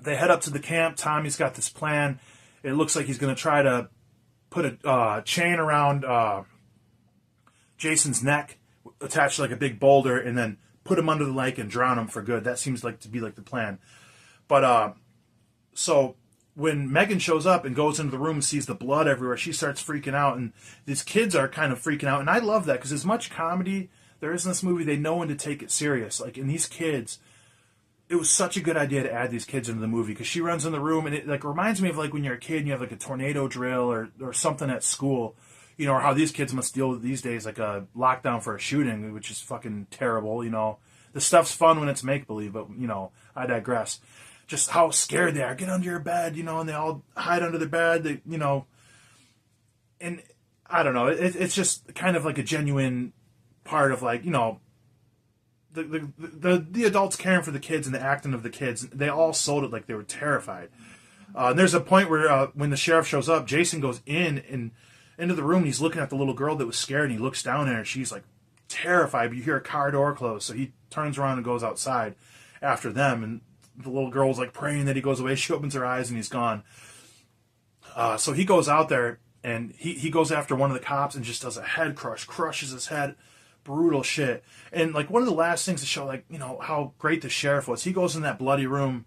they head up to the camp. Tommy's got this plan. It looks like he's going to try to put a chain around Jason's neck, attached to like a big boulder, and then put him under the lake and drown him for good. That seems like to be like the plan. But so when Megan shows up and goes into the room and sees the blood everywhere, she starts freaking out, and these kids are kind of freaking out. And I love that, because as much comedy there is in this movie, they know when to take it serious. Like in these kids, it was such a good idea to add these kids into the movie, because she runs in the room, and it like reminds me of like when you're a kid and you have like a tornado drill or something at school, you know, or how these kids must deal with these days, like a lockdown for a shooting, which is fucking terrible, you know. The stuff's fun when it's make-believe, but, you know, I digress. Just how scared they are. Get under your bed, you know, and they all hide under their bed, they, you know. And I don't know, it's just kind of like a genuine part of, like, you know, the adults caring for the kids and the acting of the kids. They all sold it like they were terrified. And there's a point where when the sheriff shows up, Jason goes into the room, and he's looking at the little girl that was scared, and he looks down at her. She's like terrified, but you hear a car door close, so he turns around and goes outside after them, and the little girl's like praying that he goes away. She opens her eyes, and he's gone. So he goes out there, and he goes after one of the cops and just does a head crush, crushes his head. Brutal shit. And like one of the last things to show, like, you know, how great the sheriff was, he goes in that bloody room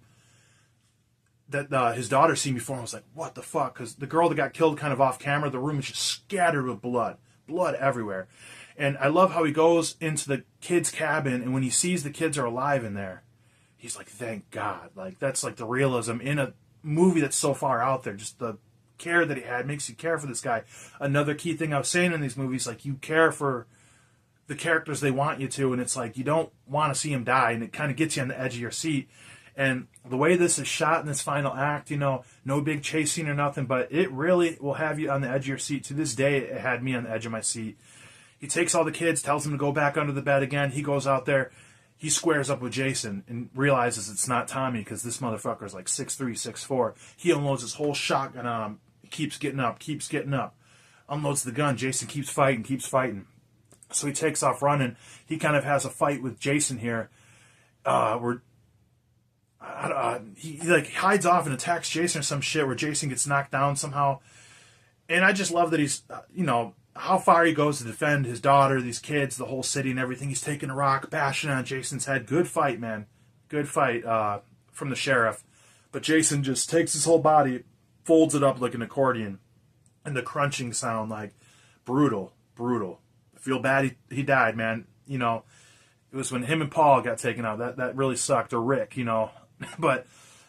that his daughter seen before, and was like, what the fuck? Because the girl that got killed kind of off camera, the room is just scattered with blood everywhere. And I love how he goes into the kids' cabin, and when he sees the kids are alive in there, he's like, thank God. Like, that's like the realism in a movie that's so far out there. Just the care that he had makes you care for this guy. Another key thing I was saying in these movies, like, you care for the characters they want you to, and it's like you don't want to see him die, and it kind of gets you on the edge of your seat. And the way this is shot in this final act, no big chase scene or nothing, but it really will have you on the edge of your seat. To this day, it had me on the edge of my seat. He takes all the kids, tells them to go back under the bed again. He goes out there. He squares up with Jason and realizes it's not Tommy because this motherfucker's like 6'3", 6'4". He unloads his whole shotgun on him. He keeps getting up. Unloads the gun. Jason keeps fighting. So he takes off running. He kind of has a fight with Jason here where he like hides off and attacks Jason or some shit where Jason gets knocked down somehow. And I just love that he's, how far he goes to defend his daughter, these kids, the whole city and everything. He's taking a rock, bashing on Jason's head. Good fight, man. Good fight from the sheriff. But Jason just takes his whole body, folds it up like an accordion. And the crunching sound, like, brutal. I feel bad he died, man. It was when him and Paul got taken out. That really sucked. Or Rick, But,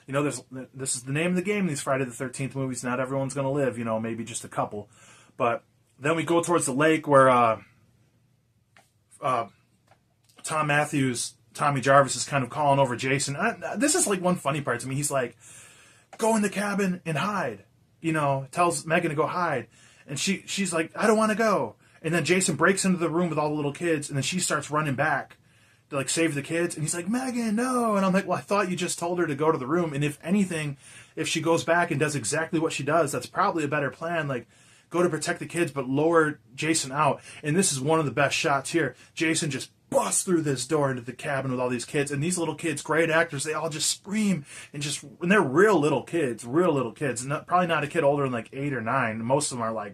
this is the name of the game in these Friday the 13th movies. Not everyone's going to live, maybe just a couple. But then we go towards the lake where Tommy Jarvis is kind of calling over Jason. This is like one funny part to me. He's like, go in the cabin and hide. Tells Megan to go hide. And she's like, I don't want to go. And then Jason breaks into the room with all the little kids, and then she starts running back to like save the kids. And he's like, Megan, no. And I'm like, well, I thought you just told her to go to the room. And if anything, if she goes back and does exactly what she does, that's probably a better plan. Like, go to protect the kids, but lower Jason out. And this is one of the best shots here. Jason just busts through this door into the cabin with all these kids. And these little kids, great actors, they all just scream. And they're real little kids. Probably not a kid older than like 8 or 9. Most of them are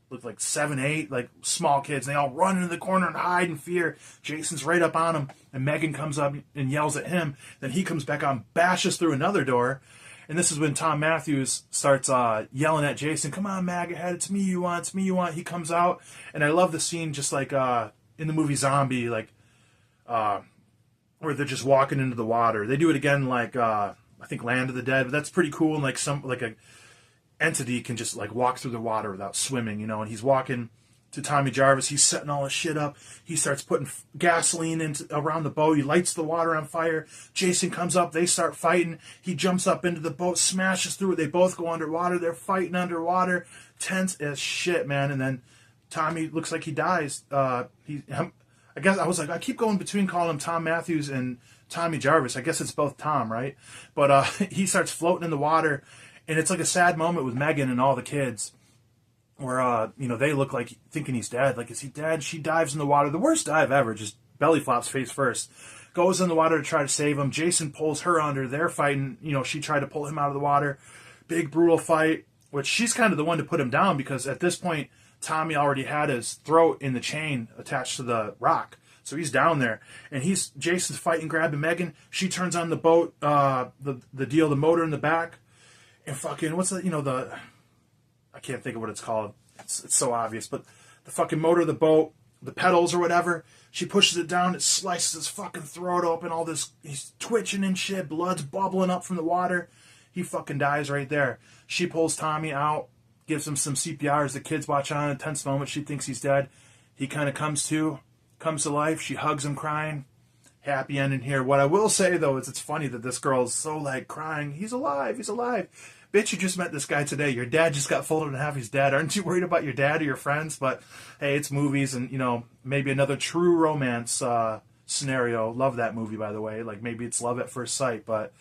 look like 7, 8, like small kids. And they all run into the corner and hide in fear. Jason's right up on them. And Megan comes up and yells at him. Then he comes back on, bashes through another door. And this is when Tom Matthews starts yelling at Jason, come on, Maggot, it's me you want. He comes out, and I love the scene just like in the movie Zombie, like where they're just walking into the water. They do it again like I think Land of the Dead, but that's pretty cool. And like a entity can just like walk through the water without swimming, and he's walking to Tommy Jarvis. He's setting all his shit up. He starts putting gasoline around the boat. He lights the water on fire. Jason comes up. They start fighting. He jumps up into the boat, smashes through it. They both go underwater. They're fighting underwater. Tense as shit, man. And then Tommy looks like he dies. I guess I was like, I keep going between calling him Tom Matthews and Tommy Jarvis. I guess it's both Tom, right? But he starts floating in the water, and it's like a sad moment with Megan and all the kids. Where, they look like thinking he's dead. Like, is he dead? She dives in the water. The worst dive ever. Just belly flops face first. Goes in the water to try to save him. Jason pulls her under. They're fighting. She tried to pull him out of the water. Big, brutal fight. Which she's kind of the one to put him down because at this point, Tommy already had his throat in the chain attached to the rock. So he's down there. And Jason's fighting, grabbing Megan. She turns on the boat, the motor in the back. And fucking, what's the, I can't think of what it's called. It's so obvious. But the fucking motor of the boat, the pedals or whatever, she pushes it down. It slices his fucking throat open. All this, he's twitching and shit. Blood's bubbling up from the water. He fucking dies right there. She pulls Tommy out, gives him some CPR as the kids watch on. A tense moment. She thinks he's dead. He kind of comes to life. She hugs him crying. Happy ending here. What I will say, though, is it's funny that this girl is so, like, crying. He's alive. Bitch, you just met this guy today. Your dad just got folded in half. He's dead. Aren't you worried about your dad or your friends? But, hey, it's movies and, maybe another true romance scenario. Love that movie, by the way. Like, maybe it's love at first sight. But,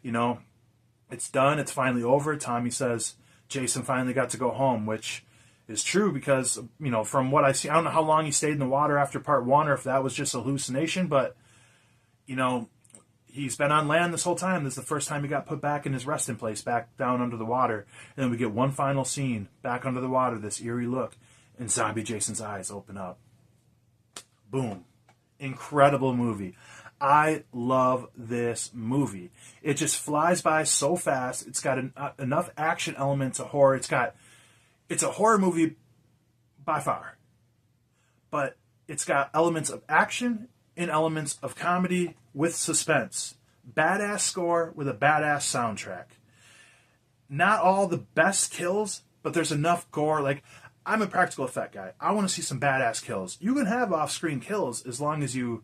it's done. It's finally over. Tommy says Jason finally got to go home, which is true because, from what I see, I don't know how long he stayed in the water after part 1 or if that was just a hallucination. But, he's been on land this whole time. This is the first time he got put back in his resting place, back down under the water. And then we get one final scene, back under the water, this eerie look, and zombie Jason's eyes open up. Boom. Incredible movie. I love this movie. It just flies by so fast. It's got enough action elements of horror. It's a horror movie by far. But it's got elements of action and elements of comedy with suspense. Badass score with a badass soundtrack. Not all the best kills, but there's enough gore. Like, I'm a practical effect guy. I want to see some badass kills. You can have off-screen kills as long as you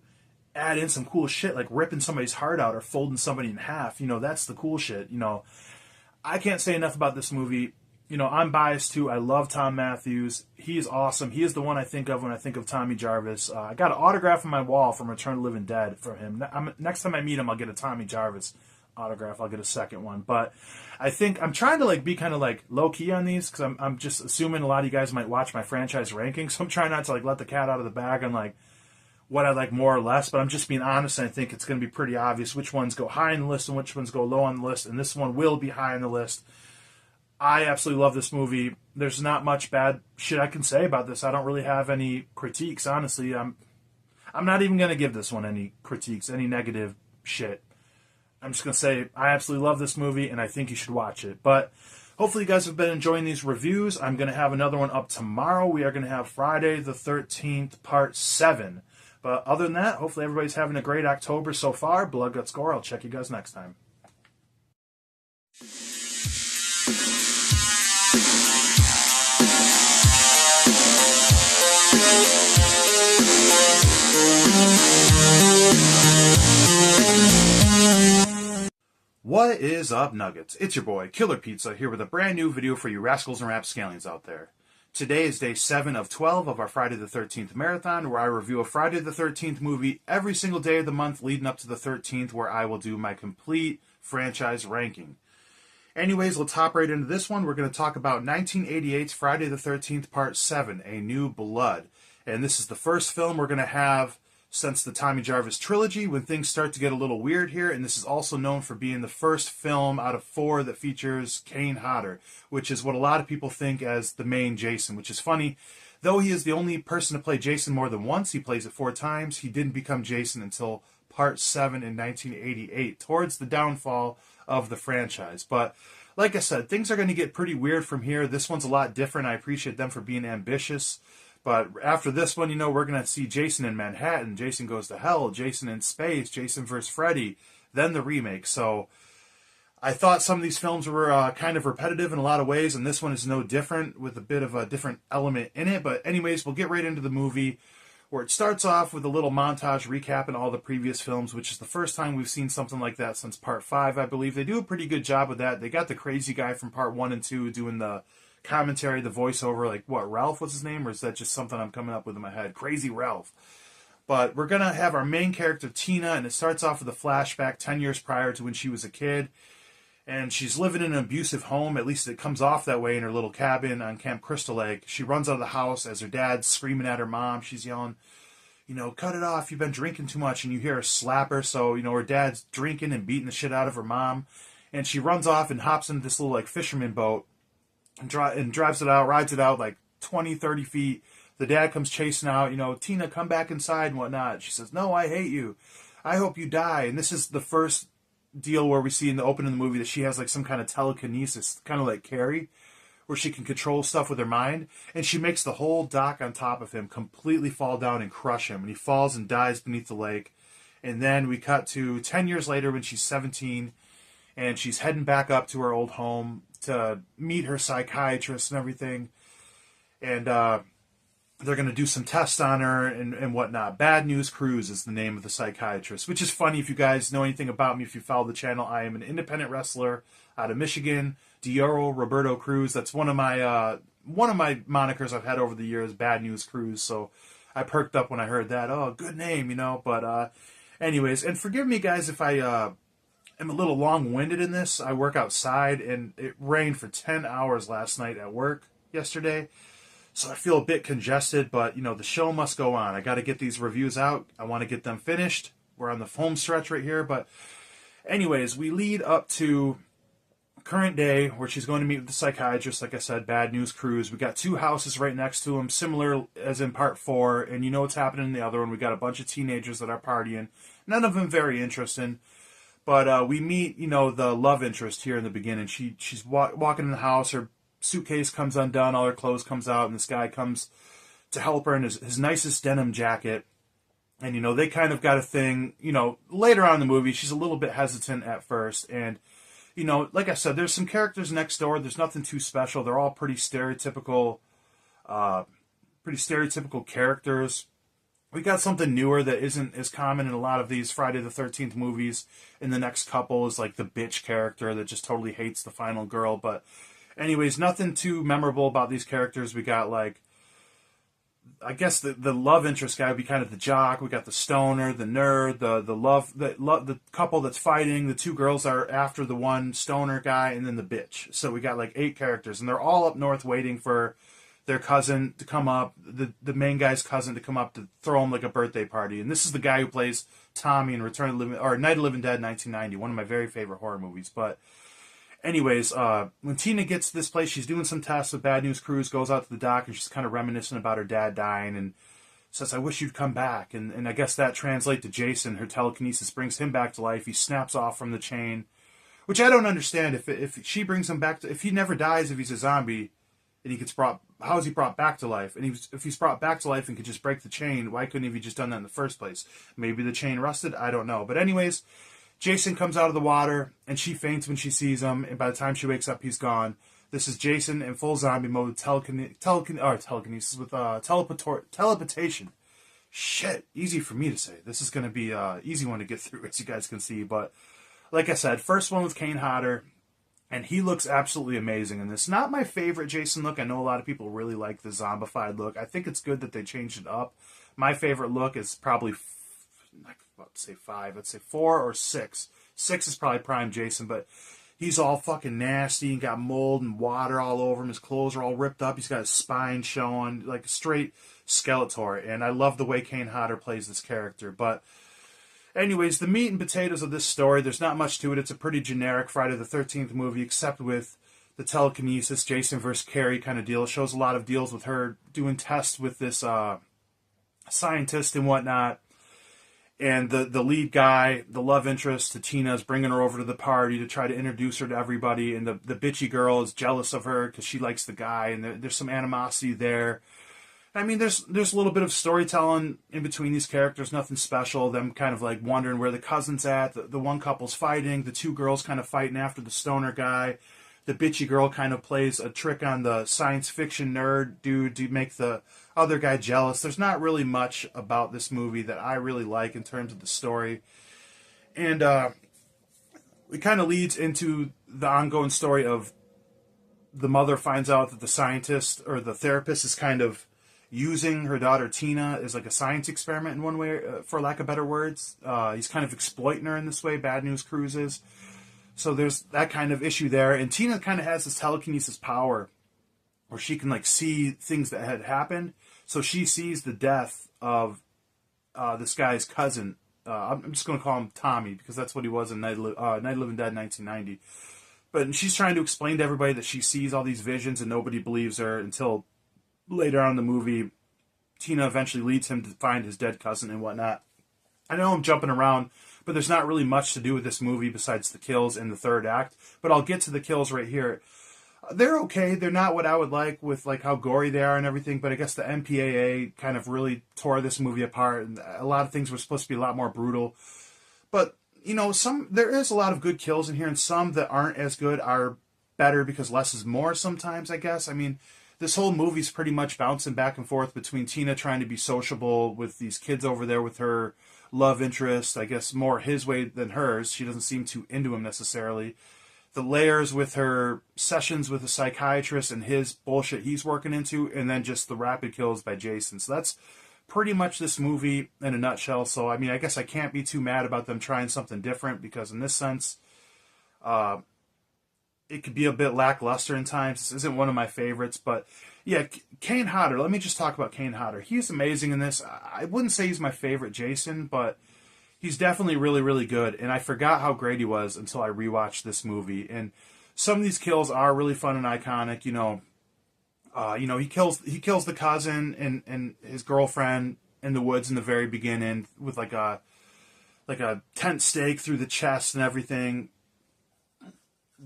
add in some cool shit like ripping somebody's heart out or folding somebody in half. That's the cool shit. I can't say enough about this movie. I'm biased too. I love Tom Matthews. He is awesome. He is the one I think of when I think of Tommy Jarvis. I got an autograph on my wall from Return of the Living Dead from him. Next time I meet him, I'll get a Tommy Jarvis autograph. I'll get a second one. But I think I'm trying to be kind of low key on these because I'm just assuming a lot of you guys might watch my franchise rankings. So I'm trying not to let the cat out of the bag on what I like more or less. But I'm just being honest, and I think it's going to be pretty obvious which ones go high on the list and which ones go low on the list. And this one will be high on the list. I absolutely love this movie. There's not much bad shit I can say about this. I don't really have any critiques, honestly. I'm not even going to give this one any critiques, any negative shit. I'm just going to say I absolutely love this movie, and I think you should watch it. But hopefully you guys have been enjoying these reviews. I'm going to have another one up tomorrow. We are going to have Friday the 13th, Part 7. But other than that, hopefully everybody's having a great October so far. Blood, Guts, Gore. I'll check you guys next time. What is up, Nuggets? It's your boy, Killer Pizza, here with a brand new video for you rascals and rapscallions out there. Today is day 7 of 12 of our Friday the 13th marathon, where I review a Friday the 13th movie every single day of the month leading up to the 13th, where I will do my complete franchise ranking. Anyways, let's hop right into this one. We're going to talk about 1988's Friday the 13th Part 7, A New Blood. And this is the first film we're going to have since the Tommy Jarvis trilogy, when things start to get a little weird here. And this is also known for being the first film out of 4 that features Kane Hodder, which is what a lot of people think as the main Jason, which is funny. Though he is the only person to play Jason more than once, he plays it 4 times, he didn't become Jason until Part 7 in 1988, towards the downfall of the franchise. But like I said, things are going to get pretty weird from here. This one's a lot different. I appreciate them for being ambitious. But after this one, we're going to see Jason in Manhattan, Jason Goes to Hell, Jason in Space, Jason vs. Freddy, then the remake. So I thought some of these films were kind of repetitive in a lot of ways, and this one is no different, with a bit of a different element in it. But anyways, we'll get right into the movie, where it starts off with a little montage recapping all the previous films, which is the first time we've seen something like that since Part 5, I believe. They do a pretty good job with that. They got the crazy guy from Part 1 and 2 doing the commentary, the voiceover, Ralph was his name, or is that just something I'm coming up with in my head? Crazy Ralph. But we're going to have our main character, Tina, and it starts off with a flashback 10 years prior to when she was a kid. And she's living in an abusive home, at least it comes off that way in her little cabin on Camp Crystal Lake. She runs out of the house as her dad's screaming at her mom. She's yelling, cut it off, you've been drinking too much, and you hear her slap her. So, her dad's drinking and beating the shit out of her mom. And she runs off and hops into this little, fisherman boat and drives it out, rides it out 20, 30 feet. The dad comes chasing out, Tina, come back inside and whatnot. She says, no, I hate you. I hope you die. And this is the first deal where we see in the opening of the movie that she has some kind of telekinesis, kind of like Carrie, where she can control stuff with her mind. And she makes the whole dock on top of him completely fall down and crush him. And he falls and dies beneath the lake. And then we cut to 10 years later when she's 17, and she's heading back up to her old home to meet her psychiatrist and everything. And they're going to do some tests on her and whatnot. Bad News Cruz is the name of the psychiatrist, which is funny if you guys know anything about me, if you follow the channel. I am an independent wrestler out of Michigan, Dioro Roberto Cruz. That's one of my monikers I've had over the years, Bad News Cruz. So I perked up when I heard that. Oh, good name, But anyways, and forgive me, guys, if I am a little long-winded in this. I work outside, and it rained for 10 hours last night at work yesterday. So I feel a bit congested, but, the show must go on. I got to get these reviews out. I want to get them finished. We're on the home stretch right here. But anyways, we lead up to current day, where she's going to meet with the psychiatrist. Like I said, Bad News Cruz. We got 2 houses right next to them, similar as in Part 4. And you know what's happening in the other one. We got a bunch of teenagers that are partying. None of them very interesting. But we meet, the love interest here in the beginning. She's walking in the house. Her suitcase comes undone. All her clothes comes out. And this guy comes to help her in his nicest denim jacket. And, they kind of got a thing. Later on in the movie, she's a little bit hesitant at first. And, like I said, there's some characters next door. There's nothing too special. They're all pretty stereotypical characters. We got something newer that isn't as common in a lot of these Friday the 13th movies. In the next couple is like the bitch character that just totally hates the final girl. But anyways, nothing too memorable about these characters. We got like, I guess the love interest guy would be kind of the jock. We got the stoner, the nerd, the couple that's fighting. The two girls are after the one stoner guy, and then the bitch. So we got like 8 characters, and they're all up north waiting for their cousin to come up, the main guy's cousin to come up to throw him like a birthday party. And this is the guy who plays Tommy in Return of the Living, or Night of the Living Dead 1990, one of my very favorite horror movies. But anyways, when Tina gets to this place, she's doing some tests with Bad News Cruise, goes out to the dock, and she's kind of reminiscing about her dad dying, and says, I wish you'd come back. And I guess that translates to Jason. Her telekinesis brings him back to life. He snaps off from the chain, which I don't understand. If she brings him back, if he never dies, if he's a zombie, and he gets brought, how is he brought back to life? And if he's brought back to life and could just break the chain, why couldn't he have just done that in the first place? Maybe the chain rusted? I don't know. But anyways, Jason comes out of the water, and she faints when she sees him, and by the time she wakes up, he's gone. This is Jason in full zombie mode, telekinesis with teleportation. Shit, easy for me to say. This is going to be an easy one to get through, as you guys can see. But like I said, first one with Kane Hodder, and he looks absolutely amazing in this. Not my favorite Jason look. I know a lot of people really like the zombified look. I think it's good that they changed it up. My favorite look is probably, let's say 5. Let's say 4 or 6. 6 is probably prime Jason, but he's all fucking nasty and got mold and water all over him. His clothes are all ripped up. He's got his spine showing, like a straight Skeletor. And I love the way Kane Hodder plays this character. But anyways, the meat and potatoes of this story, there's not much to it. It's a pretty generic Friday the 13th movie, except with the telekinesis, Jason versus Carrie kind of deal. It shows a lot of deals with her doing tests with this scientist and whatnot. And the lead guy, the love interest to Tina, is bringing her over to the party to try to introduce her to everybody. And the bitchy girl is jealous of her because she likes the guy. And there's some animosity there. I mean, there's a little bit of storytelling in between these characters, nothing special. Them kind of like wondering where the cousin's at. The one couple's fighting. The two girls kind of fighting after the stoner guy. The bitchy girl kind of plays a trick on the science fiction nerd dude to make the other guy jealous. There's not really much about this movie that I really like in terms of the story. And it kind of leads into the ongoing story of the mother finds out that the scientist or the therapist is kind of using her daughter Tina as like a science experiment in one way, for lack of better words. He's kind of exploiting her in this way, Bad News Cruises. So there's that kind of issue there. And Tina kind of has this telekinesis power where she can like see things that had happened. So she sees the death of this guy's cousin. I'm just going to call him Tommy because that's what he was in Night of the Living Dead 1990. But she's trying to explain to everybody that she sees all these visions and nobody believes her until later on in the movie, Tina eventually leads him to find his dead cousin and whatnot. I know I'm jumping around, but there's not really much to do with this movie besides the kills in the third act. But I'll get to the kills right here. They're okay. They're not what I would like with like how gory they are and everything. But I guess the MPAA kind of really tore this movie apart. And a lot of things were supposed to be a lot more brutal. But you know, there is a lot of good kills in here, and some that aren't as good are better because less is more sometimes. I guess. I mean, this whole movie's pretty much bouncing back and forth between Tina trying to be sociable with these kids over there with her love interest, I guess more his way than hers. She doesn't seem too into him necessarily. The layers with her sessions with a psychiatrist and his bullshit he's working into, and then just the rapid kills by Jason. So that's pretty much this movie in a nutshell. So, I mean, I guess I can't be too mad about them trying something different because in this sense, it could be a bit lackluster in times. This isn't one of my favorites, but yeah, Kane Hodder. Let me just talk about Kane Hodder. He's amazing in this. I wouldn't say he's my favorite Jason, but he's definitely really, really good. And I forgot how great he was until I rewatched this movie. And some of these kills are really fun and iconic. You know, he kills the cousin and his girlfriend in the woods in the very beginning with like a tent stake through the chest and everything.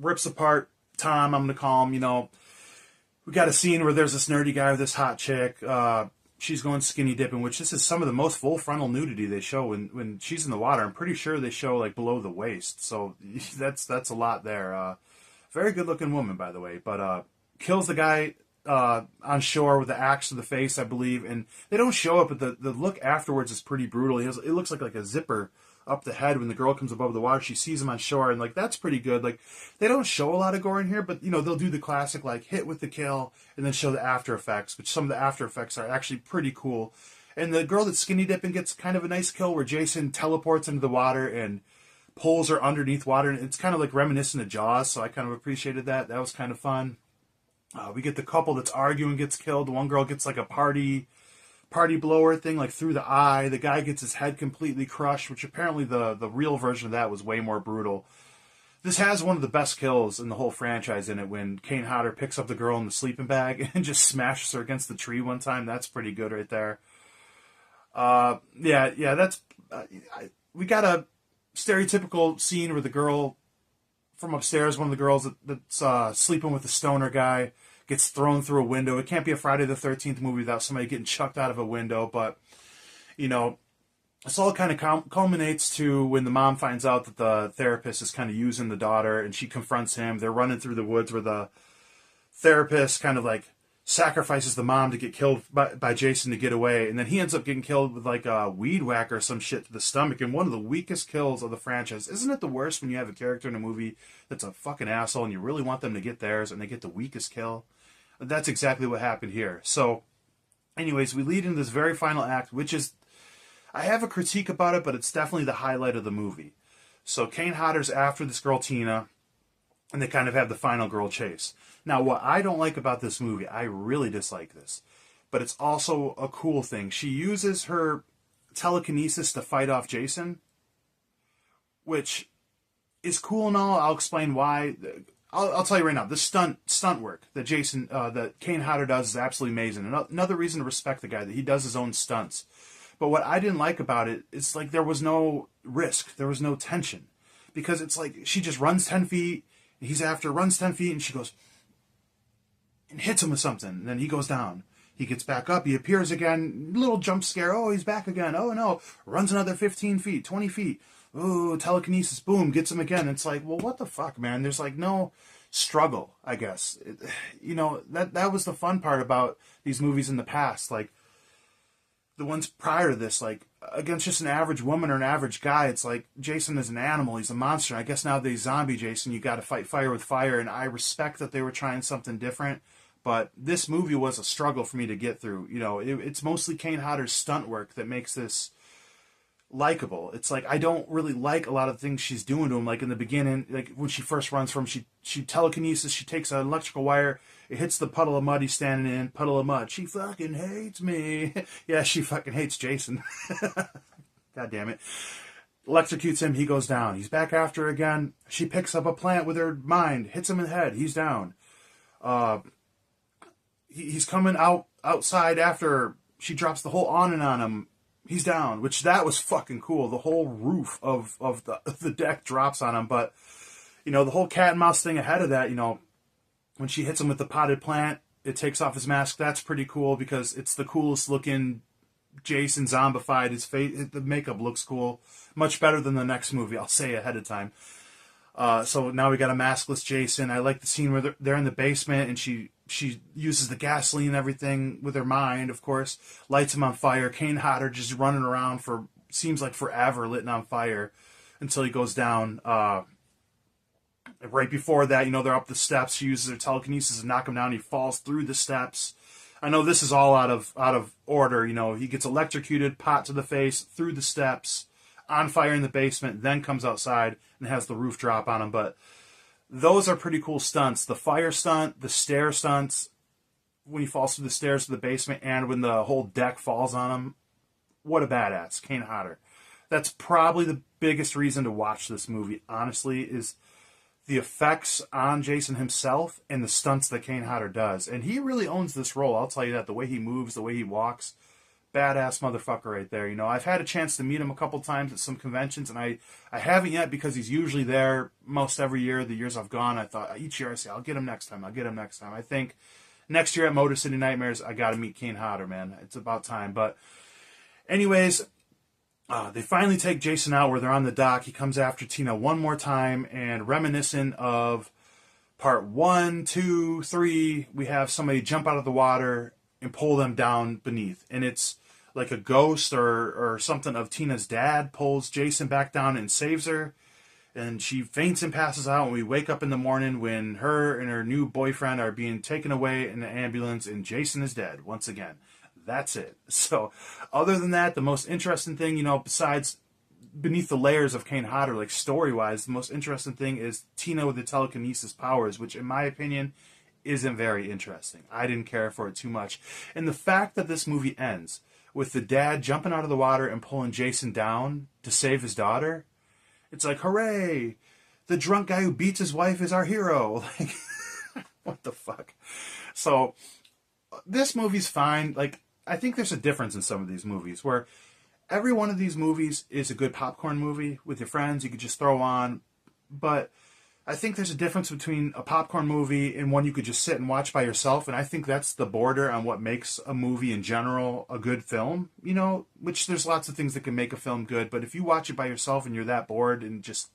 Rips apart Tom, I'm going to call him, you know. We got a scene where there's this nerdy guy with this hot chick. She's going skinny dipping, which this is some of the most full frontal nudity they show when she's in the water. I'm pretty sure they show like below the waist. So that's a lot there. Very good looking woman, by the way. But kills the guy on shore with the axe to the face, I believe, and they don't show it, but the look afterwards is pretty brutal. It looks like a zipper up the head when the girl comes above the water. She sees him on shore, and like that's pretty good. Like they don't show a lot of gore in here, but they'll do the classic like hit with the kill and then show the after effects, which some of the after effects are actually pretty cool. And the girl that's skinny dipping gets kind of a nice kill where Jason teleports into the water and pulls her underneath water, and it's kind of like reminiscent of Jaws, so I kind of appreciated that. That was kind of fun. We get the couple that's arguing gets killed. One girl gets like a party blower thing like through the eye. The guy gets his head completely crushed, which apparently the real version of that was way more brutal. This has one of the best kills in the whole franchise in it when Kane Hodder picks up the girl in the sleeping bag and just smashes her against the tree one time. That's pretty good right there. That's we got a stereotypical scene where the girl from upstairs, one of the girls that's sleeping with the stoner guy, gets thrown through a window. It can't be a Friday the 13th movie without somebody getting chucked out of a window, but, this all kind of culminates to when the mom finds out that the therapist is kind of using the daughter, and she confronts him. They're running through the woods where the therapist kind of like sacrifices the mom to get killed by Jason to get away, and then he ends up getting killed with like a weed whacker or some shit to the stomach, and one of the weakest kills of the franchise. Isn't it the worst when you have a character in a movie that's a fucking asshole and you really want them to get theirs and they get the weakest kill? That's exactly what happened here. So anyways, we lead into this very final act, which is, I have a critique about it, but it's definitely the highlight of the movie. So Kane Hodder's after this girl Tina, and they kind of have the final girl chase. Now, what I don't like about this movie, I really dislike this, but it's also a cool thing. She uses her telekinesis to fight off Jason, which is cool and all. I'll explain why. I'll tell you right now, the stunt work that that Kane Hodder does is absolutely amazing. Another reason to respect the guy, that he does his own stunts. But what I didn't like about it is like there was no risk, there was no tension, because it's like she just runs 10 feet, and he's after, runs 10 feet, and she goes and hits him with something, and then he goes down. He gets back up, he appears again, little jump scare, oh, he's back again, oh no, runs another 15 feet, 20 feet, oh, telekinesis, boom, gets him again. It's like, well, what the fuck, man? There's like no struggle, I guess. That was the fun part about these movies in the past, like the ones prior to this, like against just an average woman or an average guy, it's like Jason is an animal, he's a monster. I guess nowadays zombie Jason, you got to fight fire with fire, and I respect that they were trying something different, but this movie was a struggle for me to get through. It's mostly Kane Hodder's stunt work that makes this likable. It's like I don't really like a lot of the things she's doing to him. Like in the beginning, like when she first runs from him, she telekinesis, she takes an electrical wire, it hits the puddle of mud he's standing in, puddle of mud. She fucking hates me. Yeah, she fucking hates Jason. God damn it. Electrocutes him, he goes down. He's back after her again. She picks up a plant with her mind, hits him in the head, he's down. He's coming outside after she drops the whole awning on him. He's down, which that was fucking cool. The whole roof of the deck drops on him. But, the whole cat and mouse thing ahead of that, when she hits him with the potted plant, it takes off his mask. That's pretty cool because it's the coolest looking Jason zombified. His face, the makeup looks cool. Much better than the next movie, I'll say ahead of time. So now we got a maskless Jason. I like the scene where they're in the basement and she uses the gasoline and everything with her mind, of course, lights him on fire. Kane Hodder just running around for, seems like forever, lit on fire until he goes down. Right before that, they're up the steps. She uses her telekinesis to knock him down. He falls through the steps. I know this is all out of order. He gets electrocuted, pot to the face, through the steps, on fire in the basement, then comes outside and has the roof drop on him. But those are pretty cool stunts. The fire stunt, the stair stunts, when he falls through the stairs to the basement, and when the whole deck falls on him. What a badass, Kane Hodder. That's probably the biggest reason to watch this movie, honestly, is the effects on Jason himself and the stunts that Kane Hodder does. And he really owns this role, I'll tell you that. The way he moves, the way he walks, badass motherfucker right there. I've had a chance to meet him a couple times at some conventions, and I haven't yet because he's usually there most every year. The years I've gone, I thought each year I say, I'll get him next time. I think next year at Motor City Nightmares, I got to meet Kane Hodder, man. It's about time. But anyways, they finally take Jason out where they're on the dock. He comes after Tina one more time, and reminiscent of part 1, 2, 3, we have somebody jump out of the water and pull them down beneath. And it's like a ghost or something of Tina's dad pulls Jason back down and saves her. And she faints and passes out, and we wake up in the morning when her and her new boyfriend are being taken away in the ambulance, and Jason is dead once again. That's it. So, other than that, the most interesting thing, you know, besides beneath the layers of Kane Hodder, like story-wise, the most interesting thing is Tina with the telekinesis powers, which, in my opinion, isn't very interesting. I didn't care for it too much. And the fact that this movie ends with the dad jumping out of the water and pulling Jason down to save his daughter, it's like, hooray! The drunk guy who beats his wife is our hero. Like, what the fuck? So, this movie's fine. Like, I think there's a difference in some of these movies where every one of these movies is a good popcorn movie with your friends. You could just throw on. But I think there's a difference between a popcorn movie and one you could just sit and watch by yourself. And I think that's the border on what makes a movie in general a good film, you know, which there's lots of things that can make a film good. But if you watch it by yourself and you're that bored and just,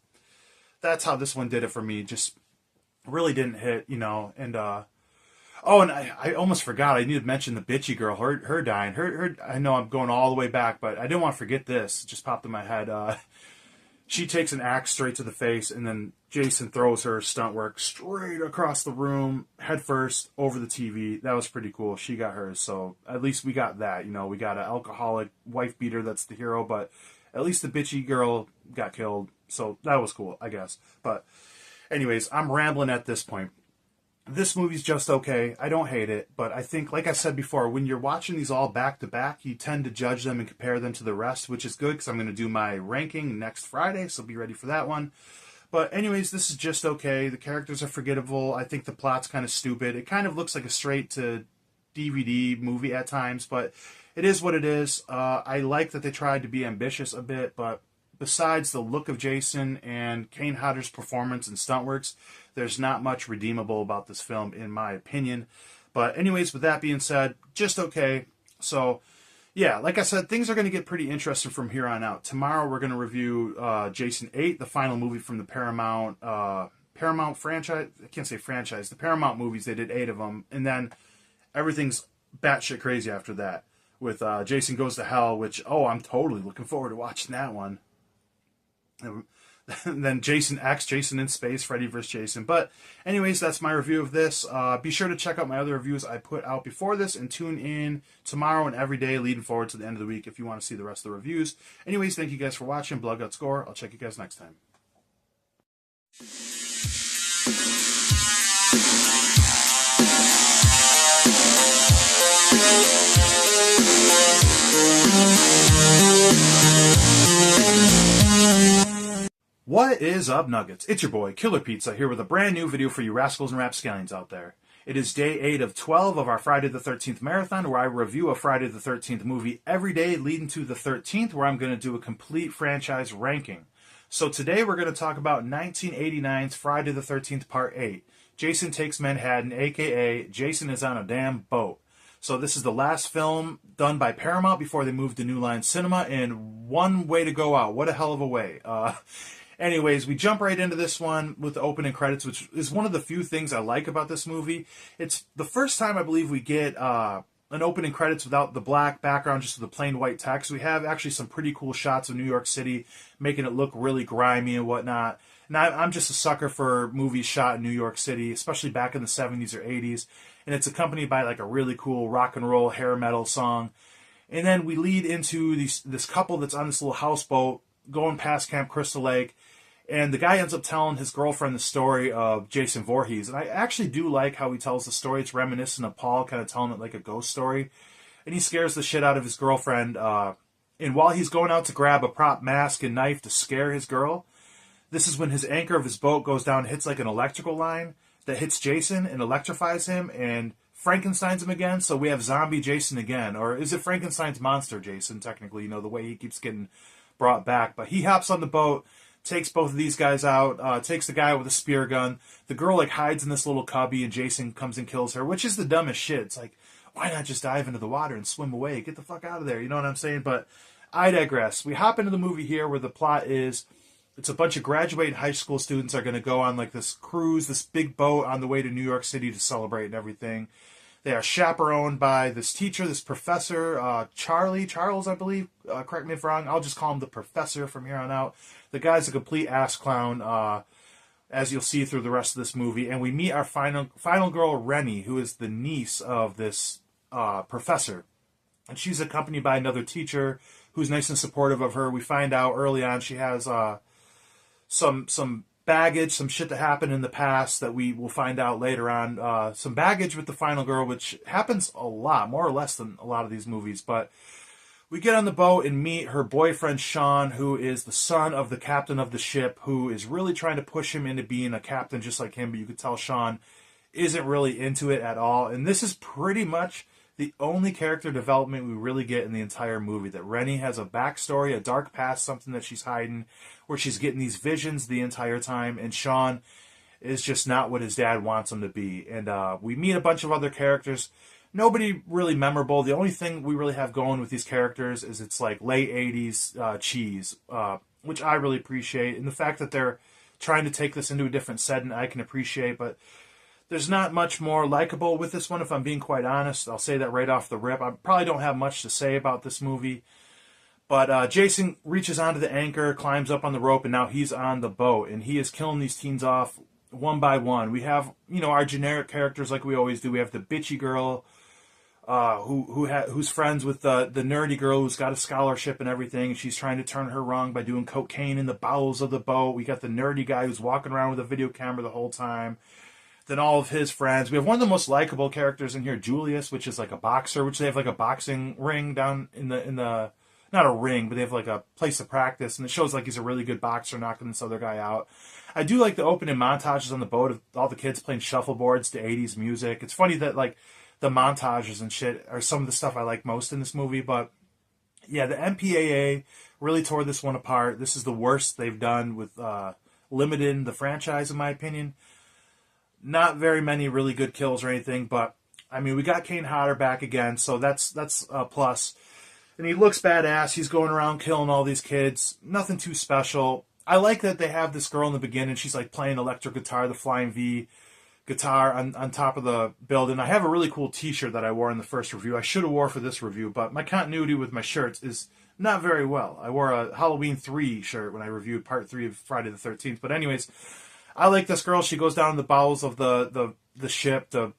that's how this one did it for me. Just really didn't hit, you know. And, oh, and I almost forgot. I need to mention the bitchy girl, her dying. Her, I know I'm going all the way back, but I didn't want to forget this. It just popped in my head. She takes an axe straight to the face, and then Jason throws her stunt work straight across the room, head first, over the TV. That was pretty cool. She got hers, so at least we got that. You know, we got an alcoholic wife beater that's the hero, but at least the bitchy girl got killed. So that was cool, I guess. But anyways, I'm rambling at this point. This movie's just okay. I don't hate it, but I think, like I said before, when you're watching these all back to back, you tend to judge them and compare them to the rest, which is good because I'm going to do my ranking next Friday, so be ready for that one. But anyways, this is just okay. The characters are forgettable. I think the plot's kind of stupid. It kind of looks like a straight to DVD movie at times, but it is what it is. I like that they tried to be ambitious a bit, but besides the look of Jason and Kane Hodder's performance and stunt works, there's not much redeemable about this film, in my opinion. But anyways, with that being said, just okay. So, yeah, like I said, things are going to get pretty interesting from here on out. Tomorrow we're going to review Jason 8, the final movie from the Paramount franchise. I can't say franchise. The Paramount movies, they did 8 of them. And then everything's batshit crazy after that with Jason Goes to Hell, which, oh, I'm totally looking forward to watching that one. And then Jason X, Jason in Space, Freddy Vs Jason. But anyways, that's my review of this. Be sure to check out my other reviews I put out before this and tune in tomorrow and every day leading forward to the end of the week if you want to see the rest of the reviews. Anyways, thank you guys for watching. Blood Gut Score. I'll check you guys next time. What is up, Nuggets? It's your boy, Killer Pizza, here with a brand new video for you rascals and rapscallions out there. It is day 8 of 12 of our Friday the 13th marathon, where I review a Friday the 13th movie every day leading to the 13th, where I'm going to do a complete franchise ranking. So today we're going to talk about 1989's Friday the 13th Part 8. Jason Takes Manhattan, a.k.a. Jason is on a damn boat. So this is the last film done by Paramount before they moved to New Line Cinema, and one way to go out. What a hell of a way. Anyways, we jump right into this one with the opening credits, which is one of the few things I like about this movie. It's the first time I believe we get an opening credits without the black background, just with the plain white text. We have actually some pretty cool shots of New York City, making it look really grimy and whatnot. And I'm just a sucker for movies shot in New York City, especially back in the 70s or 80s. And it's accompanied by like a really cool rock and roll hair metal song. And then we lead into this couple that's on this little houseboat going past Camp Crystal Lake. And the guy ends up telling his girlfriend the story of Jason Voorhees. And I actually do like how he tells the story. It's reminiscent of Paul kind of telling it like a ghost story. And he scares the shit out of his girlfriend. And while he's going out to grab a prop mask and knife to scare his girl, this is when his anchor of his boat goes down and hits like an electrical line that hits Jason and electrifies him and Frankenstein's him again. So we have zombie Jason again. Or is it Frankenstein's monster Jason, technically, you know, the way he keeps getting brought back. But he hops on the boat, takes both of these guys out, takes the guy with a spear gun. The girl like hides in this little cubby and Jason comes and kills her, which is the dumbest shit. It's like, why not just dive into the water and swim away? Get the fuck out of there. You know what I'm saying? But I digress. We hop into the movie here where the plot is It's a bunch of graduating high school students are going to go on like this cruise, this big boat on the way to New York City to celebrate and everything. They are chaperoned by this teacher, this professor, Charles, I believe. Correct me if I'm wrong. I'll just call him the professor from here on out. The guy's a complete ass clown, as you'll see through the rest of this movie. And we meet our final girl, Rennie, who is the niece of this professor. And she's accompanied by another teacher who's nice and supportive of her. We find out early on she has some baggage, some shit that happened in the past that we will find out later on. Some baggage with the final girl, which happens a lot, more or less than a lot of these movies. But we get on the boat and meet her boyfriend, Sean, who is the son of the captain of the ship, who is really trying to push him into being a captain just like him. But you could tell Sean isn't really into it at all. And this is pretty much the only character development we really get in the entire movie. That Rennie has a backstory, a dark past, something that she's hiding, where she's getting these visions the entire time, and Sean is just not what his dad wants him to be. And we meet a bunch of other characters. Nobody really memorable. The only thing we really have going with these characters is it's like late 80s cheese, which I really appreciate. And the fact that they're trying to take this into a different setting, I can appreciate. But there's not much more likable with this one, if I'm being quite honest. I'll say that right off the rip. I probably don't have much to say about this movie. But Jason reaches onto the anchor, climbs up on the rope, and now he's on the boat. And he is killing these teens off one by one. We have, our generic characters like we always do. We have the bitchy girl who's friends with the nerdy girl who's got a scholarship and everything. She's trying to turn her wrong by doing cocaine in the bowels of the boat. We got the nerdy guy who's walking around with a video camera the whole time. Then all of his friends. We have one of the most likable characters in here, Julius, which is like a boxer, which they have like a boxing ring down in the not a ring, but they have like a place to practice, and it shows like he's a really good boxer knocking this other guy out. I do like the opening montages on the boat of all the kids playing shuffleboards to 80s music. It's funny that like the montages and shit are some of the stuff I like most in this movie, but yeah, the MPAA really tore this one apart. This is the worst they've done with limiting the franchise, in my opinion. Not very many really good kills or anything, but I mean, we got Kane Hodder back again, so that's a plus. And he looks badass. He's going around killing all these kids. Nothing too special. I like that they have this girl in the beginning. She's like playing electric guitar, the Flying V guitar on top of the building. I have a really cool t-shirt that I wore in the first review. I should have wore for this review, but my continuity with my shirts is not very well. I wore a Halloween 3 shirt when I reviewed part 3 of Friday the 13th. But anyways, I like this girl. She goes down in the bowels of the ship to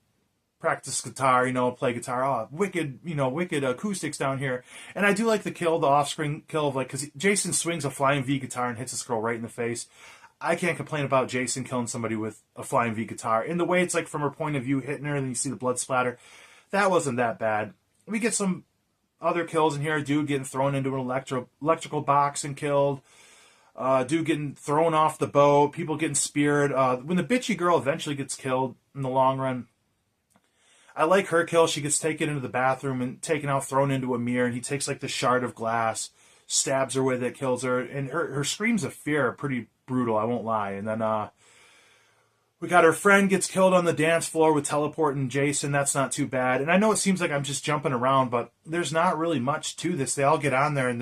practice guitar, play guitar. Oh, wicked acoustics down here. And I do like the off-screen kill of because Jason swings a Flying V guitar and hits this girl right in the face. I can't complain about Jason killing somebody with a Flying V guitar. And the way it's like from her point of view hitting her, and then you see the blood splatter, that wasn't that bad. We get some other kills in here. A dude getting thrown into an electrical box and killed. Dude getting thrown off the boat. People getting speared. When the bitchy girl eventually gets killed in the long run, I like her kill. She gets taken into the bathroom and taken out, thrown into a mirror, and he takes like the shard of glass, stabs her with it, kills her, and her screams of fear are pretty brutal, I won't lie. And then we got her friend gets killed on the dance floor with teleporting Jason. That's not too bad. And I know it seems like I'm just jumping around, but there's not really much to this. They all get on there, and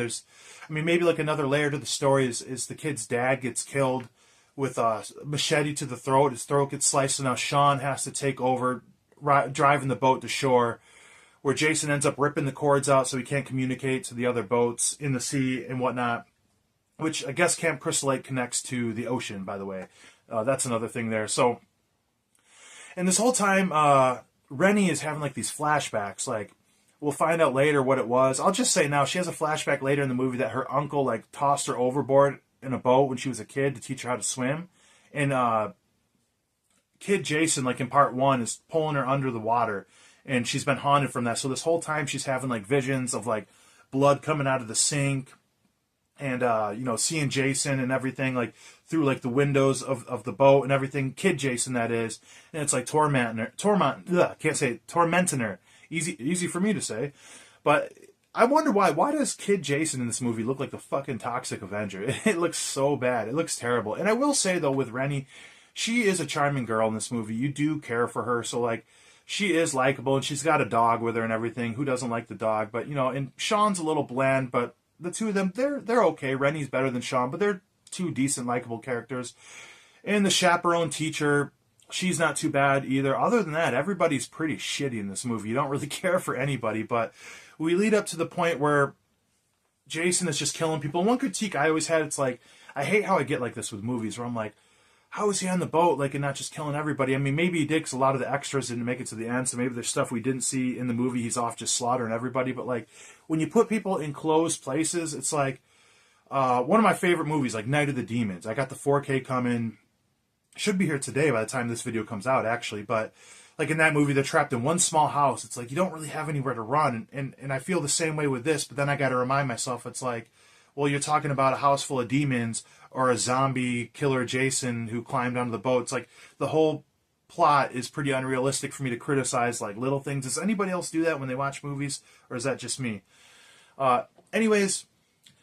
maybe like another layer to the story is the kid's dad gets killed with a machete to the throat. His throat gets sliced, and now Sean has to take over, driving the boat to shore, where Jason ends up ripping the cords out so he can't communicate to the other boats in the sea and whatnot, which I guess Camp Crystal Lake connects to the ocean, by the way. That's another thing there. So, and this whole time, Rennie is having like these flashbacks. Like, we'll find out later what it was. I'll just say now, she has a flashback later in the movie that her uncle like tossed her overboard in a boat when she was a kid to teach her how to swim. And kid Jason, like in part 1, is pulling her under the water, and she's been haunted from that. So this whole time she's having like visions of like blood coming out of the sink, and seeing Jason and everything like through like the windows of the boat and everything. Kid Jason, that is. And it's like tormenting her. Easy for me to say, but I wonder why does Kid Jason in this movie look like the fucking Toxic Avenger? It looks so bad. It looks terrible. And I will say though, with Rennie, she is a charming girl in this movie. You do care for her, so like she is likable, and she's got a dog with her and everything. Who doesn't like the dog? But and Sean's a little bland, but the two of them, they're okay. Rennie's better than Sean, but they're two decent, likable characters. And the chaperone teacher, she's not too bad either. Other than that, everybody's pretty shitty in this movie. You don't really care for anybody, but we lead up to the point where Jason is just killing people. One critique I always had, it's like, I hate how I get like this with movies, where I'm like, how is he on the boat, like, and not just killing everybody? I mean, maybe he did, 'cause a lot of the extras didn't make it to the end, so maybe there's stuff we didn't see in the movie. He's off just slaughtering everybody. But, like, when you put people in closed places, it's like, one of my favorite movies, like Night of the Demons. I got the 4K coming. Should be here today by the time this video comes out, actually. But, like, in that movie, they're trapped in one small house. It's like, you don't really have anywhere to run. And I feel the same way with this, but then I got to remind myself, it's like, well, you're talking about a house full of demons or a zombie killer Jason who climbed onto the boat. It's like the whole plot is pretty unrealistic for me to criticize, like, little things. Does anybody else do that when they watch movies, or is that just me? Anyways,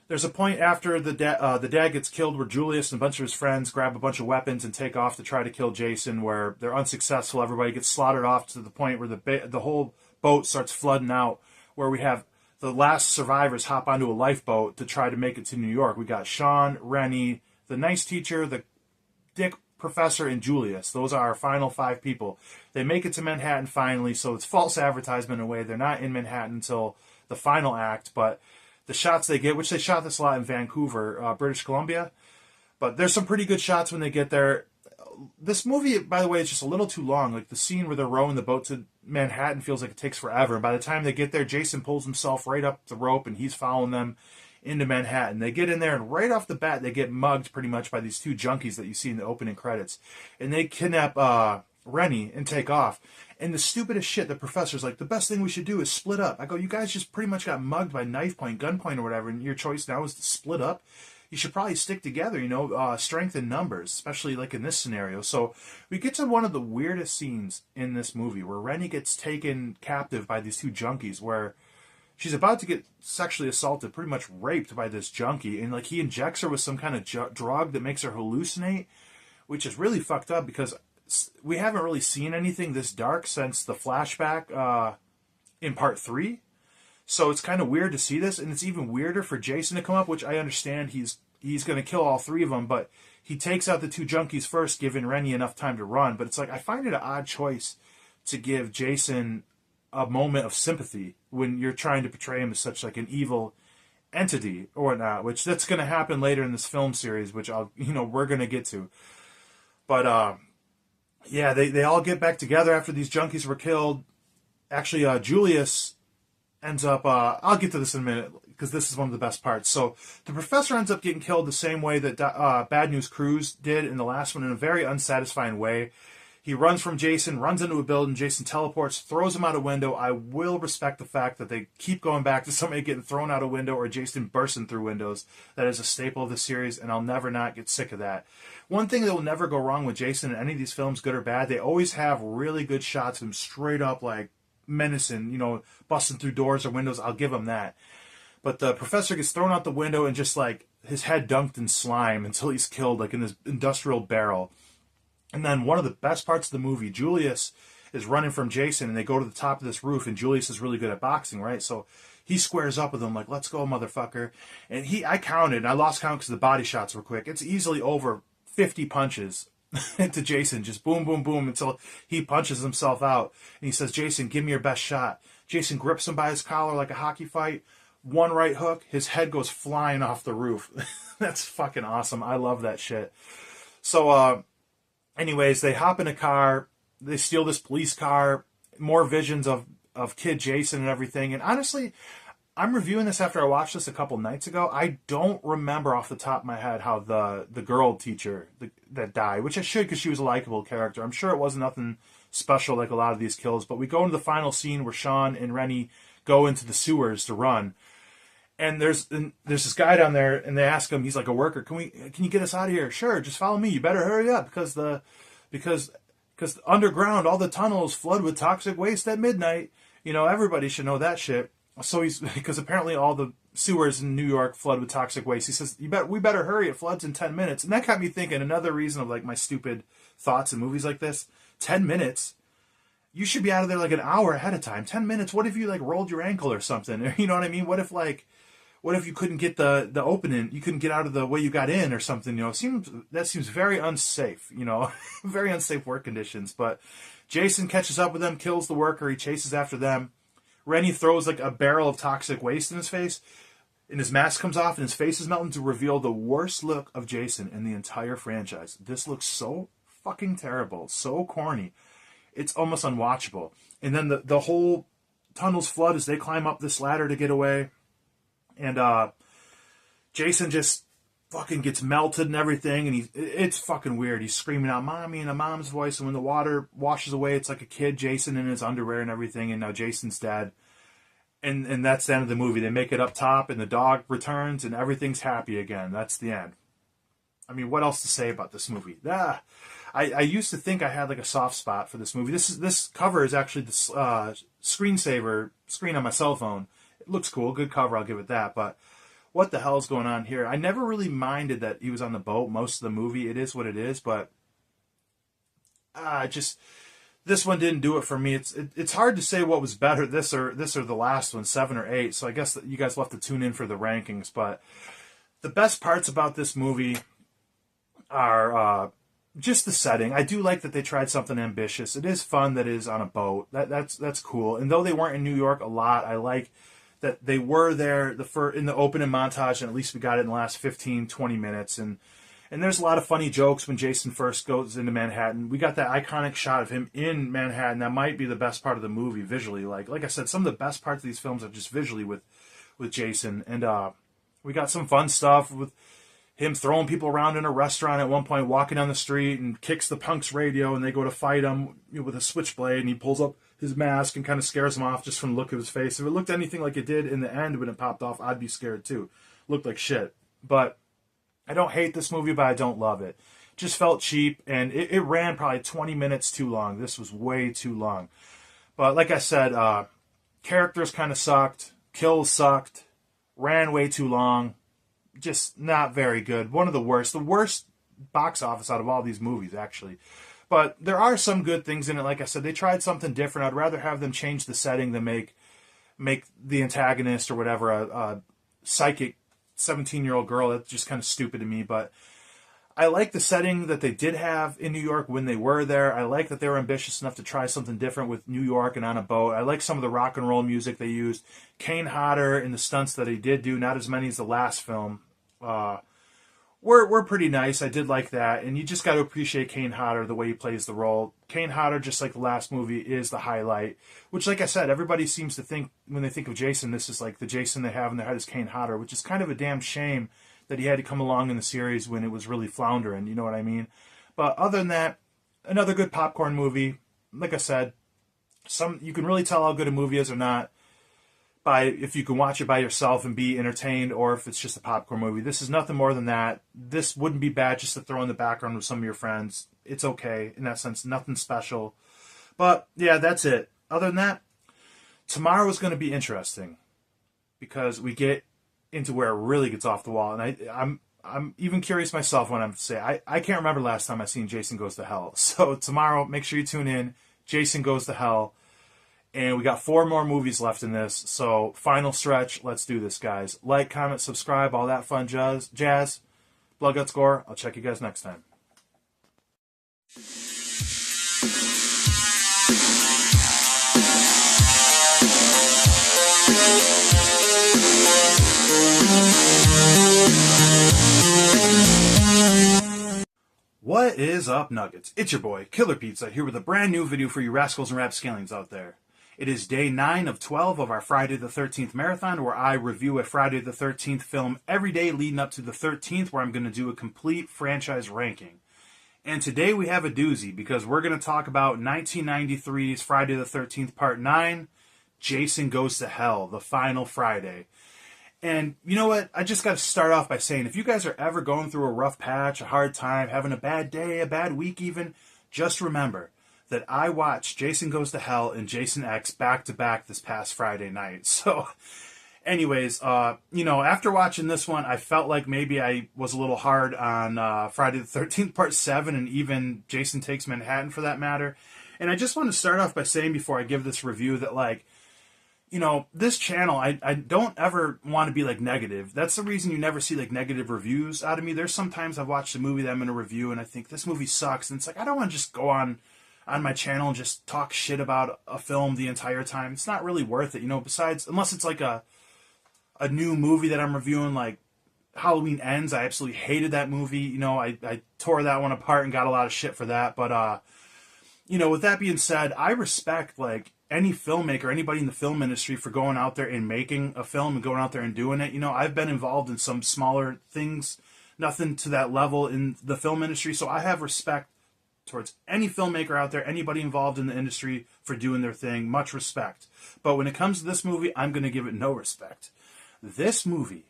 there's a point after the dad gets killed where Julius and a bunch of his friends grab a bunch of weapons and take off to try to kill Jason, where they're unsuccessful. Everybody gets slaughtered off to the point where the whole boat starts flooding out, where we have the last survivors hop onto a lifeboat to try to make it to New York. We got Sean, Rennie, the nice teacher, the dick professor, and Julius. Those are our final 5 people. They make it to Manhattan finally, so it's false advertisement in a way. They're not in Manhattan until the final act, but the shots they get, which they shot this a lot in Vancouver, British Columbia, but there's some pretty good shots when they get there. This movie, by the way, is just a little too long. Like, the scene where they're rowing the boat to Manhattan feels like it takes forever. And by the time they get there, Jason pulls himself right up the rope and he's following them into Manhattan. They get in there, and right off the bat, they get mugged pretty much by these 2 junkies that you see in the opening credits. And they kidnap Rennie and take off. And the stupidest shit, the professor's like, the best thing we should do is split up. I go, you guys just pretty much got mugged by knife point, gunpoint, or whatever, and your choice now is to split up. You should probably stick together, strength in numbers, especially like in this scenario. So we get to one of the weirdest scenes in this movie where Rennie gets taken captive by these 2 junkies, where she's about to get sexually assaulted, pretty much raped by this junkie, and like he injects her with some kind of drug that makes her hallucinate, which is really fucked up because we haven't really seen anything this dark since the flashback in part 3. So it's kind of weird to see this, and it's even weirder for Jason to come up, which I understand he's going to kill all 3 of them, but he takes out the 2 junkies first, giving Rennie enough time to run. But it's like, I find it an odd choice to give Jason a moment of sympathy when you're trying to portray him as such like an evil entity or whatnot, which that's going to happen later in this film series, which we're going to get to. But yeah, they all get back together after these junkies were killed. Actually, Julius ends up, I'll get to this in a minute, because this is one of the best parts. So the professor ends up getting killed the same way that Bad News Cruz did in the last one, in a very unsatisfying way. He runs from Jason, runs into a building, Jason teleports, throws him out a window. I will respect the fact that they keep going back to somebody getting thrown out a window or Jason bursting through windows. That is a staple of the series, and I'll never not get sick of that. One thing that will never go wrong with Jason in any of these films, good or bad, they always have really good shots of him straight up, like, menacing, busting through doors or windows. I'll give him that. But the professor gets thrown out the window and just, like, his head dunked in slime until he's killed, like, in this industrial barrel. And then one of the best parts of the movie, Julius is running from Jason, and they go to the top of this roof, and Julius is really good at boxing, right? So he squares up with him, like, let's go, motherfucker. And I counted, and I lost count because the body shots were quick. It's easily over 50 punches to Jason, just boom, boom, boom, until he punches himself out. And he says, Jason, give me your best shot. Jason grips him by his collar like a hockey fight. One right hook, his head goes flying off the roof. That's fucking awesome. I love that shit. So, anyways, they hop in a car. They steal this police car. More visions of kid Jason and everything. And honestly, I'm reviewing this after I watched this a couple nights ago. I don't remember off the top of my head how the girl teacher that died, which I should because she was a likable character. I'm sure it wasn't nothing special like a lot of these kills. But we go into the final scene where Sean and Rennie go into the sewers to run. And there's this guy down there, and they ask him, he's like a worker, can you get us out of here? Sure, just follow me. You better hurry up because underground, all the tunnels flood with toxic waste at midnight. Everybody should know that shit. So because apparently all the sewers in New York flood with toxic waste. He says, we better hurry. It floods in 10 minutes. And that got me thinking, another reason of like my stupid thoughts in movies like this, 10 minutes. You should be out of there like an hour ahead of time. 10 minutes. What if you like rolled your ankle or something? You know what I mean? What what if you couldn't get the opening, you couldn't get out of the way you got in or something, you know? That seems very unsafe, you know, very unsafe work conditions. But Jason catches up with them, kills the worker, he chases after them. Rennie throws like a barrel of toxic waste in his face, and his mask comes off and his face is melting to reveal the worst look of Jason in the entire franchise. This looks so fucking terrible, so corny. It's almost unwatchable. And then the whole tunnels flood as they climb up this ladder to get away. And Jason just fucking gets melted and everything, and it's fucking weird. He's screaming out "mommy" in a mom's voice, and when the water washes away, it's like a kid Jason in his underwear and everything, and now Jason's dead. And that's the end of the movie. They make it up top, and the dog returns, and everything's happy again. That's the end. I mean, what else to say about this movie? I used to think I had like a soft spot for this movie. This cover is actually the screensaver screen on my cell phone. It looks cool, good cover, I'll give it that. But what the hell is going on here? I never really minded that he was on the boat most of the movie. It is what it is, but this one didn't do it for me. It's hard to say what was better, this or the last one, 7 or 8. So I guess that you guys will have to tune in for the rankings. But the best parts about this movie are just the setting. I do like that they tried something ambitious. It is fun that it is on a boat. That's cool. And though they weren't in New York a lot, I like that they were there in the opening montage, and at least we got it in the last 15, 20 minutes. And there's a lot of funny jokes when Jason first goes into Manhattan. We got that iconic shot of him in Manhattan. That might be the best part of the movie visually. Like I said, some of the best parts of these films are just visually with Jason. And we got some fun stuff with him throwing people around in a restaurant at one point, walking down the street, and kicks the punk's radio, and they go to fight him with a switchblade, and he pulls up his mask and kind of scares him off just from the look of his face. If it looked anything like it did in the end when it popped off, I'd be scared too. Looked like shit. But I don't hate this movie, but I don't love it. Just felt cheap, and it ran probably 20 minutes too long. This was way too long. But like I said, characters kind of sucked. Kills sucked. Ran way too long. Just not very good. One of the worst. The worst box office out of all these movies, actually. But there are some good things in it. Like I said, they tried something different. I'd rather have them change the setting than make the antagonist or whatever a psychic 17-year-old girl. That's just kind of stupid to me. But I like the setting that they did have in New York when they were there. I like that they were ambitious enough to try something different with New York and on a boat. I like some of the rock and roll music they used. Kane Hodder and the stunts that he did do, not as many as the last film, were pretty nice. I did like that. And you just got to appreciate Kane Hodder, the way he plays the role. Kane Hodder, just like the last movie, is the highlight. Which, like I said, everybody seems to think, when they think of Jason, this is like the Jason they have in their head is Kane Hodder, which is kind of a damn shame that he had to come along in the series when it was really floundering, you know what I mean? But other than that, another good popcorn movie. Like I said, you can really tell how good a movie is or not by if you can watch it by yourself and be entertained, or if it's just a popcorn movie. This is nothing more than that. This wouldn't be bad just to throw in the background with some of your friends. It's okay in that sense, nothing special. But yeah, that's it. Other than that, tomorrow is going to be interesting because we get into where it really gets off the wall, and I'm even curious myself when I'm say I can't remember last time I seen Jason Goes to Hell. So tomorrow, make sure you tune in. Jason Goes to Hell. And we got 4 more movies left in this, so final stretch. Let's do this, guys. Like, comment, subscribe, all that fun jazz. Blood, Guts, Gore. I'll check you guys next time. What is up, Nuggets? It's your boy, Killer Pizza, here with a brand new video for you rascals and rapscallions out there. It is day 9 of 12 of our Friday the 13th marathon, where I review a Friday the 13th film every day leading up to the 13th, where I'm going to do a complete franchise ranking. And today we have a doozy, because we're going to talk about 1993's Friday the 13th Part 9, Jason Goes to Hell, the final Friday. And you know what? I just got to start off by saying, if you guys are ever going through a rough patch, a hard time, having a bad day, a bad week even, just remember that I watched Jason Goes to Hell and Jason X back-to-back this past Friday night. So, anyways, after watching this one, I felt like maybe I was a little hard on Friday the 13th Part 7 and even Jason Takes Manhattan for that matter. And I just want to start off by saying before I give this review that, this channel, I don't ever want to be like negative. That's the reason you never see like negative reviews out of me. There's sometimes I've watched a movie that I'm going to review and I think this movie sucks. And it's like, I don't want to just go on my channel and just talk shit about a film the entire time. It's not really worth it, besides, unless it's like a new movie that I'm reviewing, like Halloween Ends. I absolutely hated that movie. I tore that one apart and got a lot of shit for that. But, with that being said, I respect like any filmmaker, anybody in the film industry for going out there and making a film and going out there and doing it. I've been involved in some smaller things, nothing to that level in the film industry. So I have respect towards any filmmaker out there, anybody involved in the industry for doing their thing. Much respect. But when it comes to this movie, I'm going to give it no respect. This movie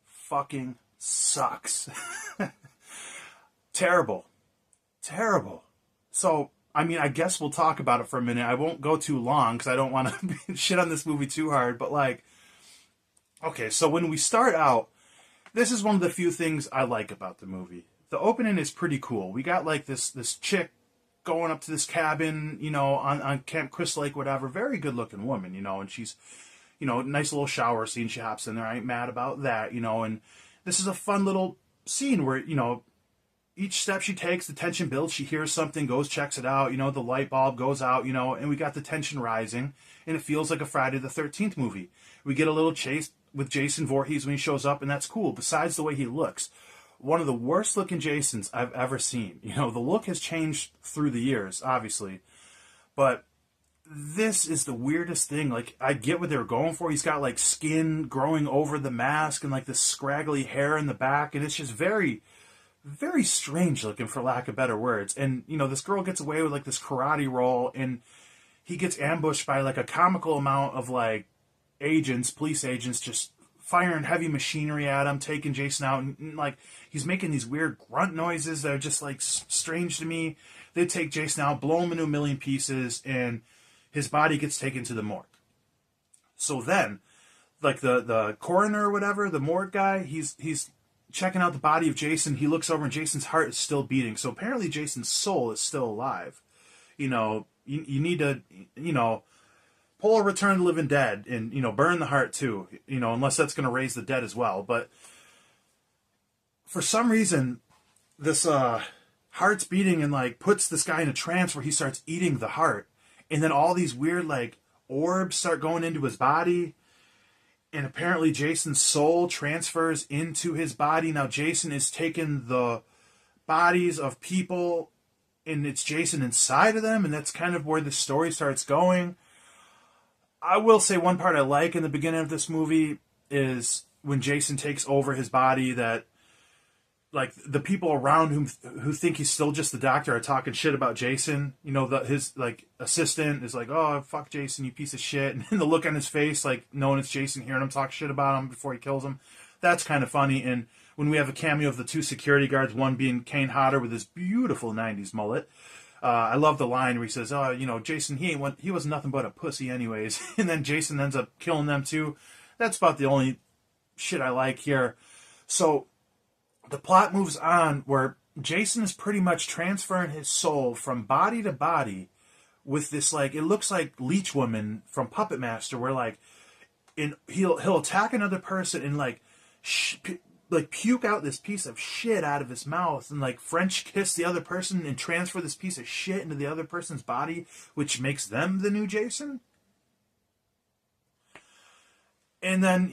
fucking sucks. Terrible. Terrible. So, I guess we'll talk about it for a minute. I won't go too long because I don't want to shit on this movie too hard. But okay, so when we start out, this is one of the few things I like about the movie. The opening is pretty cool. We got like this chick going up to this cabin, on Camp Crystal Lake, whatever. Very good looking woman, and she's, nice little shower scene. She hops in there. I ain't mad about that, and this is a fun little scene where, each step she takes, the tension builds. She hears something, goes, checks it out. The light bulb goes out, and we got the tension rising. And it feels like a Friday the 13th movie. We get a little chase with Jason Voorhees when he shows up, and that's cool. Besides the way he looks, one of the worst looking Jasons I've ever seen. The look has changed through the years, obviously. But this is the weirdest thing. Like, I get what they were going for. He's got, like, skin growing over the mask and, like, this scraggly hair in the back. And it's just very, very strange looking, for lack of better words. And, this girl gets away with, like, this karate roll. And he gets ambushed by, like, a comical amount of, like, police agents, just firing heavy machinery at him, taking Jason out. And like, he's making these weird grunt noises that are just, like, strange to me. They take Jason out, blow him into a million pieces, and his body gets taken to the morgue. So then, like, the coroner or whatever, the morgue guy, he's checking out the body of Jason. He looks over and Jason's heart is still beating. So apparently Jason's soul is still alive. You need to, pull a Return of the Living Dead and, burn the heart too, unless that's going to raise the dead as well. But for some reason, this heart's beating and, like, puts this guy in a trance where he starts eating the heart. And then all these weird, like, orbs start going into his body. And apparently Jason's soul transfers into his body. Now Jason is taking the bodies of people and it's Jason inside of them. And that's kind of where the story starts going. I will say one part I like in the beginning of this movie is when Jason takes over his body, that, like, the people around him who think he's still just the doctor are talking shit about Jason. His, like, assistant is like, oh, fuck Jason, you piece of shit. And the look on his face, like, knowing it's Jason, hearing him talk shit about him before he kills him. That's kind of funny. And when we have a cameo of the two security guards, one being Kane Hodder with his beautiful 90s mullet. I love the line where he says, oh, Jason, he was nothing but a pussy anyways. And then Jason ends up killing them too. That's about the only shit I like here. So the plot moves on where Jason is pretty much transferring his soul from body to body with this, like, it looks like Leech Woman from Puppet Master, where, like, he'll attack another person and, like, puke out this piece of shit out of his mouth and, like, French kiss the other person and transfer this piece of shit into the other person's body, which makes them the new Jason. And then,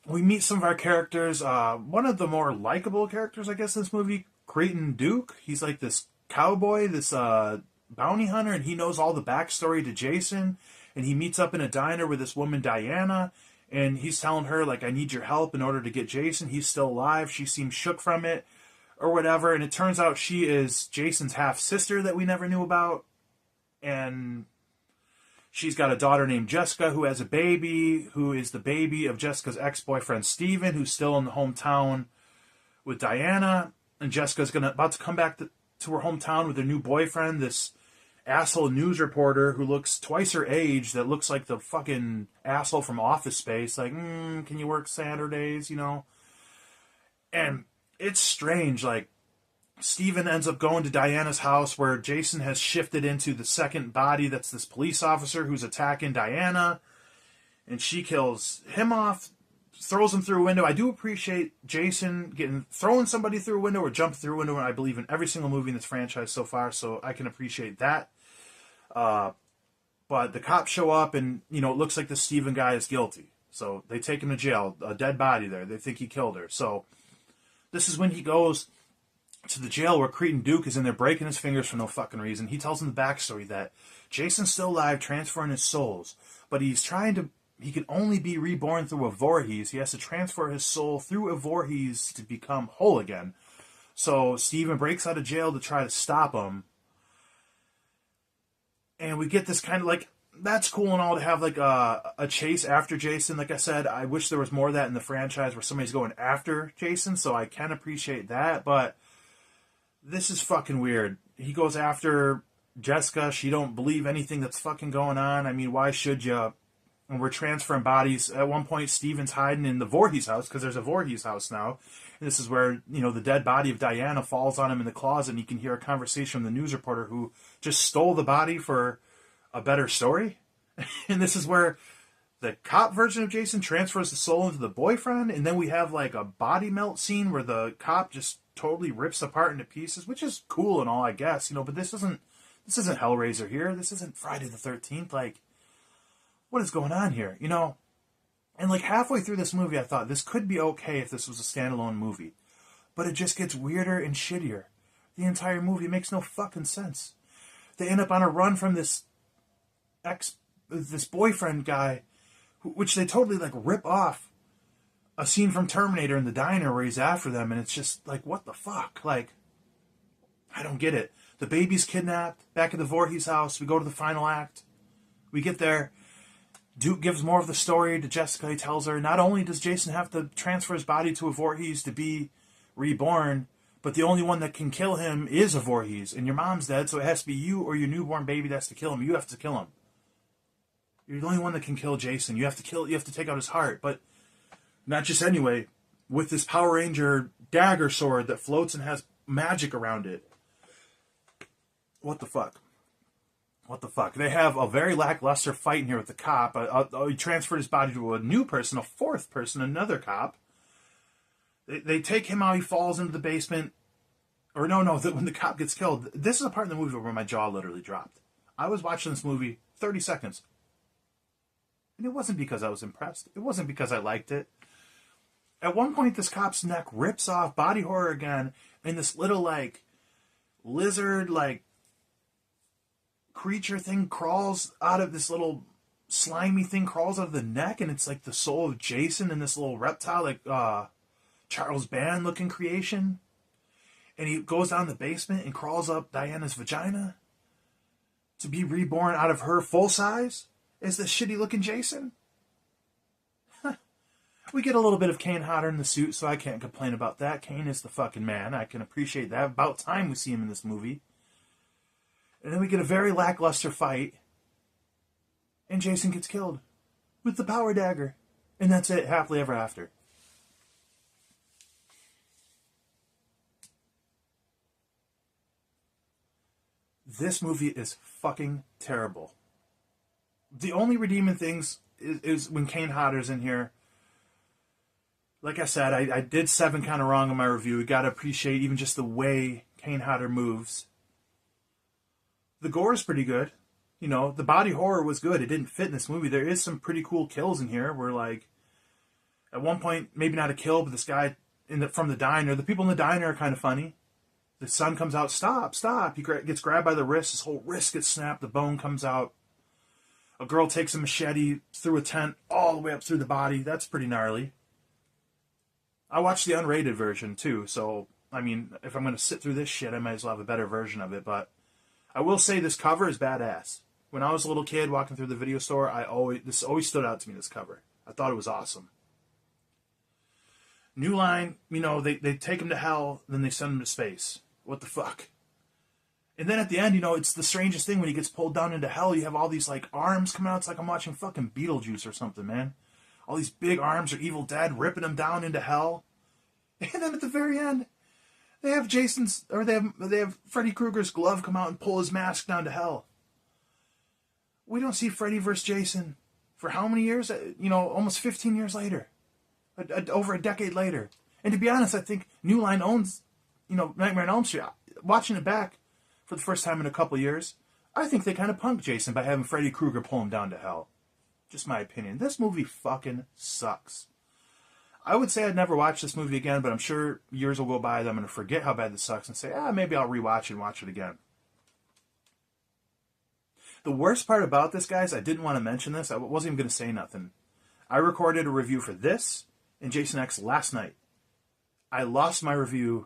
we meet some of our characters. One of the more likable characters, I guess, in this movie, Creighton Duke. He's like this cowboy, this bounty hunter, and he knows all the backstory to Jason. And he meets up in a diner with this woman, Diana, and he's telling her, like, I need your help in order to get Jason. He's still alive. She seems shook from it or whatever. And it turns out she is Jason's half-sister that we never knew about. And she's got a daughter named Jessica who has a baby, who is the baby of Jessica's ex-boyfriend, Steven, who's still in the hometown with Diana. And Jessica's about to come back to her hometown with her new boyfriend, this asshole news reporter who looks twice her age, that looks like the fucking asshole from Office Space. Like, can you work Saturdays, And it's strange, like, Steven ends up going to Diana's house where Jason has shifted into the second body that's this police officer who's attacking Diana. and she kills him off, throws him through a window. I do appreciate Jason throwing somebody through a window or jumping through a window, and I believe in every single movie in this franchise so far, so I can appreciate that. But the cops show up, and, you know, it looks like the Steven guy is guilty. So they take him to jail, a dead body there. They think he killed her. So this is when he goes to the jail where Creed and Duke is in there breaking his fingers for no fucking reason. He tells him the backstory that Jason's still alive, transferring his souls, but he can only be reborn through a Voorhees. He has to transfer his soul through a Voorhees to become whole again. So Steven breaks out of jail to try to stop him. And we get this kind of like, that's cool and all to have like a chase after Jason. Like I said, I wish there was more of that in the franchise where somebody's going after Jason, so I can appreciate that, but this is fucking weird. He goes after Jessica. She don't believe anything that's fucking going on. I mean, why should you? And we're transferring bodies. At one point, Steven's hiding in the Voorhees house, because there's a Voorhees house now. And this is where, you know, the dead body of Diana falls on him in the closet, and you can hear a conversation from the news reporter who just stole the body for a better story. And this is where the cop version of Jason transfers the soul into the boyfriend, and then we have like a body melt scene where the cop just totally rips apart into pieces, which is cool and all, I guess, you know, but this isn't Hellraiser here. This isn't Friday the 13th. Like, what is going on here, you know? And like halfway through this movie, I thought this could be okay if this was a standalone movie, but it just gets weirder and shittier. The entire movie makes no fucking sense. They end up on a run from this boyfriend guy, which they totally like rip off a scene from Terminator in the diner where he's after them, and it's just like, what the fuck? Like, I don't get it. The baby's kidnapped, back at the Voorhees house. We go to the final act. We get there. Duke gives more of the story to Jessica. He tells her, not only does Jason have to transfer his body to a Voorhees to be reborn, but the only one that can kill him is a Voorhees, and your mom's dead, so it has to be you or your newborn baby that has to kill him. You have to kill him. You're the only one that can kill Jason. You have to take out his heart, but not just anyway, with this Power Ranger dagger sword that floats and has magic around it. What the fuck? What the fuck? They have a very lackluster fight in here with the cop. He transferred his body to a new person, a fourth person, another cop. They take him out, he falls into the basement. Or no, when the cop gets killed. This is a part in the movie where my jaw literally dropped. I was watching this movie 30 seconds. And it wasn't because I was impressed. It wasn't because I liked it. At one point, this cop's neck rips off, body horror again, and this little, like, lizard, like, creature thing crawls out of this little slimy thing, crawls out of the neck, and it's like the soul of Jason and this little reptile, like, Charles Band looking creation. And he goes down the basement and crawls up Diana's vagina to be reborn out of her full size as the shitty looking Jason. We get a little bit of Kane Hodder in the suit, so I can't complain about that. Kane is the fucking man. I can appreciate that. About time we see him in this movie. And then we get a very lackluster fight, and Jason gets killed with the power dagger. And that's it, happily ever after. This movie is fucking terrible. The only redeeming things is when Kane Hodder's in here. Like I said, I did 7 kind of wrong in my review. You gotta appreciate even just the way Kane Hodder moves. The gore is pretty good. You know, the body horror was good. It didn't fit in this movie. There is some pretty cool kills in here where, like, at one point, maybe not a kill, but this guy from the diner, the people in the diner are kind of funny. The son comes out, stop. He gets grabbed by the wrist. His whole wrist gets snapped. The bone comes out. A girl takes a machete through a tent all the way up through the body. That's pretty gnarly. I watched the unrated version, too. So, I mean, if I'm going to sit through this shit, I might as well have a better version of it. But I will say this cover is badass. When I was a little kid walking through the video store, this always stood out to me, this cover. I thought it was awesome. New Line, you know, they take him to hell, then they send him to space. What the fuck? And then at the end, you know, it's the strangest thing when he gets pulled down into hell. You have all these, like, arms coming out. It's like I'm watching fucking Beetlejuice or something, man. All these big arms are Evil Dead ripping him down into hell. And then at the very end, they have they have Freddy Krueger's glove come out and pull his mask down to hell. We don't see Freddy vs. Jason For how many years? Almost 15 years later. Over a decade later. And to be honest, I think New Line owns, Nightmare on Elm Street. Watching it back for the first time in a couple years, I think they kind of punked Jason by having Freddy Krueger pull him down to hell. Just my opinion. This movie fucking sucks. I would say I'd never watch this movie again, but I'm sure years will go by that I'm going to forget how bad this sucks and say, maybe I'll rewatch it and watch it again. The worst part about this, guys, I didn't want to mention this. I wasn't even going to say nothing. I recorded a review for this and Jason X last night. I lost my review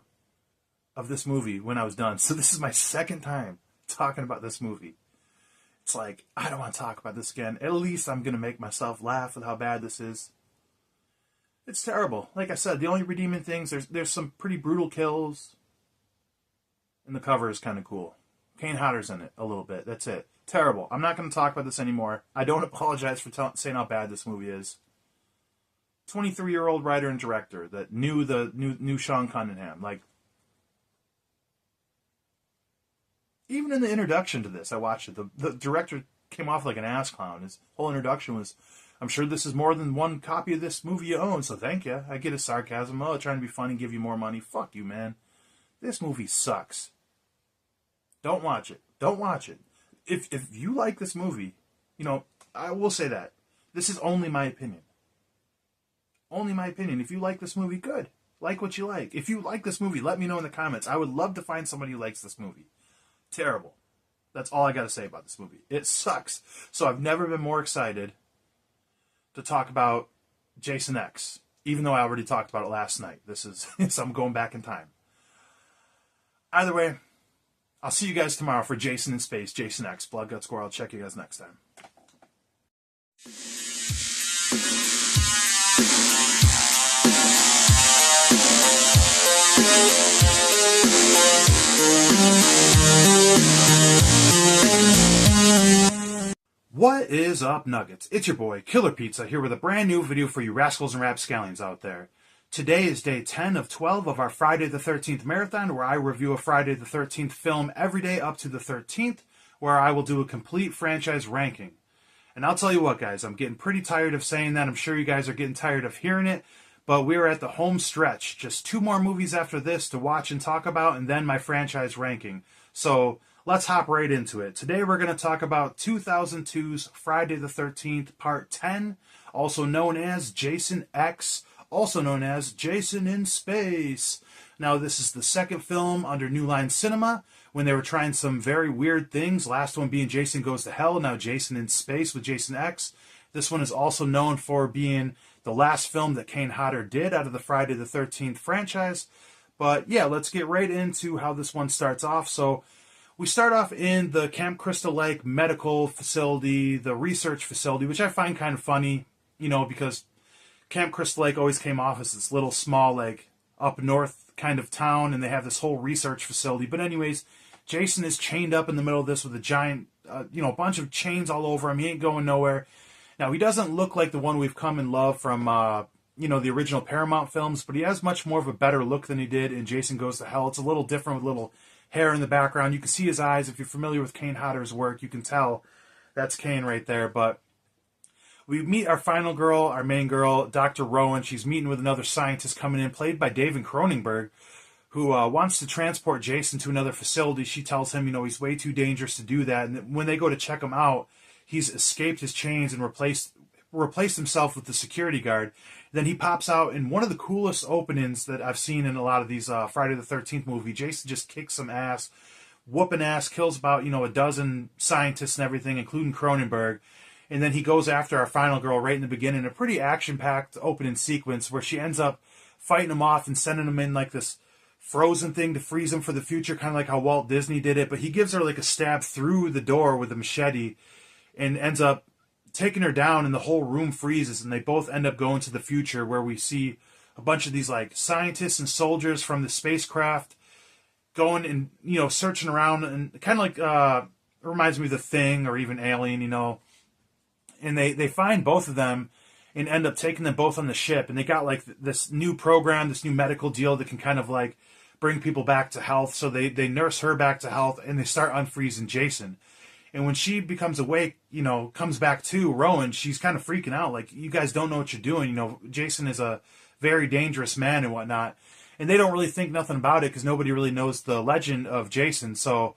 of this movie when I was done. So this is my second time talking about this movie. It's like, I don't want to talk about this again. At least I'm going to make myself laugh with how bad this is. It's terrible. Like I said, the only redeeming things, there's some pretty brutal kills. And the cover is kind of cool. Kane Hodder's in it a little bit. That's it. Terrible. I'm not going to talk about this anymore. I don't apologize for saying how bad this movie is. 23-year-old writer and director that knew Sean Cunningham. Like, even in the introduction to this, I watched it. The director came off like an ass clown. His whole introduction was, I'm sure this is more than one copy of this movie you own, so thank you. I get his sarcasm. Oh, trying to be funny, give you more money. Fuck you, man. This movie sucks. Don't watch it. Don't watch it. If you like this movie, I will say that. This is only my opinion. Only my opinion. If you like this movie, good. Like what you like. If you like this movie, let me know in the comments. I would love to find somebody who likes this movie. Terrible. That's all I got to say about this movie. It sucks. So I've never been more excited to talk about Jason X, even though I already talked about it last night. So I'm going back in time. Either way, I'll see you guys tomorrow for Jason in Space, Jason X, Blood, Guts, Gore. I'll check you guys next time. What is up, Nuggets? It's your boy, Killer Pizza, here with a brand new video for you rascals and rapscallions out there. Today is day 10 of 12 of our Friday the 13th marathon, where I review a Friday the 13th film every day up to the 13th, where I will do a complete franchise ranking. And I'll tell you what, guys, I'm getting pretty tired of saying that. I'm sure you guys are getting tired of hearing it, but we're at the home stretch. Just 2 more movies after this to watch and talk about, and then my franchise ranking. So let's hop right into it. Today we're going to talk about 2002's Friday the 13th Part 10, also known as Jason X, also known as Jason in Space. Now, this is the second film under New Line Cinema, when they were trying some very weird things. Last one being Jason Goes to Hell, now Jason in Space with Jason X. This one is also known for being the last film that Kane Hodder did out of the Friday the 13th franchise. But yeah, let's get right into how this one starts off. So we start off in the Camp Crystal Lake medical facility, the research facility, which I find kind of funny, because Camp Crystal Lake always came off as this little small, like, up north kind of town, and they have this whole research facility. But anyways, Jason is chained up in the middle of this with a giant, bunch of chains all over him. He ain't going nowhere. Now, he doesn't look like the one we've come in love from, the original Paramount films, but he has much more of a better look than he did in Jason Goes to Hell. It's a little different with little hair in the background. You can see his eyes. If you're familiar with Kane Hodder's work, you can tell that's Kane right there. But we meet our final girl, our main girl, Dr. Rowan. She's meeting with another scientist coming in, played by David Cronenberg, who wants to transport Jason to another facility. She tells him, he's way too dangerous to do that. And when they go to check him out, he's escaped his chains and replaced himself with the security guard. Then he pops out in one of the coolest openings that I've seen in a lot of these Friday the 13th movie. Jason just kicks some ass, whooping ass, kills about, a dozen scientists and everything, including Cronenberg. And then he goes after our final girl right in the beginning, a pretty action-packed opening sequence where she ends up fighting him off and sending him in like this frozen thing to freeze him for the future, kind of like how Walt Disney did it. But he gives her like a stab through the door with a machete and ends up taking her down, and the whole room freezes, and they both end up going to the future, where we see a bunch of these like scientists and soldiers from the spacecraft going and searching around, and kind of like reminds me of The Thing or even Alien, and they find both of them and end up taking them both on the ship, and they got like this new program, this new medical deal that can kind of like bring people back to health. So they nurse her back to health, and they start unfreezing Jason. And when she becomes awake, comes back to Rowan, she's kind of freaking out. Like, you guys don't know what you're doing. Jason is a very dangerous man and whatnot. And they don't really think nothing about it because nobody really knows the legend of Jason. So,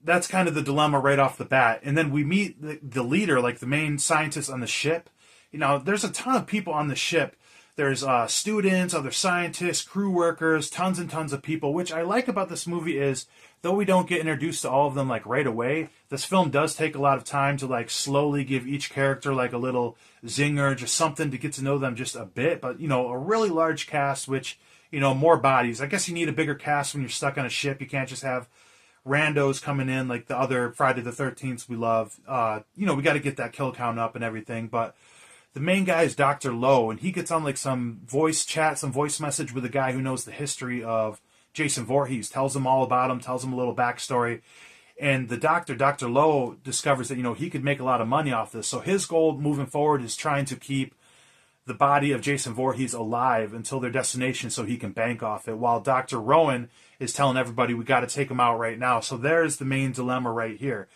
that's kind of the dilemma right off the bat. And then we meet the leader, like the main scientist on the ship. There's a ton of people on the ship. There's students, other scientists, crew workers, tons and tons of people. Which I like about this movie is, though we don't get introduced to all of them like right away, this film does take a lot of time to like slowly give each character like a little zinger, just something to get to know them just a bit. But a really large cast, which more bodies. I guess you need a bigger cast when you're stuck on a ship. You can't just have randos coming in like the other Friday the 13th we love. We got to get that kill count up and everything. But the main guy is Dr. Lowe, and he gets on like some voice chat, some voice message with a guy who knows the history of Jason Voorhees, tells him all about him, tells him a little backstory. And the doctor, Dr. Lowe, discovers that, he could make a lot of money off this. So his goal moving forward is trying to keep the body of Jason Voorhees alive until their destination so he can bank off it, while Dr. Rowan is telling everybody we got to take him out right now. So there's the main dilemma right here.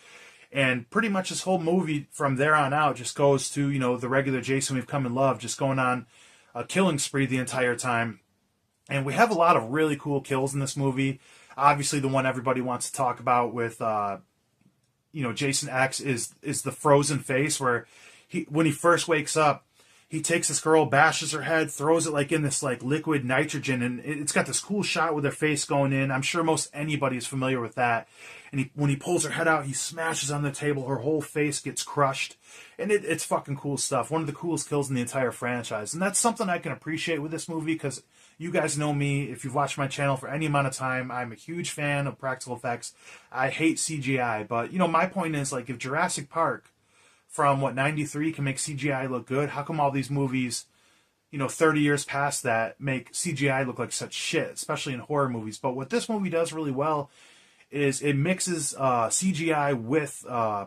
And pretty much this whole movie from there on out just goes to, the regular Jason we've come and love, just going on a killing spree the entire time. And we have a lot of really cool kills in this movie. Obviously, the one everybody wants to talk about with, Jason X is the frozen face, where when he first wakes up, he takes this girl, bashes her head, throws it like in this like liquid nitrogen, and it's got this cool shot with her face going in. I'm sure most anybody is familiar with that. And when he pulls her head out, he smashes on the table. Her whole face gets crushed. And it's fucking cool stuff. One of the coolest kills in the entire franchise. And that's something I can appreciate with this movie, because you guys know me. If you've watched my channel for any amount of time, I'm a huge fan of practical effects. I hate CGI. But, my point is, like, if Jurassic Park from, 93 can make CGI look good, how come all these movies, 30 years past that make CGI look like such shit, especially in horror movies? But what this movie does really well is it mixes CGI with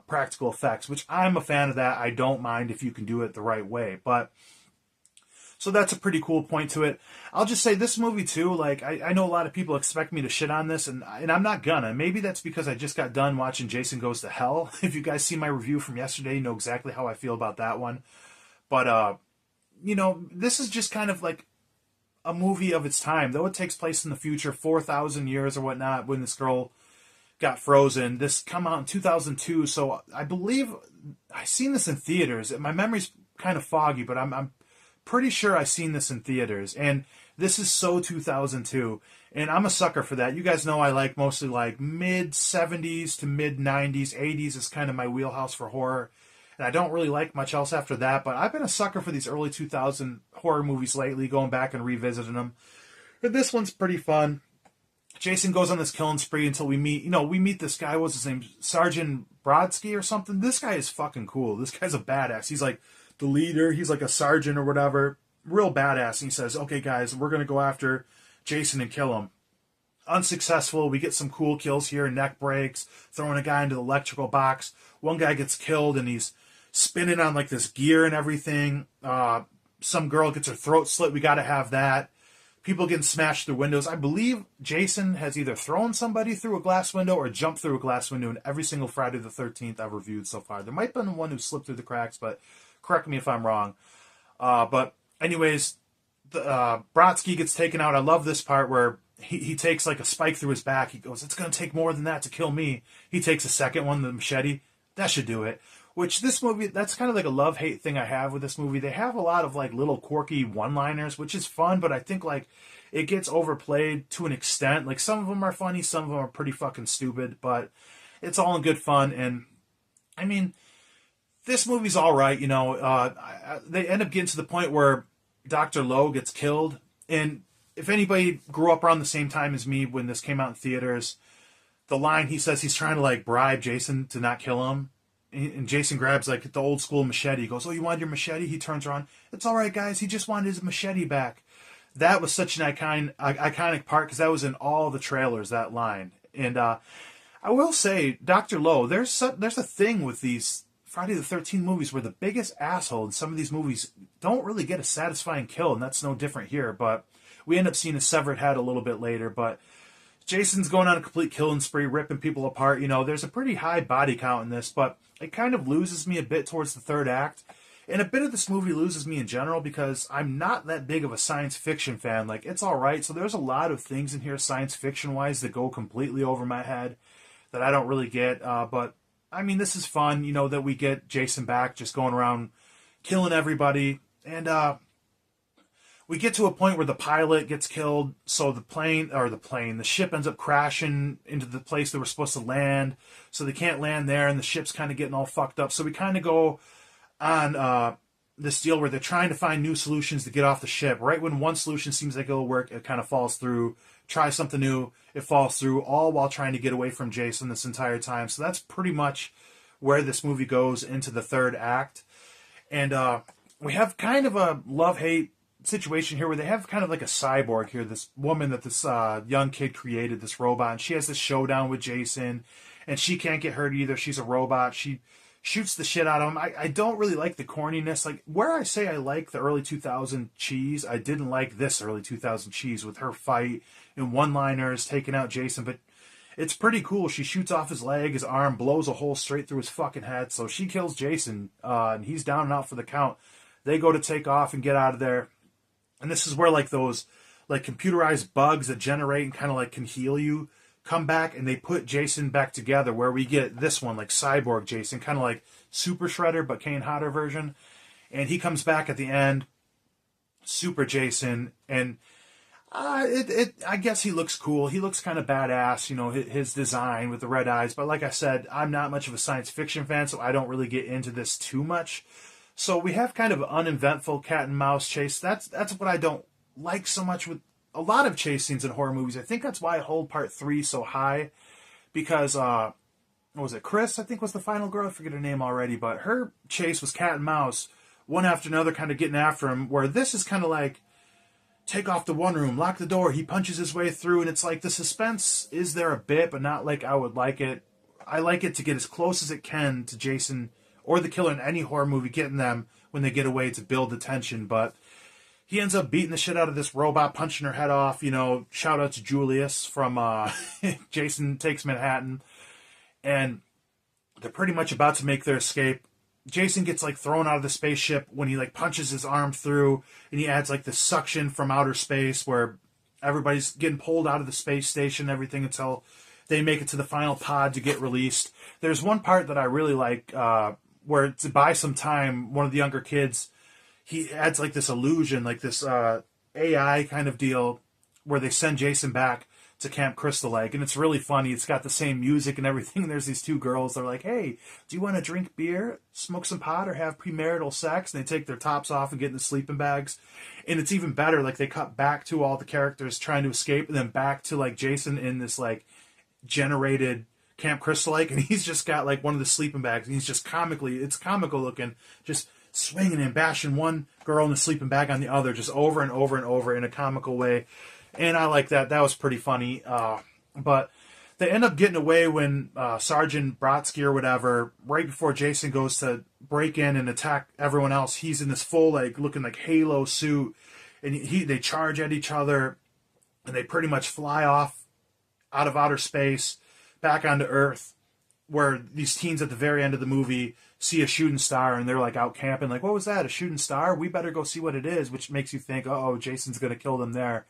practical effects, which I'm a fan of that. I don't mind if you can do it the right way. But so that's a pretty cool point to it. I'll just say this movie too, like I know a lot of people expect me to shit on this, and I'm not gonna. Maybe that's because I just got done watching Jason Goes to Hell. If you guys see my review from yesterday, you know exactly how I feel about that one. But this is just kind of like a movie of its time, though it takes place in the future, 4,000 years or whatnot, when this girl got frozen. This come out in 2002, so I believe I seen this in theaters. My memory's kind of foggy, but I'm pretty sure I seen this in theaters. And this is so 2002, and I'm a sucker for that. You guys know I like mostly like mid 70s to mid 90s. 80s is kind of my wheelhouse for horror, and I don't really like much else after that. But I've been a sucker for these early 2000 horror movies lately, going back and revisiting them. But this one's pretty fun. Jason goes on this killing spree until we meet this guy. What's his name? Sergeant Brodsky or something. This guy is fucking cool. This guy's a badass. He's like the leader. He's like a sergeant or whatever. Real badass. And he says, okay, guys, we're going to go after Jason and kill him. Unsuccessful. We get some cool kills here. Neck breaks. Throwing a guy into the electrical box. One guy gets killed, and he's spinning on like this gear and everything. Some girl gets her throat slit. We got to have that. People getting smashed through windows. I believe Jason has either thrown somebody through a glass window or jumped through a glass window in every single Friday the 13th I've reviewed so far. There might have been one who slipped through the cracks, but correct me if I'm wrong. But anyways, Brodsky gets taken out. I love this part where he takes like a spike through his back. He goes, it's going to take more than that to kill me. He takes a second one, the machete. That should do it. Which this movie, that's kind of like a love-hate thing I have with this movie. They have a lot of like little quirky one-liners, which is fun, but I think like it gets overplayed to an extent. Like some of them are funny, some of them are pretty fucking stupid, but it's all in good fun. And I mean, this movie's all right, they end up getting to the point where Dr. Lowe gets killed. And if anybody grew up around the same time as me when this came out in theaters, the line he says he's trying to like bribe Jason to not kill him. And Jason grabs like the old school machete. He goes, oh, you want your machete? He turns around. It's all right, guys. He just wanted his machete back. That was such an iconic part, because that was in all the trailers, that line. And I will say, Dr. Lowe, there's a thing with these Friday the 13th movies where the biggest asshole in some of these movies don't really get a satisfying kill, and that's no different here. But we end up seeing a severed head a little bit later. But Jason's going on a complete killing spree, ripping people apart. You know, there's a pretty high body count in this, but it kind of loses me a bit towards the third act. And a bit of this movie loses me in general because I'm not that big of a science fiction fan. Like, it's all right. So there's a lot of things in here science fiction wise that go completely over my head that I don't really get. But I mean, this is fun. You know, that we get Jason back, just going around killing everybody, and we get to a point where the pilot gets killed. So the ship ends up crashing into the place they were supposed to land. So they can't land there, and the ship's kind of getting all fucked up. So we kind of go on this deal where they're trying to find new solutions to get off the ship. Right when one solution seems like it'll work, it kind of falls through. Try something new, it falls through, all while trying to get away from Jason this entire time. So that's pretty much where this movie goes into the third act. And we have kind of a love-hate situation here where they have kind of like a cyborg here, this woman that this young kid created, this robot, and she has this showdown with Jason, and she can't get hurt either. She's a robot. She shoots the shit out of him. I don't really like the corniness. Like, where I say I like the early 2000 cheese, I didn't like this early 2000 cheese with her fight and one-liners taking out Jason, but it's pretty cool. She shoots off his leg, his arm, blows a hole straight through his fucking head, so she kills Jason, and he's down and out for the count. They go to take off and get out of there, and this is where, like, those, like, computerized bugs that generate and kind of, like, can heal you come back, and they put Jason back together, where we get this one, like, cyborg Jason, kind of like Super Shredder, but Kane Hodder version, and he comes back at the end, Super Jason, and I guess he looks cool. He looks kind of badass, you know, his design with the red eyes. But like I said, I'm not much of a science fiction fan, so I don't really get into this too much. So we have kind of an uneventful cat and mouse chase. That's what I don't like so much with a lot of chase scenes in horror movies. I think that's why I hold part 3 so high, because what was it? Chris, I think, was the final girl. I forget her name already, but her chase was cat and mouse, one after another, kind of getting after him. Where this is kind of like, take off the one room, lock the door, he punches his way through, and it's like the suspense is there a bit, but not like I would like it. I like it to get as close as it can to Jason or the killer in any horror movie, getting them when they get away to build the tension. But he ends up beating the shit out of this robot, punching her head off. You know, shout out to Julius from Jason Takes Manhattan. And they're pretty much about to make their escape. Jason gets, like, thrown out of the spaceship when he, like, punches his arm through, and he adds, like, the suction from outer space where everybody's getting pulled out of the space station and everything until they make it to the final pod to get released. There's one part that I really like where, to buy some time, one of the younger kids, he adds, like, this illusion, like this AI kind of deal where they send Jason back to Camp Crystal Lake, and it's really funny. It's got the same music and everything. There's these two girls. They're like, hey, do you want to drink beer, smoke some pot, or have premarital sex? And they take their tops off and get in the sleeping bags. And it's even better. Like, they cut back to all the characters trying to escape, and then back to, like, Jason in this, like, generated Camp Crystal Lake, and he's just got, like, one of the sleeping bags, and he's just it's comical looking, just swinging and bashing one girl in the sleeping bag on the other, just over and over and over in a comical way. And I like that. That was pretty funny. But they end up getting away when Sergeant Brodsky or whatever, right before Jason goes to break in and attack everyone else, he's in this full, like, looking like Halo suit, and they charge at each other, and they pretty much fly off out of outer space back onto Earth, where these teens at the very end of the movie see a shooting star, and they're, like, out camping, like, what was that, a shooting star? We better go see what it is, which makes you think, oh, Jason's going to kill them there.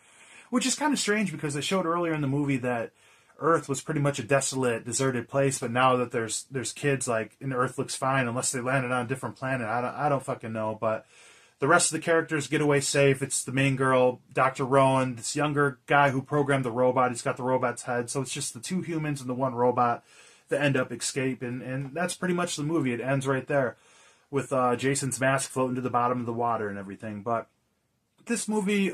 Which is kind of strange, because they showed earlier in the movie that Earth was pretty much a desolate, deserted place, but now that there's kids, like, and Earth looks fine, unless they landed on a different planet. I don't fucking know, but the rest of the characters get away safe. It's the main girl, Dr. Rowan, this younger guy who programmed the robot. He's got the robot's head, so it's just the two humans and the one robot that end up escaping, and that's pretty much the movie. It ends right there with Jason's mask floating to the bottom of the water and everything. But this movie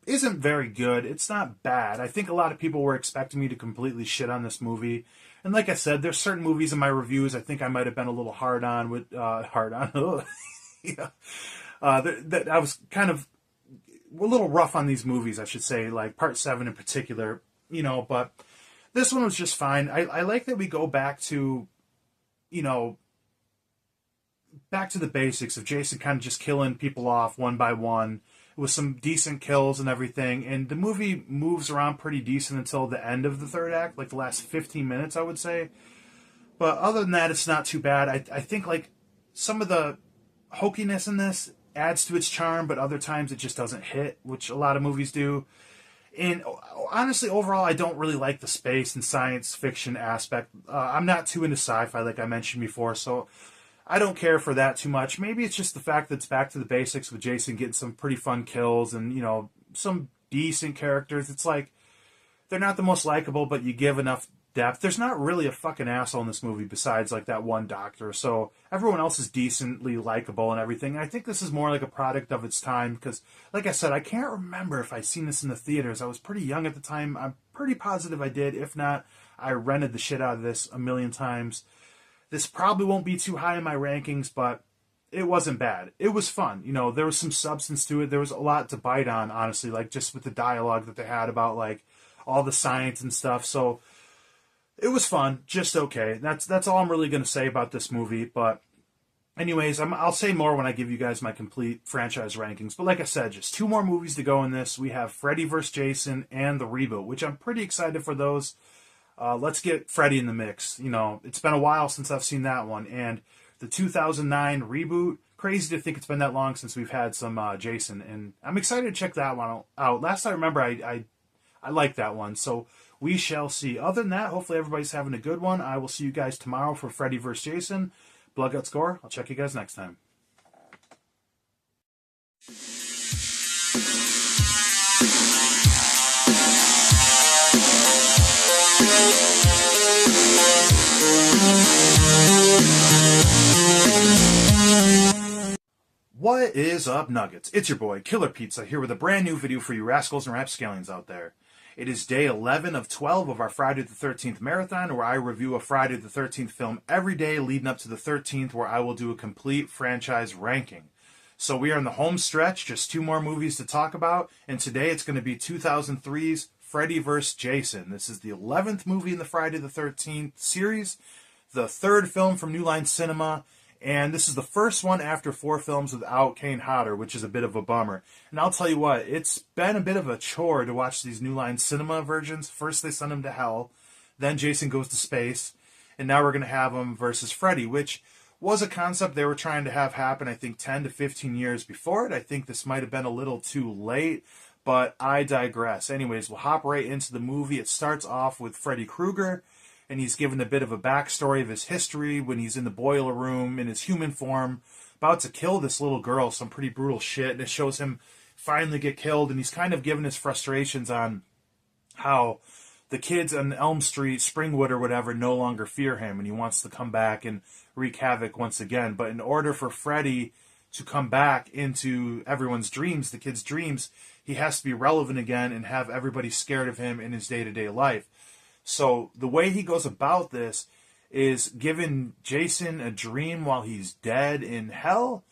isn't very good. It's not bad. I think a lot of people were expecting me to completely shit on this movie. And like I said, there's certain movies in my reviews I think I might have been a little hard on. Yeah. That I was kind of a little rough on these movies, I should say, like Part 7 in particular, you know, but this one was just fine. I like that we go back to, you know, back to the basics of Jason kind of just killing people off one by one, with some decent kills and everything. And the movie moves around pretty decent until the end of the third act, like the last 15 minutes, I would say. But other than that, it's not too bad. I think like some of the hokiness in this adds to its charm, but other times it just doesn't hit, which a lot of movies do. And honestly, overall, I don't really like the space and science fiction aspect. I'm not too into sci-fi, like I mentioned before, so I don't care for that too much. Maybe it's just the fact that it's back to the basics with Jason getting some pretty fun kills and, you know, some decent characters. It's like, they're not the most likable, but you give enough depth. There's not really a fucking asshole in this movie besides like that one doctor, so everyone else is decently likable and everything. And I think this is more like a product of its time because, like I said, I can't remember if I seen this in the theaters. I was pretty young at the time. I'm pretty positive I did. If not, I rented the shit out of this a million times. This probably won't be too high in my rankings, but it wasn't bad. It was fun. You know, there was some substance to it. There was a lot to bite on, honestly, like just with the dialogue that they had about like all the science and stuff. So it was fun, just okay. That's all I'm really going to say about this movie. But anyways, I'll say more when I give you guys my complete franchise rankings. But like I said, just 2 more movies to go in this. We have Freddy vs. Jason and the reboot, which I'm pretty excited for those. Let's get Freddy in the mix. You know, it's been a while since I've seen that one. And the 2009 reboot, crazy to think it's been that long since we've had some Jason. And I'm excited to check that one out. Last I remember, I liked that one. So we shall see. Other than that, hopefully everybody's having a good one. I will see you guys tomorrow for Freddy vs. Jason. Blood Guts Gore. I'll check you guys next time. What is up, Nuggets? It's your boy, Killer Pizza, here with a brand new video for you rascals and rapscallions out there. It is day 11 of 12 of our Friday the 13th marathon, where I review a Friday the 13th film every day leading up to the 13th, where I will do a complete franchise ranking. So we are in the home stretch, just 2 more movies to talk about, and today it's going to be 2003's Freddy vs. Jason. This is the 11th movie in the Friday the 13th series, the 3rd film from New Line Cinema, and this is the first one after 4 films without Kane Hodder, which is a bit of a bummer. And I'll tell you what, it's been a bit of a chore to watch these New Line Cinema versions. First they send him to hell, then Jason goes to space, and now we're going to have him versus Freddy, which was a concept they were trying to have happen, I think, 10 to 15 years before it. I think this might have been a little too late, but I digress. Anyways, we'll hop right into the movie. It starts off with Freddy Krueger, and he's given a bit of a backstory of his history when he's in the boiler room in his human form, about to kill this little girl, some pretty brutal shit, and it shows him finally get killed, and he's kind of given his frustrations on how the kids on Elm Street, Springwood or whatever, no longer fear him, and he wants to come back and wreak havoc once again. But in order for Freddy to come back into everyone's dreams, the kids' dreams, he has to be relevant again and have everybody scared of him in his day-to-day life. So the way he goes about this is giving Jason a dream while he's dead in hell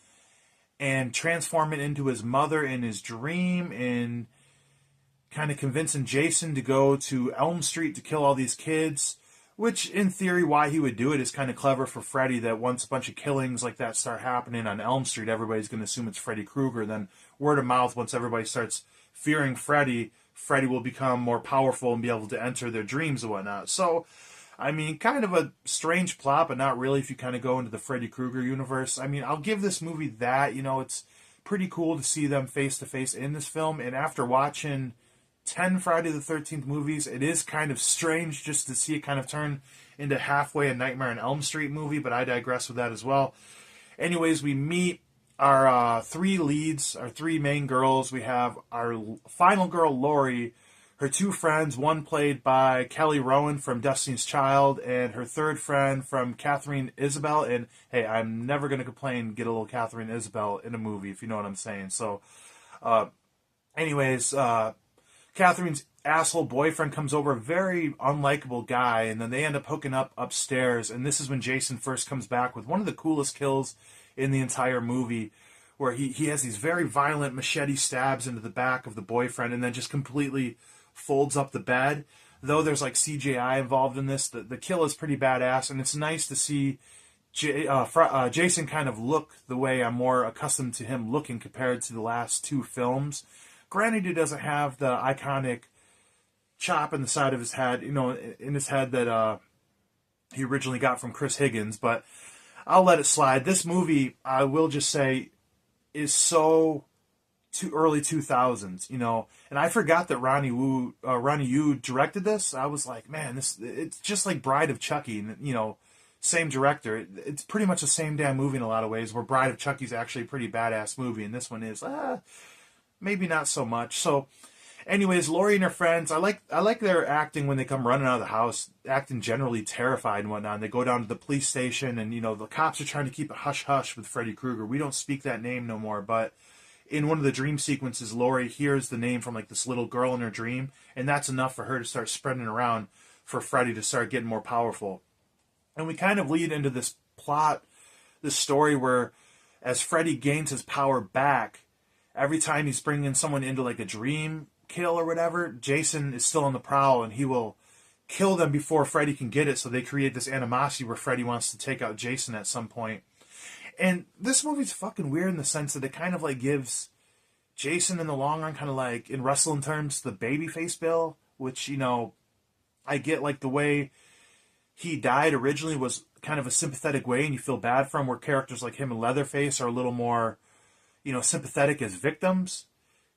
and transforming into his mother in his dream and kind of convincing Jason to go to Elm Street to kill all these kids, which in theory why he would do it is kind of clever for Freddy, that once a bunch of killings like that start happening on Elm Street, everybody's going to assume it's Freddy Krueger. Then word of mouth, once everybody starts fearing Freddy, Freddy will become more powerful and be able to enter their dreams and whatnot. So, I mean, kind of a strange plot, but not really if you kind of go into the Freddy Krueger universe. I mean, I'll give this movie that. You know, it's pretty cool to see them face-to-face in this film. And after watching 10 Friday the 13th movies, it is kind of strange just to see it kind of turn into halfway a Nightmare on Elm Street movie, but I digress with that as well. Anyways, we meet our 3 leads, our 3 main girls. We have our final girl, Lori, her 2 friends, one played by Kelly Rowan from Destiny's Child, and her 3rd friend from Catherine Isabel. And hey, I'm never going to complain, get a little Catherine Isabel in a movie, if you know what I'm saying. So, anyways, Catherine's asshole boyfriend comes over, a very unlikable guy, and then they end up hooking up upstairs. And this is when Jason first comes back with one of the coolest kills in the entire movie, where he has these very violent machete stabs into the back of the boyfriend and then just completely folds up the bed. Though there's like CGI involved in this, the kill is pretty badass, and it's nice to see Jason kind of look the way I'm more accustomed to him looking compared to the last two films. Granted, he doesn't have the iconic chop in the side of his head, in his head that he originally got from Chris Higgins, but I'll let it slide. This movie, I will just say, is so too early 2000s, and I forgot that Ronnie Yu directed this. I was like, man, it's just like Bride of Chucky, same director. It's pretty much the same damn movie in a lot of ways, where Bride of Chucky's actually a pretty badass movie, and this one is maybe not so much. So anyways, Laurie and her friends, I like their acting when they come running out of the house, acting generally terrified and whatnot. And they go down to the police station, and the cops are trying to keep it hush hush with Freddy Krueger. We don't speak that name no more, but in one of the dream sequences, Laurie hears the name from like this little girl in her dream, and that's enough for her to start spreading around for Freddy to start getting more powerful. And we kind of lead into this plot, this story where as Freddy gains his power back, every time he's bringing someone into like a dream kill or whatever, Jason is still on the prowl, and he will kill them before Freddy can get it, so they create this animosity where Freddy wants to take out Jason at some point. And this movie's fucking weird in the sense that it kind of like gives Jason in the long run, kind of like in wrestling terms, the babyface bill, which, I get like the way he died originally was kind of a sympathetic way, and you feel bad for him, where characters like him and Leatherface are a little more, sympathetic as victims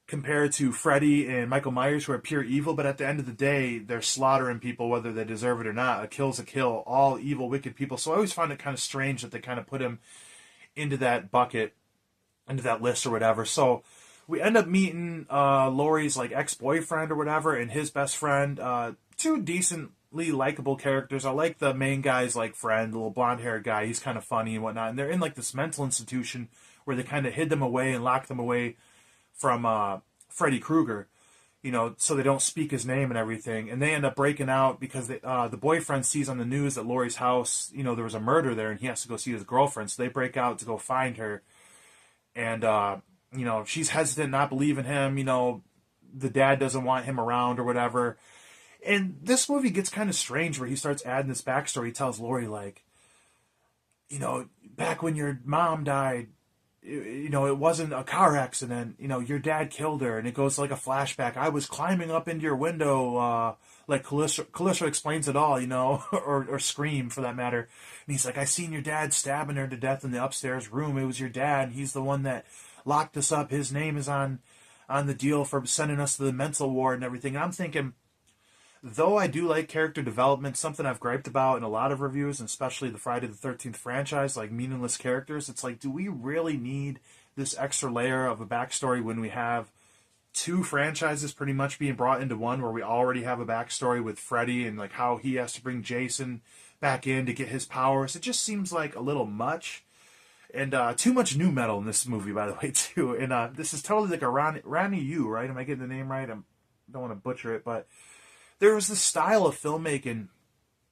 compared to Freddy and Michael Myers, who are pure evil. But at the end of the day, they're slaughtering people whether they deserve it or not. A kill's a kill, all evil, wicked people. So I always find it kind of strange that they kind of put him into that bucket, into that list or whatever. So we end up meeting Laurie's like ex-boyfriend or whatever, and his best friend. Two decently likable characters. I like the main guy's like friend, the little blonde-haired guy. He's kind of funny and whatnot. And they're in like this mental institution where they kind of hid them away and locked them away from Freddy Krueger, so they don't speak his name and everything. And they end up breaking out because the boyfriend sees on the news that Laurie's house, there was a murder there, and he has to go see his girlfriend. So they break out to go find her. And, she's hesitant, not believing him. The dad doesn't want him around or whatever. And this movie gets kind of strange where he starts adding this backstory. He tells Laurie, like, back when your mom died, it wasn't a car accident. Your dad killed her, and it goes like a flashback. I was climbing up into your window, like Callisto explains it all, or Scream for that matter. And he's like, I seen your dad stabbing her to death in the upstairs room. It was your dad. He's the one that locked us up. His name is on the deal for sending us to the mental ward and everything. And I'm thinking, though I do like character development, something I've griped about in a lot of reviews, and especially the Friday the 13th franchise, like meaningless characters, it's like, do we really need this extra layer of a backstory when we have two franchises pretty much being brought into one, where we already have a backstory with Freddy and like how he has to bring Jason back in to get his powers? It just seems like a little much. And too much new metal in this movie, by the way, too. And this is totally like a Ronnie Yu, right? Am I getting the name right? I don't want to butcher it, but there was this style of filmmaking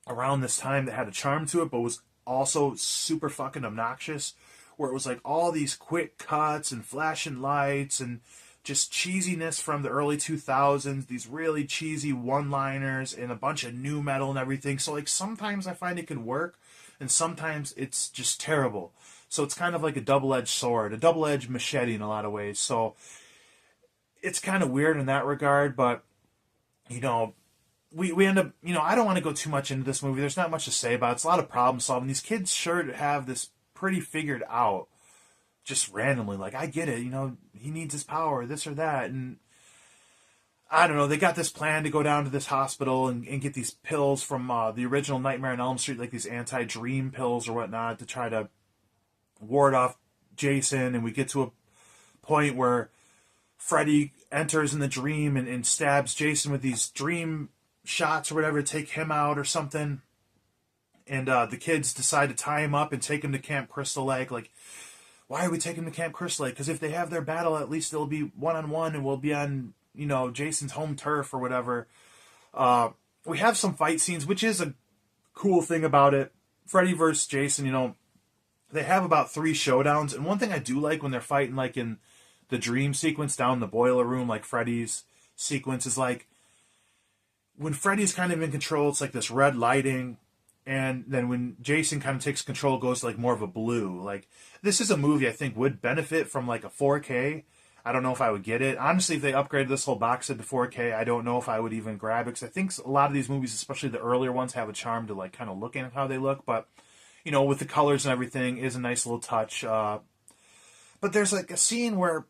around this time that had a charm to it, but was also super fucking obnoxious, where it was like all these quick cuts and flashing lights and just cheesiness from the early 2000s, these really cheesy one-liners and a bunch of new metal and everything. So like sometimes I find it can work, and sometimes it's just terrible. So it's kind of like a double-edged sword, a double-edged machete in a lot of ways. So it's kind of weird in that regard, but we end up, I don't want to go too much into this movie. There's not much to say about it. It's a lot of problem solving. These kids sure have this pretty figured out, just randomly. Like, I get it, he needs his power, this or that. And I don't know, they got this plan to go down to this hospital and get these pills from the original Nightmare on Elm Street, like these anti-dream pills or whatnot, to try to ward off Jason. And we get to a point where Freddy enters in the dream and stabs Jason with these dream shots or whatever to take him out or something. And the kids decide to tie him up and take him to Camp Crystal Lake. Like, why are we taking him to Camp Crystal Lake? Because if they have their battle, at least it'll be one-on-one, and we'll be on, Jason's home turf or whatever. We have some fight scenes, which is a cool thing about it. Freddy vs. Jason, they have about 3 showdowns. And one thing I do like when they're fighting, like in the dream sequence down in the boiler room, like Freddy's sequence, is like, when Freddy's kind of in control, it's like this red lighting, And then when Jason kind of takes control, it goes to like more of a blue. Like, this is a movie I think would benefit from like a 4K. I don't know if I would get it. Honestly, if they upgraded this whole box set to 4K, I don't know if I would even grab it. Because I think a lot of these movies, especially the earlier ones, have a charm to like kind of looking at how they look. But, you know, with the colors and everything, is a nice little touch. But there's like a scene where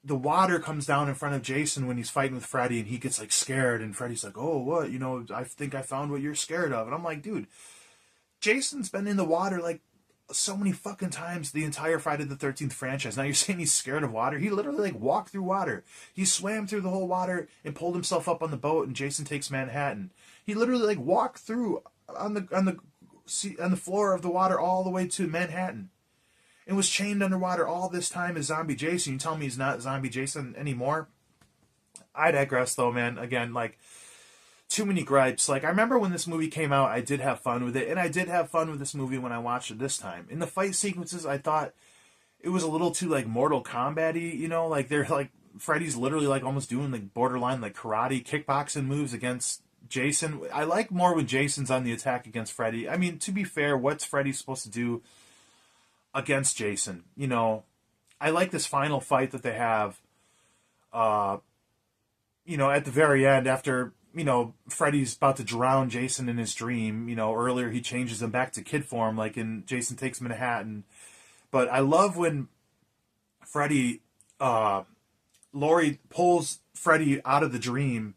the water comes down in front of Jason when he's fighting with Freddy, and he gets like scared, and Freddy's like, "Oh, what? You know, I think I found what you're scared of." And I'm like, dude, Jason's been in the water like so many fucking times the entire Friday the 13th franchise. Now you're saying he's scared of water? He literally like walked through water. He swam through the whole water and pulled himself up on the boat, and Jason Takes Manhattan. He literally like walked through on the floor of the water all the way to Manhattan, and was chained underwater all this time as Zombie Jason. You tell me he's not Zombie Jason anymore? I digress, though, man. Again, like, too many gripes. Like, I remember when this movie came out, I did have fun with it, and I did have fun with this movie when I watched it this time. In the fight sequences, I thought it was a little too, like, Mortal Kombat-y, you know? Like, they're, like, Freddy's literally, like, almost doing, like, borderline, like, karate, kickboxing moves against Jason. I like more when Jason's on the attack against Freddy. I mean, to be fair, what's Freddy supposed to do against Jason? You know, I like this final fight that they have, you know, at the very end, after, you know, Freddy's about to drown Jason in his dream. You know, earlier he changes him back to kid form, like in Jason Takes Manhattan. But I love when Freddy, Laurie pulls Freddy out of the dream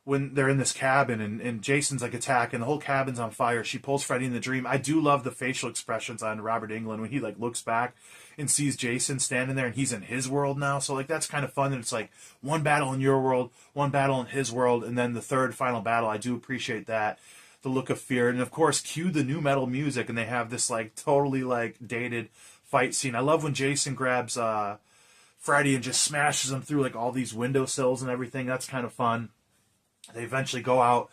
when they're in this cabin, and Jason's like attacking, the whole cabin's on fire. She pulls Freddy in the dream. I do love the facial expressions on Robert Englund when he like looks back and sees Jason standing there, and he's in his world now. So like that's kind of fun that it's like one battle in your world, one battle in his world, and then the third final battle. I do appreciate that, the look of fear. And of course, cue the new metal music, and they have this like totally like dated fight scene. I love when Jason grabs Freddy and just smashes him through like all these windowsills and everything. That's kind of fun. They eventually go out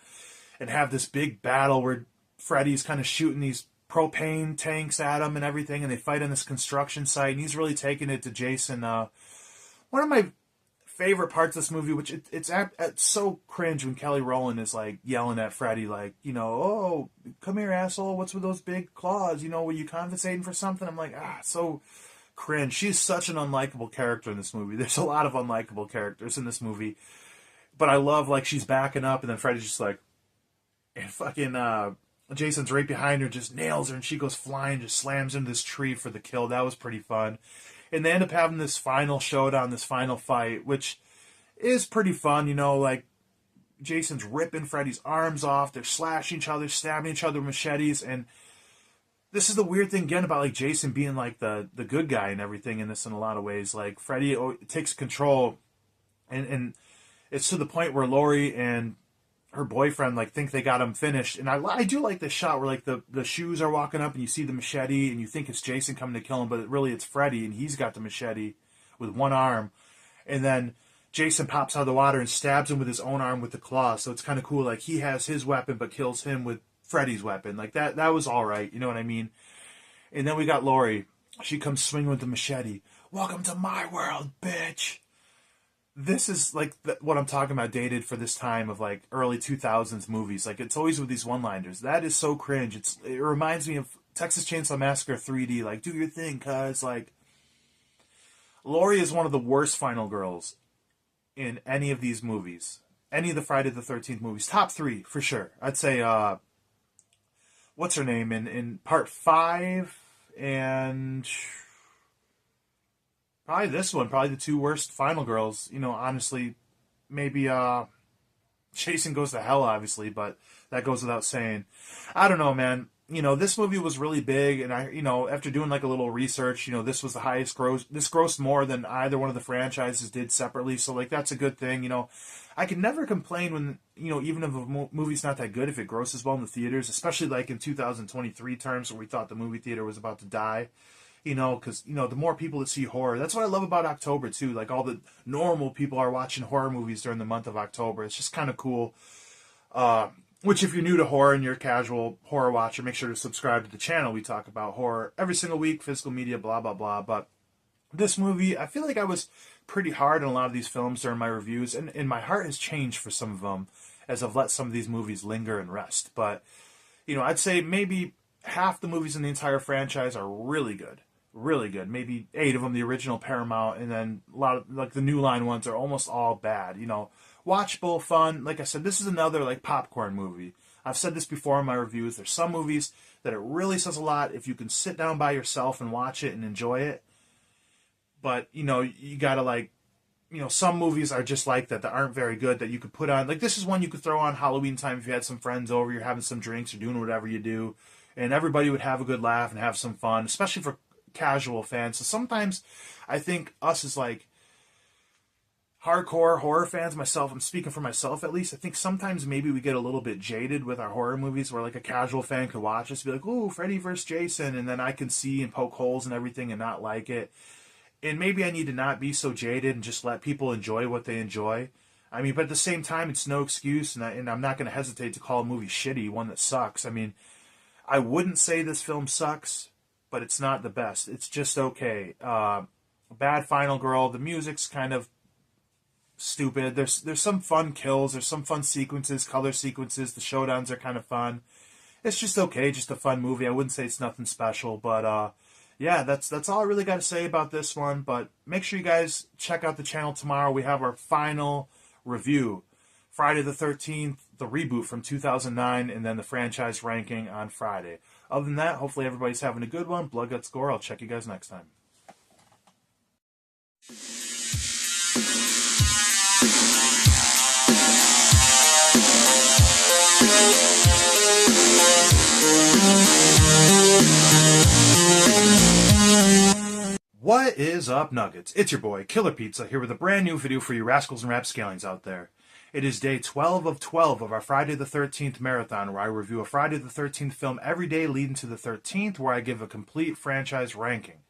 and have this big battle where Freddy's kind of shooting these propane tanks at him and everything, and they fight on this construction site, and he's really taking it to Jason. One of my favorite parts of this movie, which it's so cringe when Kelly Rowland is like yelling at Freddy, like, you know, "Oh, come here, asshole, what's with those big claws? You know, were you compensating for something?" I'm like, so cringe. She's such an unlikable character in this movie. There's a lot of unlikable characters in this movie. But I love, like, she's backing up, and then Freddy's just like, and fucking Jason's right behind her, just nails her, and she goes flying, just slams into this tree for the kill. That was pretty fun. And they end up having this final showdown, this final fight, which is pretty fun, you know, like, Jason's ripping Freddy's arms off, they're slashing each other, stabbing each other with machetes, and this is the weird thing, again, about, like, Jason being, like, the good guy and everything in this in a lot of ways. Like, Freddy takes control, and it's to the point where Laurie and her boyfriend like think they got him finished. And I do like this shot where like the shoes are walking up and you see the machete and you think it's Jason coming to kill him, but really it's Freddy, and he's got the machete with one arm. And then Jason pops out of the water and stabs him with his own arm with the claw. So it's kind of cool. Like he has his weapon but kills him with Freddy's weapon. Like that was all right. You know what I mean? And then we got Laurie. She comes swinging with the machete. "Welcome to my world, bitch." This is like what I'm talking about, dated for this time of like early 2000s movies. Like it's always with these one-liners. That is so cringe. It reminds me of Texas Chainsaw Massacre 3D. Like, do your thing, cuz. Like, Laurie is one of the worst final girls in any of these movies. Any of the Friday the 13th movies. Top 3, for sure. I'd say, what's her name in part 5 and probably this one, probably the 2 worst final girls. You know, honestly, maybe Jason Goes to Hell, obviously, but that goes without saying. I don't know, man. You know, this movie was really big, and I, you know, after doing like a little research, you know, this was the highest gross. This grossed more than either one of the franchises did separately, so like that's a good thing. You know, I can never complain when, you know, even if a movie's not that good, if it grosses well in the theaters, especially like in 2023 terms where we thought the movie theater was about to die. You know, because, you know, the more people that see horror, that's what I love about October, too. Like, all the normal people are watching horror movies during the month of October. It's just kind of cool. Which, if you're new to horror and you're a casual horror watcher, make sure to subscribe to the channel. We talk about horror every single week, physical media, blah, blah, blah. But this movie, I feel like I was pretty hard on a lot of these films during my reviews, and my heart has changed for some of them as I've let some of these movies linger and rest. But I'd say maybe half the movies in the entire franchise are really good. Really good. Maybe 8 of them, the original Paramount, and then a lot of like the New Line ones are almost all bad. Watchable, fun. Like I said, this is another like popcorn movie. I've said this before in my reviews. There's some movies that it really says a lot if you can sit down by yourself and watch it and enjoy it. But, you gotta like, some movies are just like that aren't very good that you could put on. Like, this is one you could throw on Halloween time if you had some friends over, you're having some drinks, or doing whatever you do, and everybody would have a good laugh and have some fun, especially for casual fans. So sometimes I think us as like hardcore horror fans, myself, I'm speaking for myself at least, I think sometimes maybe we get a little bit jaded with our horror movies where like a casual fan could watch us and be like, ooh, Freddy vs. Jason, and then I can see and poke holes and everything and not like it. And maybe I need to not be so jaded and just let people enjoy what they enjoy. I mean, but at the same time, it's no excuse, and I'm not going to hesitate to call a movie shitty, one that sucks. I mean, I wouldn't say this film sucks, but it's not the best. It's just okay. Bad final girl. The music's kind of stupid. There's some fun kills. There's some fun sequences, color sequences. The showdowns are kind of fun. It's just okay. Just a fun movie. I wouldn't say it's nothing special, but yeah, that's all I really got to say about this one. But make sure you guys check out the channel tomorrow. We have our final review. Friday the 13th, the reboot from 2009, and then the franchise ranking on Friday. Other than that, hopefully everybody's having a good one. Blood, Guts, Gore. I'll check you guys next time. What is up, Nuggets? It's your boy, Killer Pizza, here with a brand new video for you rascals and rapscallions out there. It is day 12 of 12 of our Friday the 13th marathon, where I review a Friday the 13th film every day leading to the 13th, where I give a complete franchise ranking.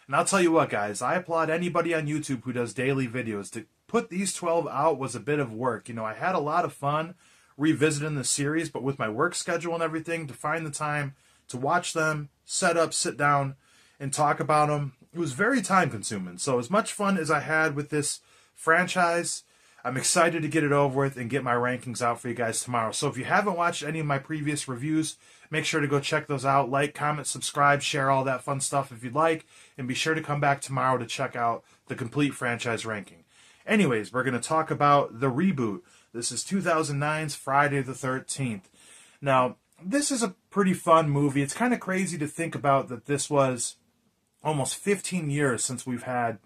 And I'll tell you what, guys, I applaud anybody on YouTube who does daily videos. To put these 12 out was a bit of work. I had a lot of fun revisiting the series, but with my work schedule and everything, to find the time to watch them, set up, sit down, and talk about them, it was very time consuming. So as much fun as I had with this franchise, I'm excited to get it over with and get my rankings out for you guys tomorrow. So if you haven't watched any of my previous reviews, make sure to go check those out. Like, comment, subscribe, share all that fun stuff if you'd like. And be sure to come back tomorrow to check out the complete franchise ranking. Anyways, we're going to talk about the reboot. This is 2009's Friday the 13th. Now, this is a pretty fun movie. It's kind of crazy to think about that this was almost 15 years since we've had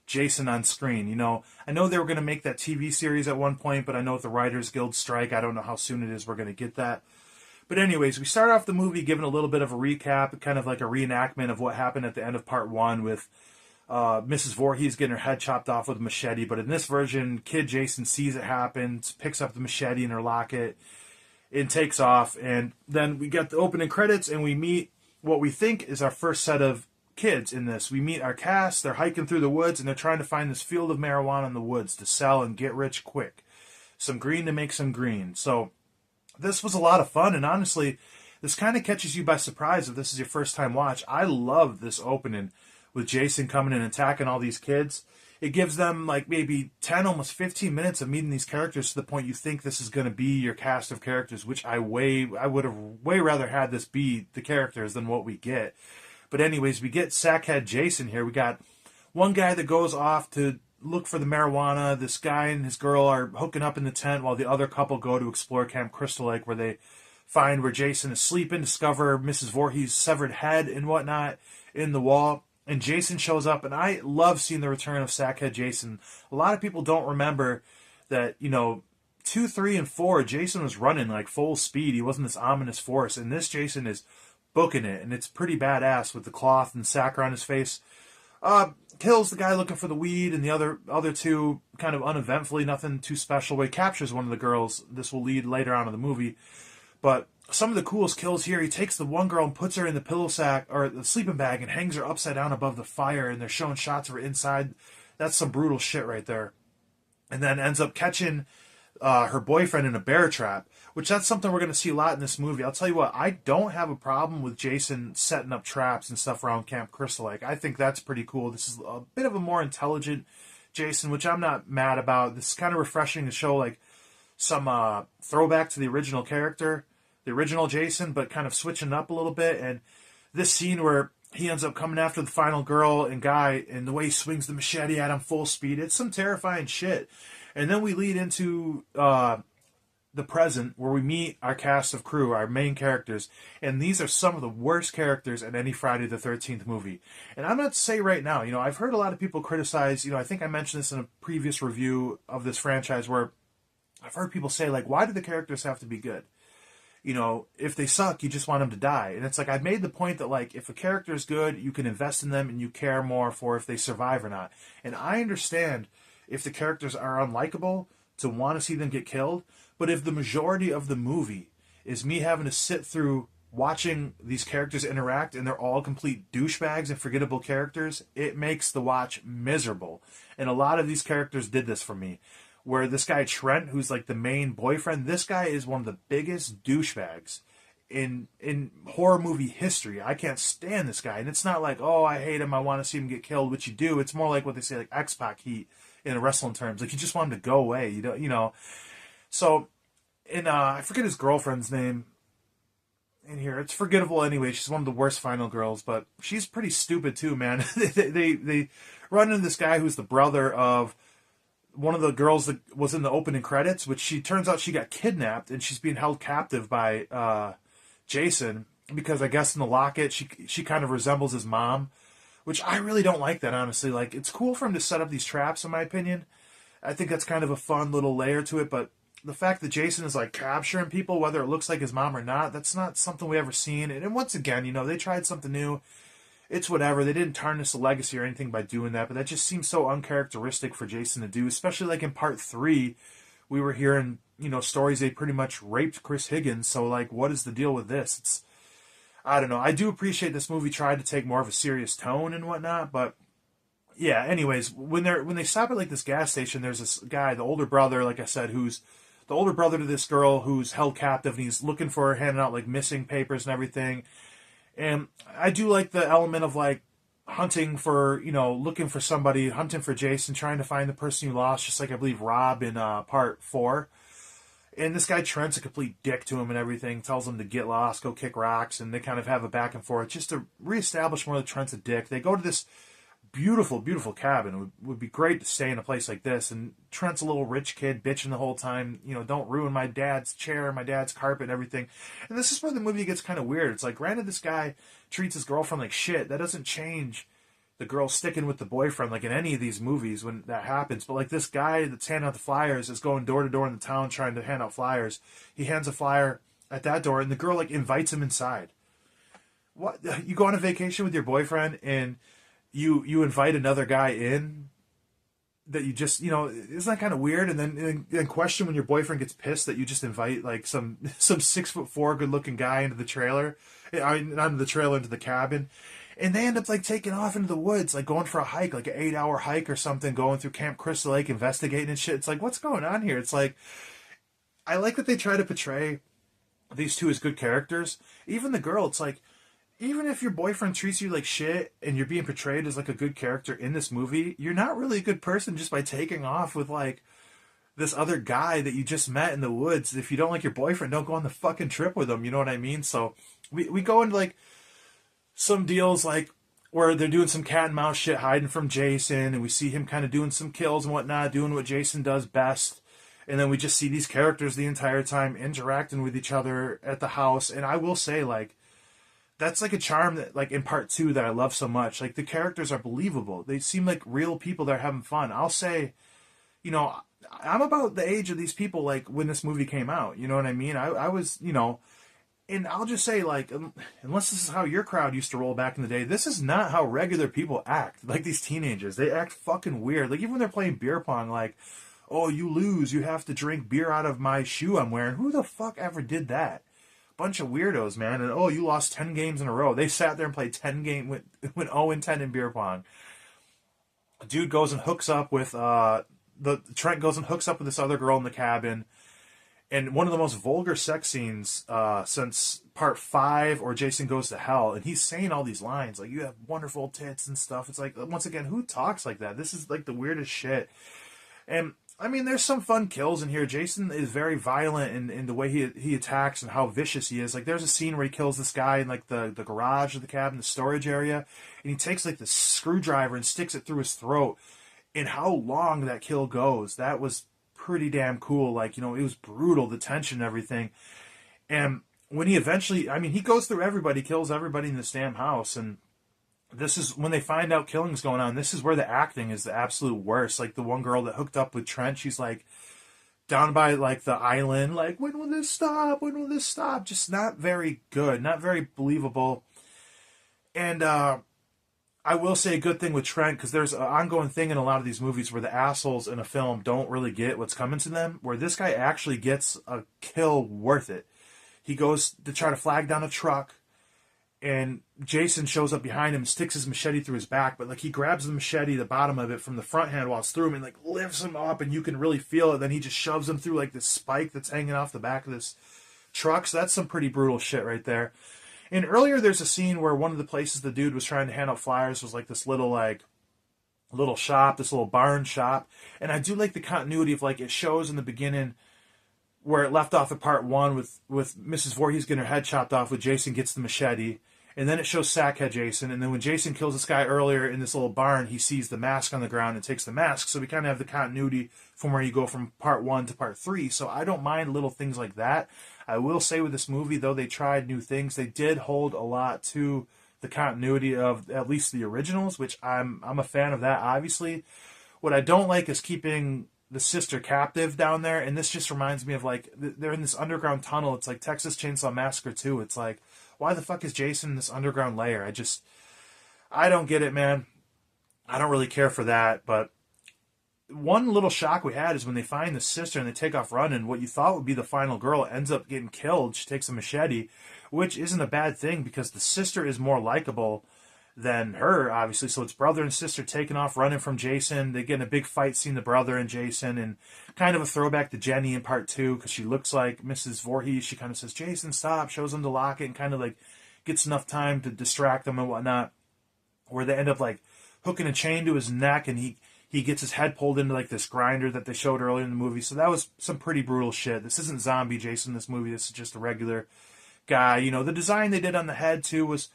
Jason on screen. I know they were going to make that TV series at one point, but I know with the Writers Guild strike, I don't know how soon it is we're going to get that. But anyways, we start off the movie giving a little bit of a recap, kind of like a reenactment of what happened at the end of part 1 with Mrs. Voorhees getting her head chopped off with a machete. But in this version, kid Jason sees it happen, picks up the machete in her locket, and takes off. And then we get the opening credits, and we meet what we think is our first set of kids in this. We meet our cast. They're hiking through the woods, and they're trying to find this field of marijuana in the woods to sell and get rich quick. Some green to make some green. So this was a lot of fun, and honestly, this kind of catches you by surprise if this is your first time watch. I love this opening with Jason coming in and attacking all these kids. It gives them like maybe 10, almost 15 minutes of meeting these characters to the point you think this is going to be your cast of characters, which I would have way rather had this be the characters than what we get. But anyways, we get Sackhead Jason here. We got one guy that goes off to look for the marijuana. This guy and his girl are hooking up in the tent while the other couple go to explore Camp Crystal Lake, where they find where Jason is sleeping, discover Mrs. Voorhees' severed head and whatnot in the wall. And Jason shows up, and I love seeing the return of Sackhead Jason. A lot of people don't remember that, 2, 3, and 4, Jason was running like full speed. He wasn't this ominous force. And this Jason is booking it, and it's pretty badass with the cloth and sack around his face. Kills the guy looking for the weed, and the other two kind of uneventfully, nothing too special. He captures one of the girls. This will lead later on in the movie. But some of the coolest kills here, he takes the one girl and puts her in the pillow sack, or the sleeping bag, and hangs her upside down above the fire, and they're showing shots of her inside. That's some brutal shit right there. And then ends up catching her boyfriend in a bear trap, which that's something we're going to see a lot in this movie. I'll tell you what, I don't have a problem with Jason setting up traps and stuff around Camp Crystal Lake. I think that's pretty cool. This is a bit of a more intelligent Jason, which I'm not mad about. This is kind of refreshing to show like some throwback to the original character. the original Jason, but kind of switching up a little bit. And this scene where he ends up coming after the final girl and guy, and the way he swings the machete at him full speed, it's some terrifying shit. And then we lead into the present, where we meet our cast of crew, our main characters, and these are some of the worst characters in any Friday the 13th movie. And I'm going to say right now, I've heard a lot of people criticize, I think I mentioned this in a previous review of this franchise, where I've heard people say, like, why do the characters have to be good? If they suck, you just want them to die. And it's like, I've made the point that, like, if a character is good, you can invest in them and you care more for if they survive or not. And I understand if the characters are unlikable to want to see them get killed, but if the majority of the movie is me having to sit through watching these characters interact and they're all complete douchebags and forgettable characters, it makes the watch miserable. And a lot of these characters did this for me. Where this guy Trent, who's like the main boyfriend, this guy is one of the biggest douchebags in horror movie history. I can't stand this guy. And it's not like, oh, I hate him, I want to see him get killed, which you do. It's more like what they say, like X-Pac heat in wrestling terms. Like, you just want him to go away, you know. So, and I forget his girlfriend's name in here. It's forgettable anyway. She's one of the worst final girls, but she's pretty stupid too, man. they run into this guy who's the brother of one of the girls that was in the opening credits, which she turns out she got kidnapped and she's being held captive by Jason, because I guess in the locket she kind of resembles his mom, which I really don't like that, honestly. Like, it's cool for him to set up these traps, in my opinion. I think that's kind of a fun little layer to it, but the fact that Jason is like capturing people, whether it looks like his mom or not, that's not something we ever seen. And once again, they tried something new. It's whatever. They didn't tarnish the legacy or anything by doing that, but that just seems so uncharacteristic for Jason to do, especially like in part 3, we were hearing, stories they pretty much raped Chris Higgins, so like, what is the deal with this? I don't know. I do appreciate this movie tried to take more of a serious tone and whatnot, but yeah, anyways, when they stop at like this gas station, there's this guy, the older brother, like I said, who's the older brother to this girl who's held captive, and he's looking for her, handing out like missing papers and everything. And I do like the element of like hunting for, looking for somebody, hunting for Jason, trying to find the person you lost, just like I believe Rob in part 4. And this guy Trent's a complete dick to him and everything, tells him to get lost, go kick rocks, and they kind of have a back and forth just to reestablish more that Trent's a dick. They go to this beautiful, beautiful cabin. It would be great to stay in a place like this. And Trent's a little rich kid bitching the whole time, don't ruin my dad's chair, my dad's carpet and everything. And this is where the movie gets kind of weird. It's like, granted, this guy treats his girlfriend like shit. That doesn't change the girl sticking with the boyfriend like in any of these movies when that happens. But like, this guy that's handing out the flyers is going door to door in the town trying to hand out flyers. He hands a flyer at that door and the girl like invites him inside. What? You go on a vacation with your boyfriend and you invite another guy in that you just, isn't that kind of weird? And then question when your boyfriend gets pissed that you just invite like some 6'4" good looking guy into the trailer, not into the trailer, into the cabin. And they end up like taking off into the woods, like going for a hike, like an 8-hour hike or something, going through Camp Crystal Lake, investigating and shit. It's like, what's going on here? It's like, I like that they try to portray these two as good characters. Even the girl, it's like, even if your boyfriend treats you like shit and you're being portrayed as like a good character in this movie, you're not really a good person just by taking off with like this other guy that you just met in the woods. If you don't like your boyfriend, don't go on the fucking trip with him. You know what I mean? So we go into like some deals like where they're doing some cat and mouse shit, hiding from Jason, and we see him kind of doing some kills and whatnot, doing what Jason does best. And then we just see these characters the entire time interacting with each other at the house. And I will say, like, that's like a charm that, like, in part 2 that I love so much. Like, the characters are believable. They seem like real people that are having fun. I'll say, I'm about the age of these people, like, when this movie came out. You know what I mean? I was, and I'll just say, like, unless this is how your crowd used to roll back in the day, this is not how regular people act. Like, these teenagers, they act fucking weird. Like, even when they're playing beer pong, like, oh, you lose, you have to drink beer out of my shoe I'm wearing. Who the fuck ever did that? Bunch of weirdos, man. And oh, you lost 10 games in a row. They sat there and played 10 games, went 0-10 in beer pong. A dude goes and hooks up with Trent goes and hooks up with this other girl in the cabin, and one of the most vulgar sex scenes since part 5 or Jason Goes to Hell. And he's saying all these lines like, you have wonderful tits and stuff. It's like, once again, who talks like that? This is like the weirdest shit. And I mean, there's some fun kills in here. Jason is very violent in the way he attacks and how vicious he is. Like, there's a scene where he kills this guy in, like, the garage of the cabin, the storage area, and he takes, like, the screwdriver and sticks it through his throat. And how long that kill goes, that was pretty damn cool. Like, you know, it was brutal, the tension and everything. And when he eventually, I mean, he goes through everybody, kills everybody in this damn house, and this is when they find out killing's going on. This is where the acting is the absolute worst. Like, the one girl that hooked up with Trent, she's like down by like the island, like, when will this stop? When will this stop? Just not very good, not very believable. And I will say a good thing with Trent, because there's an ongoing thing in a lot of these movies where the assholes in a film don't really get what's coming to them, where this guy actually gets a kill worth it. He goes to try to flag down a truck, and Jason shows up behind him, sticks his machete through his back, but like he grabs the machete, the bottom of it, from the front hand while it's through him, and like lifts him up, and you can really feel it. Then he just shoves him through like this spike that's hanging off the back of this truck. So that's some pretty brutal shit right there. And earlier there's a scene where one of the places the dude was trying to hand out flyers was like this little shop, this little barn shop. And I do like the continuity of, like, it shows in the beginning where it left off at part one with Mrs. Voorhees getting her head chopped off, with Jason gets the machete. And then it shows Sackhead Jason. And then when Jason kills this guy earlier in this little barn, he sees the mask on the ground and takes the mask. So we kind of have the continuity from where you go from part one to part three. So I don't mind little things like that. I will say with this movie, though they tried new things, they did hold a lot to the continuity of at least the originals, which I'm a fan of that, obviously. What I don't like is keeping the sister captive down there, and this just reminds me of, like, they're in this underground tunnel. It's like Texas Chainsaw Massacre 2. It's like, why the fuck is Jason in this underground lair? I don't get it, man. I don't really care for that, but one little shock we had is when they find the sister and they take off running, what you thought would be the final girl ends up getting killed. She takes a machete, which isn't a bad thing because the sister is more likable than her, obviously. So it's brother and sister taking off running from Jason. They get in a big fight scene, the brother and Jason, and kind of a throwback to Jenny in part two because she looks like Mrs. Voorhees. She kind of says, Jason, stop, shows him to lock it, and kind of like gets enough time to distract them and whatnot, where they end up like hooking a chain to his neck, and he gets his head pulled into like this grinder that they showed earlier in the movie. So that was some pretty brutal shit. This isn't zombie Jason, this movie. This is just a regular guy. You know, the design they did on the head too was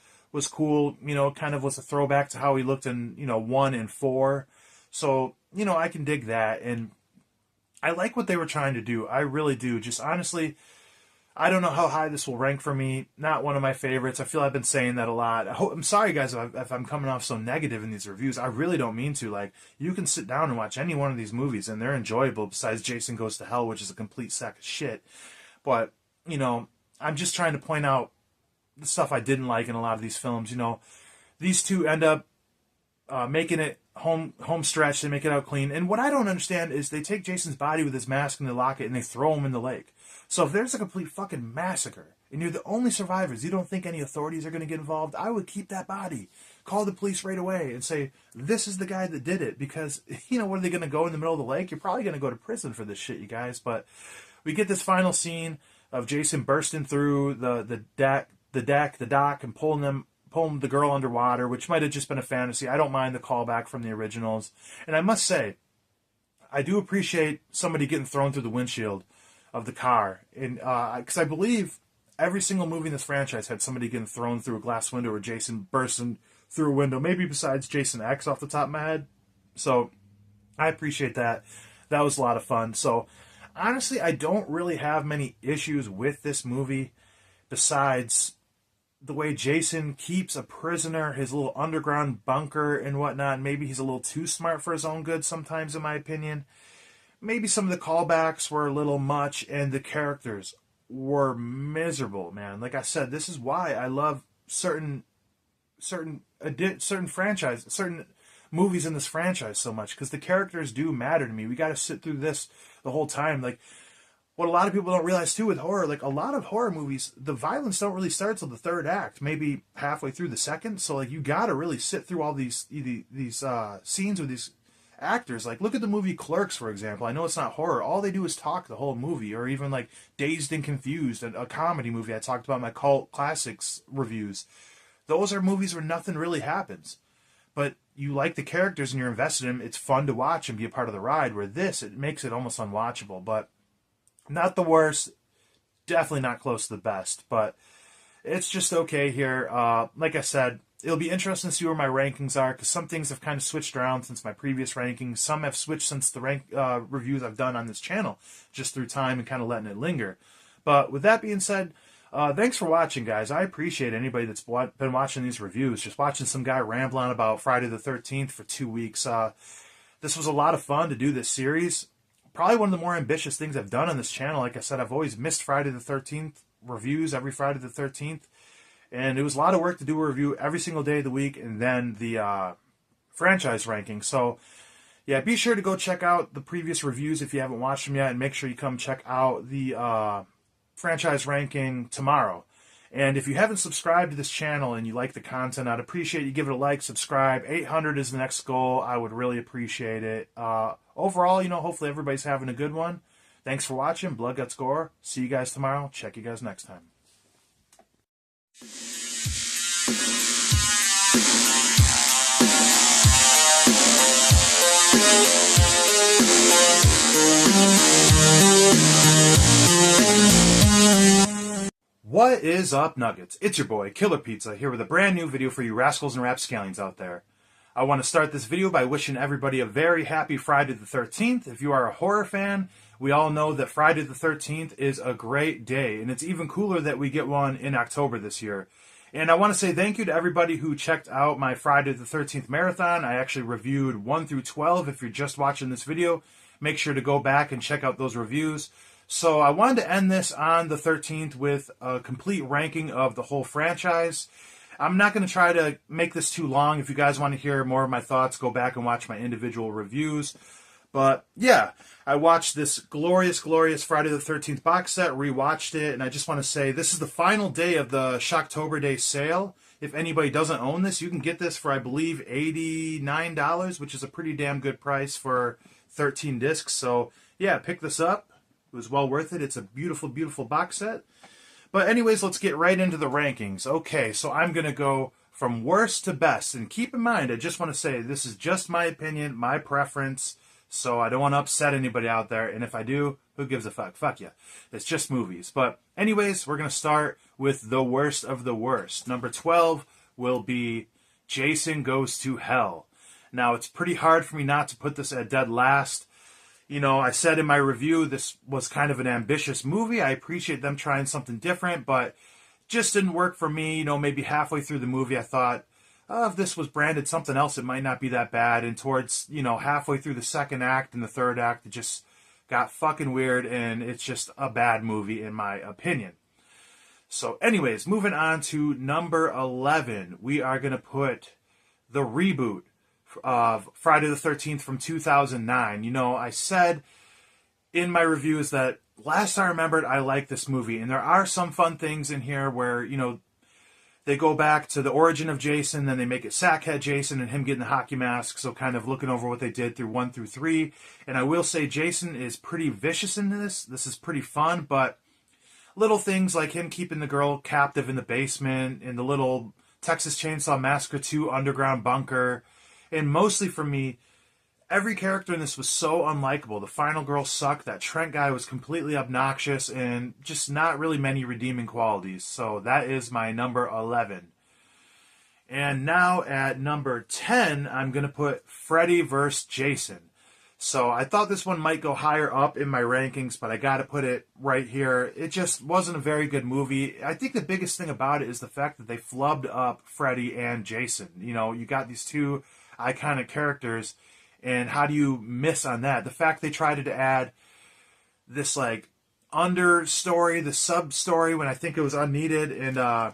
cool. You know, kind of was a throwback to how he looked in, 1 and 4. So, I can dig that. And I like what they were trying to do. I really do. Just honestly, I don't know how high this will rank for me. Not one of my favorites. I feel I've been saying that a lot. I'm sorry, guys, if I'm coming off so negative in these reviews. I really don't mean to. Like, you can sit down and watch any one of these movies, and they're enjoyable, besides Jason Goes to Hell, which is a complete sack of shit. But, I'm just trying to point out the stuff I didn't like in a lot of these films. These two end up making it home stretch. They make it out clean. And what I don't understand is they take Jason's body with his mask and they lock it and they throw him in the lake. So if there's a complete fucking massacre and you're the only survivors, you don't think any authorities are going to get involved, I would keep that body. Call the police right away and say, this is the guy that did it. Because, what are they going to go in the middle of the lake? You're probably going to go to prison for this shit, you guys. But we get this final scene of Jason bursting through the dock, and pulling the girl underwater, which might have just been a fantasy. I don't mind the callback from the originals. And I must say, I do appreciate somebody getting thrown through the windshield of the car. And because I believe every single movie in this franchise had somebody getting thrown through a glass window or Jason bursting through a window, maybe besides Jason X off the top of my head. So I appreciate that. That was a lot of fun. So honestly, I don't really have many issues with this movie besides the way Jason keeps a prisoner, his little underground bunker and whatnot. Maybe he's a little too smart for his own good sometimes, in my opinion. Maybe some of the callbacks were a little much, and the characters were miserable, man. Like I said, this is why I love certain franchise, certain movies in this franchise so much, because the characters do matter to me. We got to sit through this the whole time. Like, what a lot of people don't realize too with horror, like a lot of horror movies, the violence don't really start till the third act, maybe halfway through the second. So like you got to really sit through all these scenes with these actors. Like, look at the movie Clerks, for example. I know it's not horror. All they do is talk the whole movie. Or even like Dazed and Confused, a comedy movie I talked about in my cult classics reviews. Those are movies where nothing really happens. but you like the characters and you're invested in them, it's fun to watch and be a part of the ride. Where this, it makes it almost unwatchable. But not the worst, definitely not close to the best, but it's just okay here. Like I said, it'll be interesting to see where my rankings are, because some things have kind of switched around since my previous rankings. Some have switched since the reviews I've done on this channel, just through time and kind of letting it linger. But with that being said, thanks for watching, guys. I appreciate anybody that's been watching these reviews. Just watching some guy ramble on about Friday the 13th for 2 weeks. This was a lot of fun to do this series. Probably one of the more ambitious things I've done on this channel. Like I said, I've always missed Friday the 13th reviews every Friday the 13th. And it was a lot of work to do a review every single day of the week, and then the franchise ranking. So, yeah, be sure to go check out the previous reviews if you haven't watched them yet, and make sure you come check out the franchise ranking tomorrow. And if you haven't subscribed to this channel and you like the content, I'd appreciate you give it a like, subscribe. 800 is the next goal. I would really appreciate it. Overall, hopefully everybody's having a good one. Thanks for watching. Blood, Guts, Gore. See you guys tomorrow. Check you guys next time. What is up, Nuggets? It's your boy, Killer Pizza, here with a brand new video for you rascals and rapscallions out there. I want to start this video by wishing everybody a very happy Friday the 13th. If you are a horror fan, we all know that Friday the 13th is a great day, and it's even cooler that we get one in October this year. And I want to say thank you to everybody who checked out my Friday the 13th marathon. I actually reviewed 1 through 12. If you're just watching this video, make sure to go back and check out those reviews. So I wanted to end this on the 13th with a complete ranking of the whole franchise. I'm not going to try to make this too long. If you guys want to hear more of my thoughts, go back and watch my individual reviews. But yeah, I watched this glorious, glorious Friday the 13th box set, rewatched it, and I just want to say this is the final day of the Shocktober Day sale. If anybody doesn't own this, you can get this for, I believe, $89, which is a pretty damn good price for 13 discs. So yeah, pick this up. It was well worth it. It's a beautiful, beautiful box set. But anyways, let's get right into the rankings. Okay, so I'm going to go from worst to best. And keep in mind, I just want to say, this is just my opinion, my preference. So I don't want to upset anybody out there. And if I do, who gives a fuck? Fuck you. It's just movies. But anyways, we're going to start with the worst of the worst. Number 12 will be Jason Goes to Hell. Now, it's pretty hard for me not to put this at dead last. I said in my review this was kind of an ambitious movie. I appreciate them trying something different, but just didn't work for me. Maybe halfway through the movie I thought, if this was branded something else, it might not be that bad. And towards, halfway through the second act and the third act, it just got fucking weird, and it's just a bad movie in my opinion. So anyways, moving on to number 11, we are going to put the reboot of Friday the 13th from 2009. I said in my reviews that last I remembered, I liked this movie. And there are some fun things in here where, they go back to the origin of Jason, then they make it Sackhead Jason and him getting the hockey mask. So kind of looking over what they did through 1 through 3. And I will say Jason is pretty vicious in this. This is pretty fun, but little things like him keeping the girl captive in the basement, in the little Texas Chainsaw Massacre 2 underground bunker. And mostly for me, every character in this was so unlikable. The final girl sucked. That Trent guy was completely obnoxious, and just not really many redeeming qualities. So that is my number 11. And now at number 10, I'm going to put Freddy Vs Jason. So I thought this one might go higher up in my rankings, but I got to put it right here. It just wasn't a very good movie. I think the biggest thing about it is the fact that they flubbed up Freddy and Jason. You got these two iconic characters, and how do you miss on that? The fact they tried to add this understory, the sub story, when I think it was unneeded, and I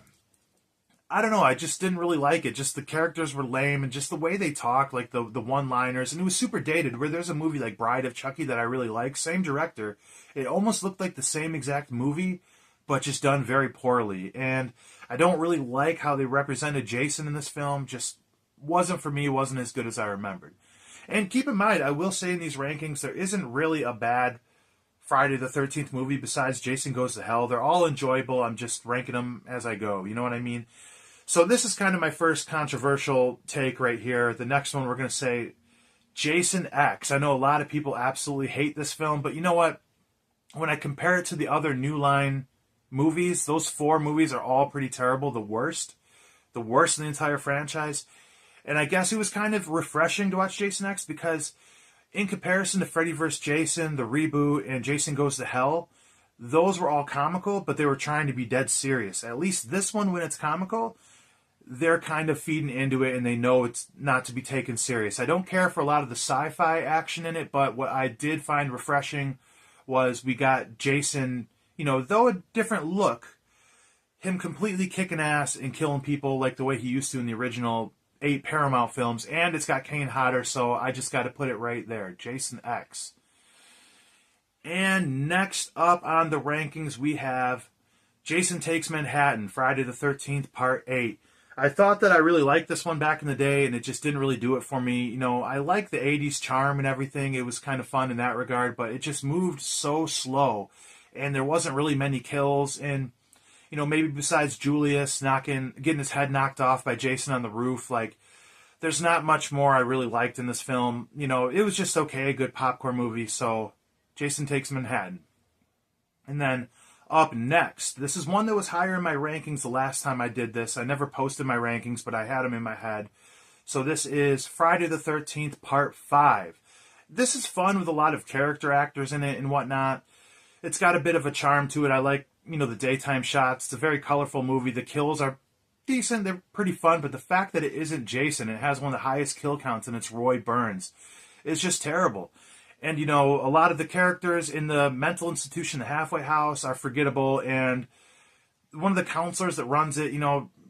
don't know, I just didn't really like it. Just the characters were lame, and just the way they talk, like the one-liners, and it was super dated. Where there's a movie like Bride of Chucky that I really like, same director, it almost looked like the same exact movie, but just done very poorly. And I don't really like how they represented Jason in this film. Just wasn't for me, wasn't as good as I remembered. And keep in mind, I will say in these rankings, there isn't really a bad Friday the 13th movie besides Jason Goes to Hell. They're all enjoyable. I'm just ranking them as I go. You know what I mean? So this is kind of my first controversial take right here. The next one we're going to say Jason X. I know a lot of people absolutely hate this film, but you know what? When I compare it to the other New Line movies, those 4 movies are all pretty terrible. The worst in the entire franchise. And I guess it was kind of refreshing to watch Jason X because in comparison to Freddy vs. Jason, the reboot, and Jason Goes to Hell, those were all comical, but they were trying to be dead serious. At least this one, when it's comical, they're kind of feeding into it and they know it's not to be taken serious. I don't care for a lot of the sci-fi action in it, but what I did find refreshing was we got Jason, though a different look, him completely kicking ass and killing people like the way he used to in the original 8 Paramount films, and it's got Kane Hodder, so I just got to put it right there. Jason X. And next up on the rankings, we have Jason Takes Manhattan, Friday the 13th, Part 8. I thought that I really liked this one back in the day, and it just didn't really do it for me. I like the 80s charm and everything. It was kind of fun in that regard, but it just moved so slow, and there wasn't really many kills, and maybe besides Julius getting his head knocked off by Jason on the roof, there's not much more I really liked in this film. It was just okay, a good popcorn movie, so Jason Takes Manhattan. And then up next, this is one that was higher in my rankings the last time I did this. I never posted my rankings, but I had them in my head. So this is Friday the 13th, Part 5. This is fun with a lot of character actors in it and whatnot. It's got a bit of a charm to it. I like the daytime shots. It's a very colorful movie. The kills are decent. They're pretty fun. But the fact that it isn't Jason, it has one of the highest kill counts, and it's Roy Burns, is just terrible. And, a lot of the characters in the mental institution, the halfway house, are forgettable. And one of the counselors that runs it,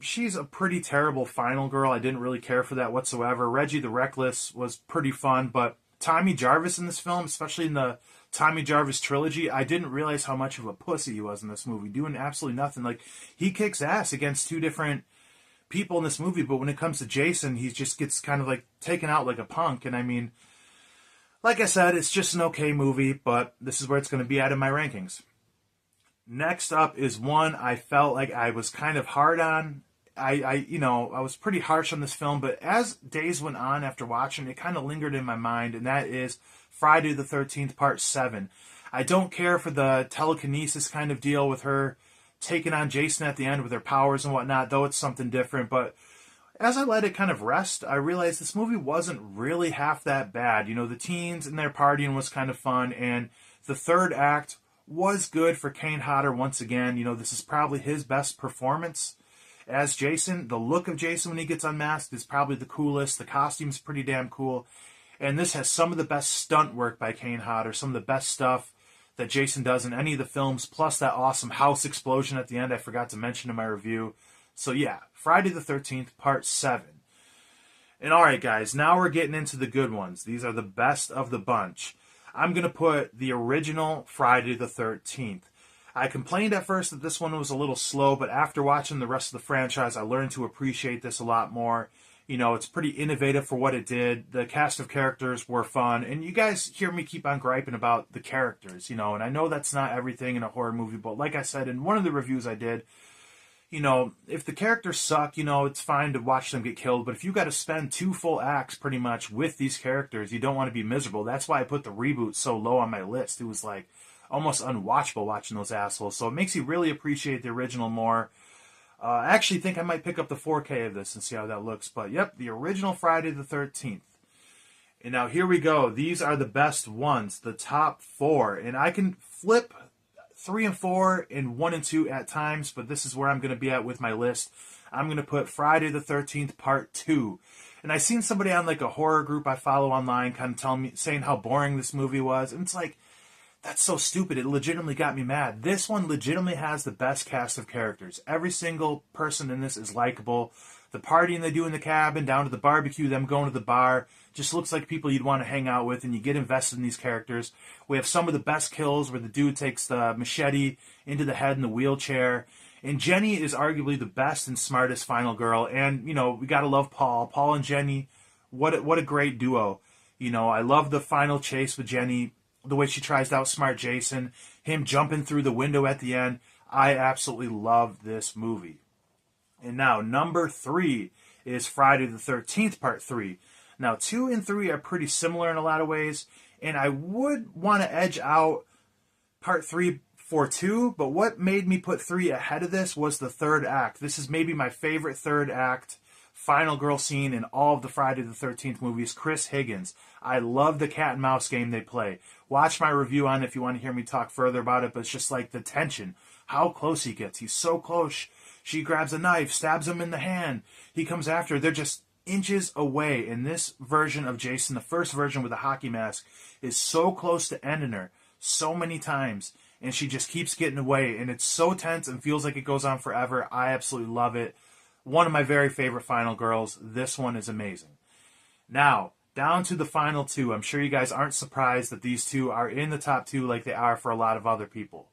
she's a pretty terrible final girl. I didn't really care for that whatsoever. Reggie the Reckless was pretty fun. But Tommy Jarvis in this film, especially in the Tommy Jarvis trilogy, I didn't realize how much of a pussy he was in this movie, doing absolutely nothing. He kicks ass against 2 different people in this movie, but when it comes to Jason, he just gets kind of taken out like a punk. And I mean, like I said, it's just an okay movie, but this is where it's going to be at in my rankings. Next up is one I felt like I was kind of hard on. I was pretty harsh on this film, but as days went on after watching, it kind of lingered in my mind, and that is Friday the 13th, Part 7. I don't care for the telekinesis kind of deal with her taking on Jason at the end with her powers and whatnot, though it's something different. But as I let it kind of rest, I realized this movie wasn't really half that bad. The teens and their partying was kind of fun, and the third act was good for Kane Hodder once again. This is probably his best performance as Jason. The look of Jason when he gets unmasked is probably the coolest. The costume's pretty damn cool. And this has some of the best stunt work by Kane Hodder, some of the best stuff that Jason does in any of the films, plus that awesome house explosion at the end I forgot to mention in my review. So yeah, Friday the 13th, Part 7. And alright guys, now we're getting into the good ones. These are the best of the bunch. I'm going to put the original Friday the 13th. I complained at first that this one was a little slow, but after watching the rest of the franchise, I learned to appreciate this a lot more. It's pretty innovative for what it did. The cast of characters were fun. And you guys hear me keep on griping about the characters, and I know that's not everything in a horror movie, but like I said in one of the reviews I did, if the characters suck, it's fine to watch them get killed, but if you got to spend 2 full acts pretty much with these characters, you don't want to be miserable. That's why I put the reboot so low on my list. It was almost unwatchable watching those assholes. So it makes you really appreciate the original more. I actually think I might pick up the 4K of this and see how that looks. But yep, the original Friday the 13th. And now here we go. These are the best ones, the top 4. And I can flip 3 and 4 and 1 and 2 at times, but this is where I'm going to be at with my list. I'm going to put Friday the 13th Part 2. And I seen somebody on a horror group I follow online kind of saying how boring this movie was. And it's that's so stupid. It legitimately got me mad. This one legitimately has the best cast of characters. Every single person in this is likable. The partying they do in the cabin, down to the barbecue, them going to the bar, just looks like people you'd want to hang out with, and you get invested in these characters. We have some of the best kills where the dude takes the machete into the head in the wheelchair. And Jenny is arguably the best and smartest final girl. And, we got to love Paul. Paul and Jenny, what a great duo. I love the final chase with Jenny. The way she tries to outsmart Jason, him jumping through the window at the end. I absolutely love this movie. And now, number 3 is Friday the 13th, Part 3. Now, 2 and 3 are pretty similar in a lot of ways, and I would want to edge out Part 3 for 2, but what made me put 3 ahead of this was the third act. This is maybe my favorite third act final girl scene in all of the Friday the 13th movies, Chris Higgins. I love the cat and mouse game they play. Watch my review on it if you want to hear me talk further about it, but it's just like the tension, how close he gets. He's so close. She grabs a knife, stabs him in the hand. He comes after her. They're just inches away. And this version of Jason, the first version with the hockey mask, is so close to ending her so many times. And she just keeps getting away. And it's so tense and feels like it goes on forever. I absolutely love it. One of my very favorite final girls. This one is amazing. Now, down to the final 2. I'm sure you guys aren't surprised that these 2 are in the top 2 like they are for a lot of other people.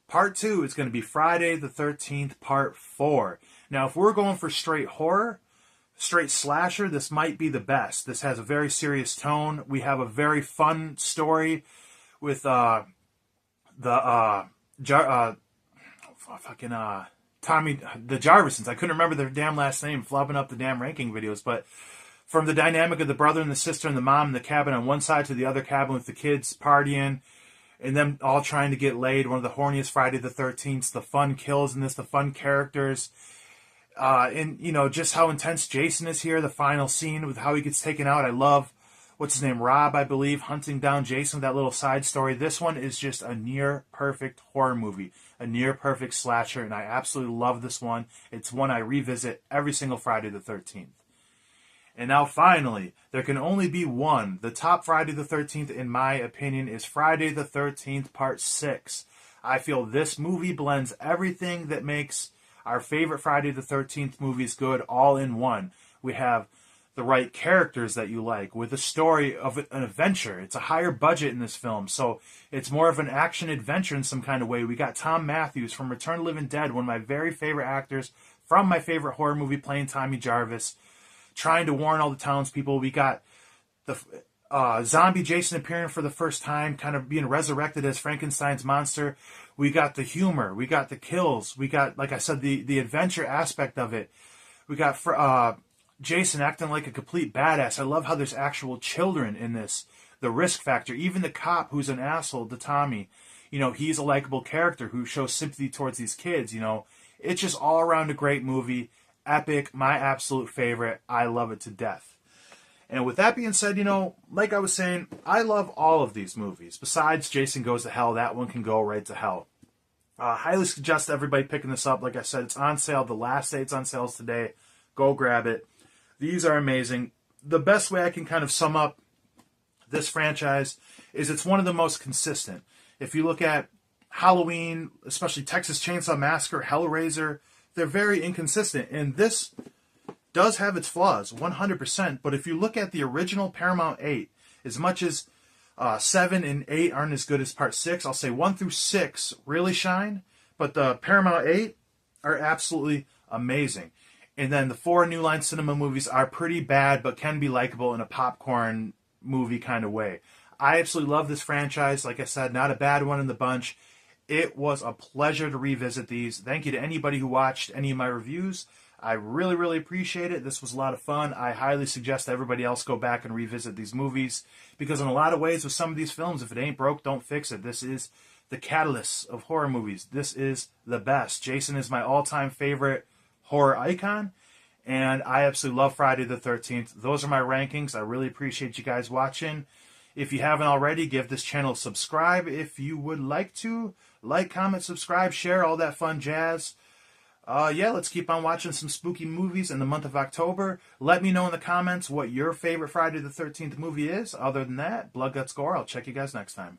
Part 2 is going to be Friday the 13th, Part 4. Now, if we're going for straight horror, straight slasher, this might be the best. This has a very serious tone. We have a very fun story with Tommy, the Jarvisons. I couldn't remember their damn last name, flubbing up the damn ranking videos, but from the dynamic of the brother and the sister and the mom in the cabin on one side to the other cabin with the kids partying, and them all trying to get laid. One of the horniest Friday the 13th, the fun kills in this, the fun characters. And, you know, just how intense Jason is here, the final scene with how he gets taken out. I love, what's his name, Rob, I believe, hunting down Jason with that little side story. This one is just a near-perfect horror movie, a near-perfect slasher, and I absolutely love this one. It's one I revisit every single Friday the 13th. And now finally, there can only be one. The top Friday the 13th, in my opinion, is Friday the 13th, Part 6. I feel this movie blends everything that makes our favorite Friday the 13th movies good all in one. We have the right characters that you like, with a story of an adventure. It's a higher budget in this film, so it's more of an action-adventure in some kind of way. We got Tom Matthews from Return of the Living Dead, one of my very favorite actors from my favorite horror movie, playing Tommy Jarvis, trying to warn all the townspeople. We got the zombie Jason appearing for the first time, kind of being resurrected as Frankenstein's monster. We got the humor. We got the kills. We got, like I said, the adventure aspect of it. We got Jason acting like a complete badass. I love how there's actual children in this. The risk factor. Even the cop who's an asshole to Tommy, you know, he's a likable character who shows sympathy towards these kids, you know. It's just all around a great movie. Epic, my absolute favorite. I love it to death. And with that being said, you know, like I was saying, I love all of these movies. Besides Jason Goes to Hell, that one can go right to hell. Highly suggest everybody picking this up. Like I said, it's on sale. The last day it's on sale is today. Go grab it. These are amazing. The best way I can kind of sum up this franchise is it's one of the most consistent. If you look at Halloween, especially Texas Chainsaw Massacre, Hellraiser, they're very inconsistent. And this does have its flaws, 100%. But if you look at the original Paramount 8, as much as 7 and 8 aren't as good as Part 6, I'll say 1 through 6 really shine. But the Paramount 8 are absolutely amazing. And then the 4 New Line Cinema movies are pretty bad, but can be likable in a popcorn movie kind of way. I absolutely love this franchise. Like I said, not a bad one in the bunch. It was a pleasure to revisit these. Thank you to anybody who watched any of my reviews. I really, really appreciate it. This was a lot of fun. I highly suggest everybody else go back and revisit these movies, because in a lot of ways with some of these films, if it ain't broke, don't fix it. This is the catalyst of horror movies. This is the best. Jason is my all-time favorite horror icon, and I absolutely love Friday the 13th. Those are my rankings. I really appreciate you guys watching. If you haven't already, give this channel a subscribe if you would like to. Like, comment, subscribe, share, all that fun jazz. Yeah, let's keep on watching some spooky movies in the month of October. Let me know in the comments what your favorite Friday the 13th movie is. Other than that, Blood, Guts, Gore. I'll check you guys next time.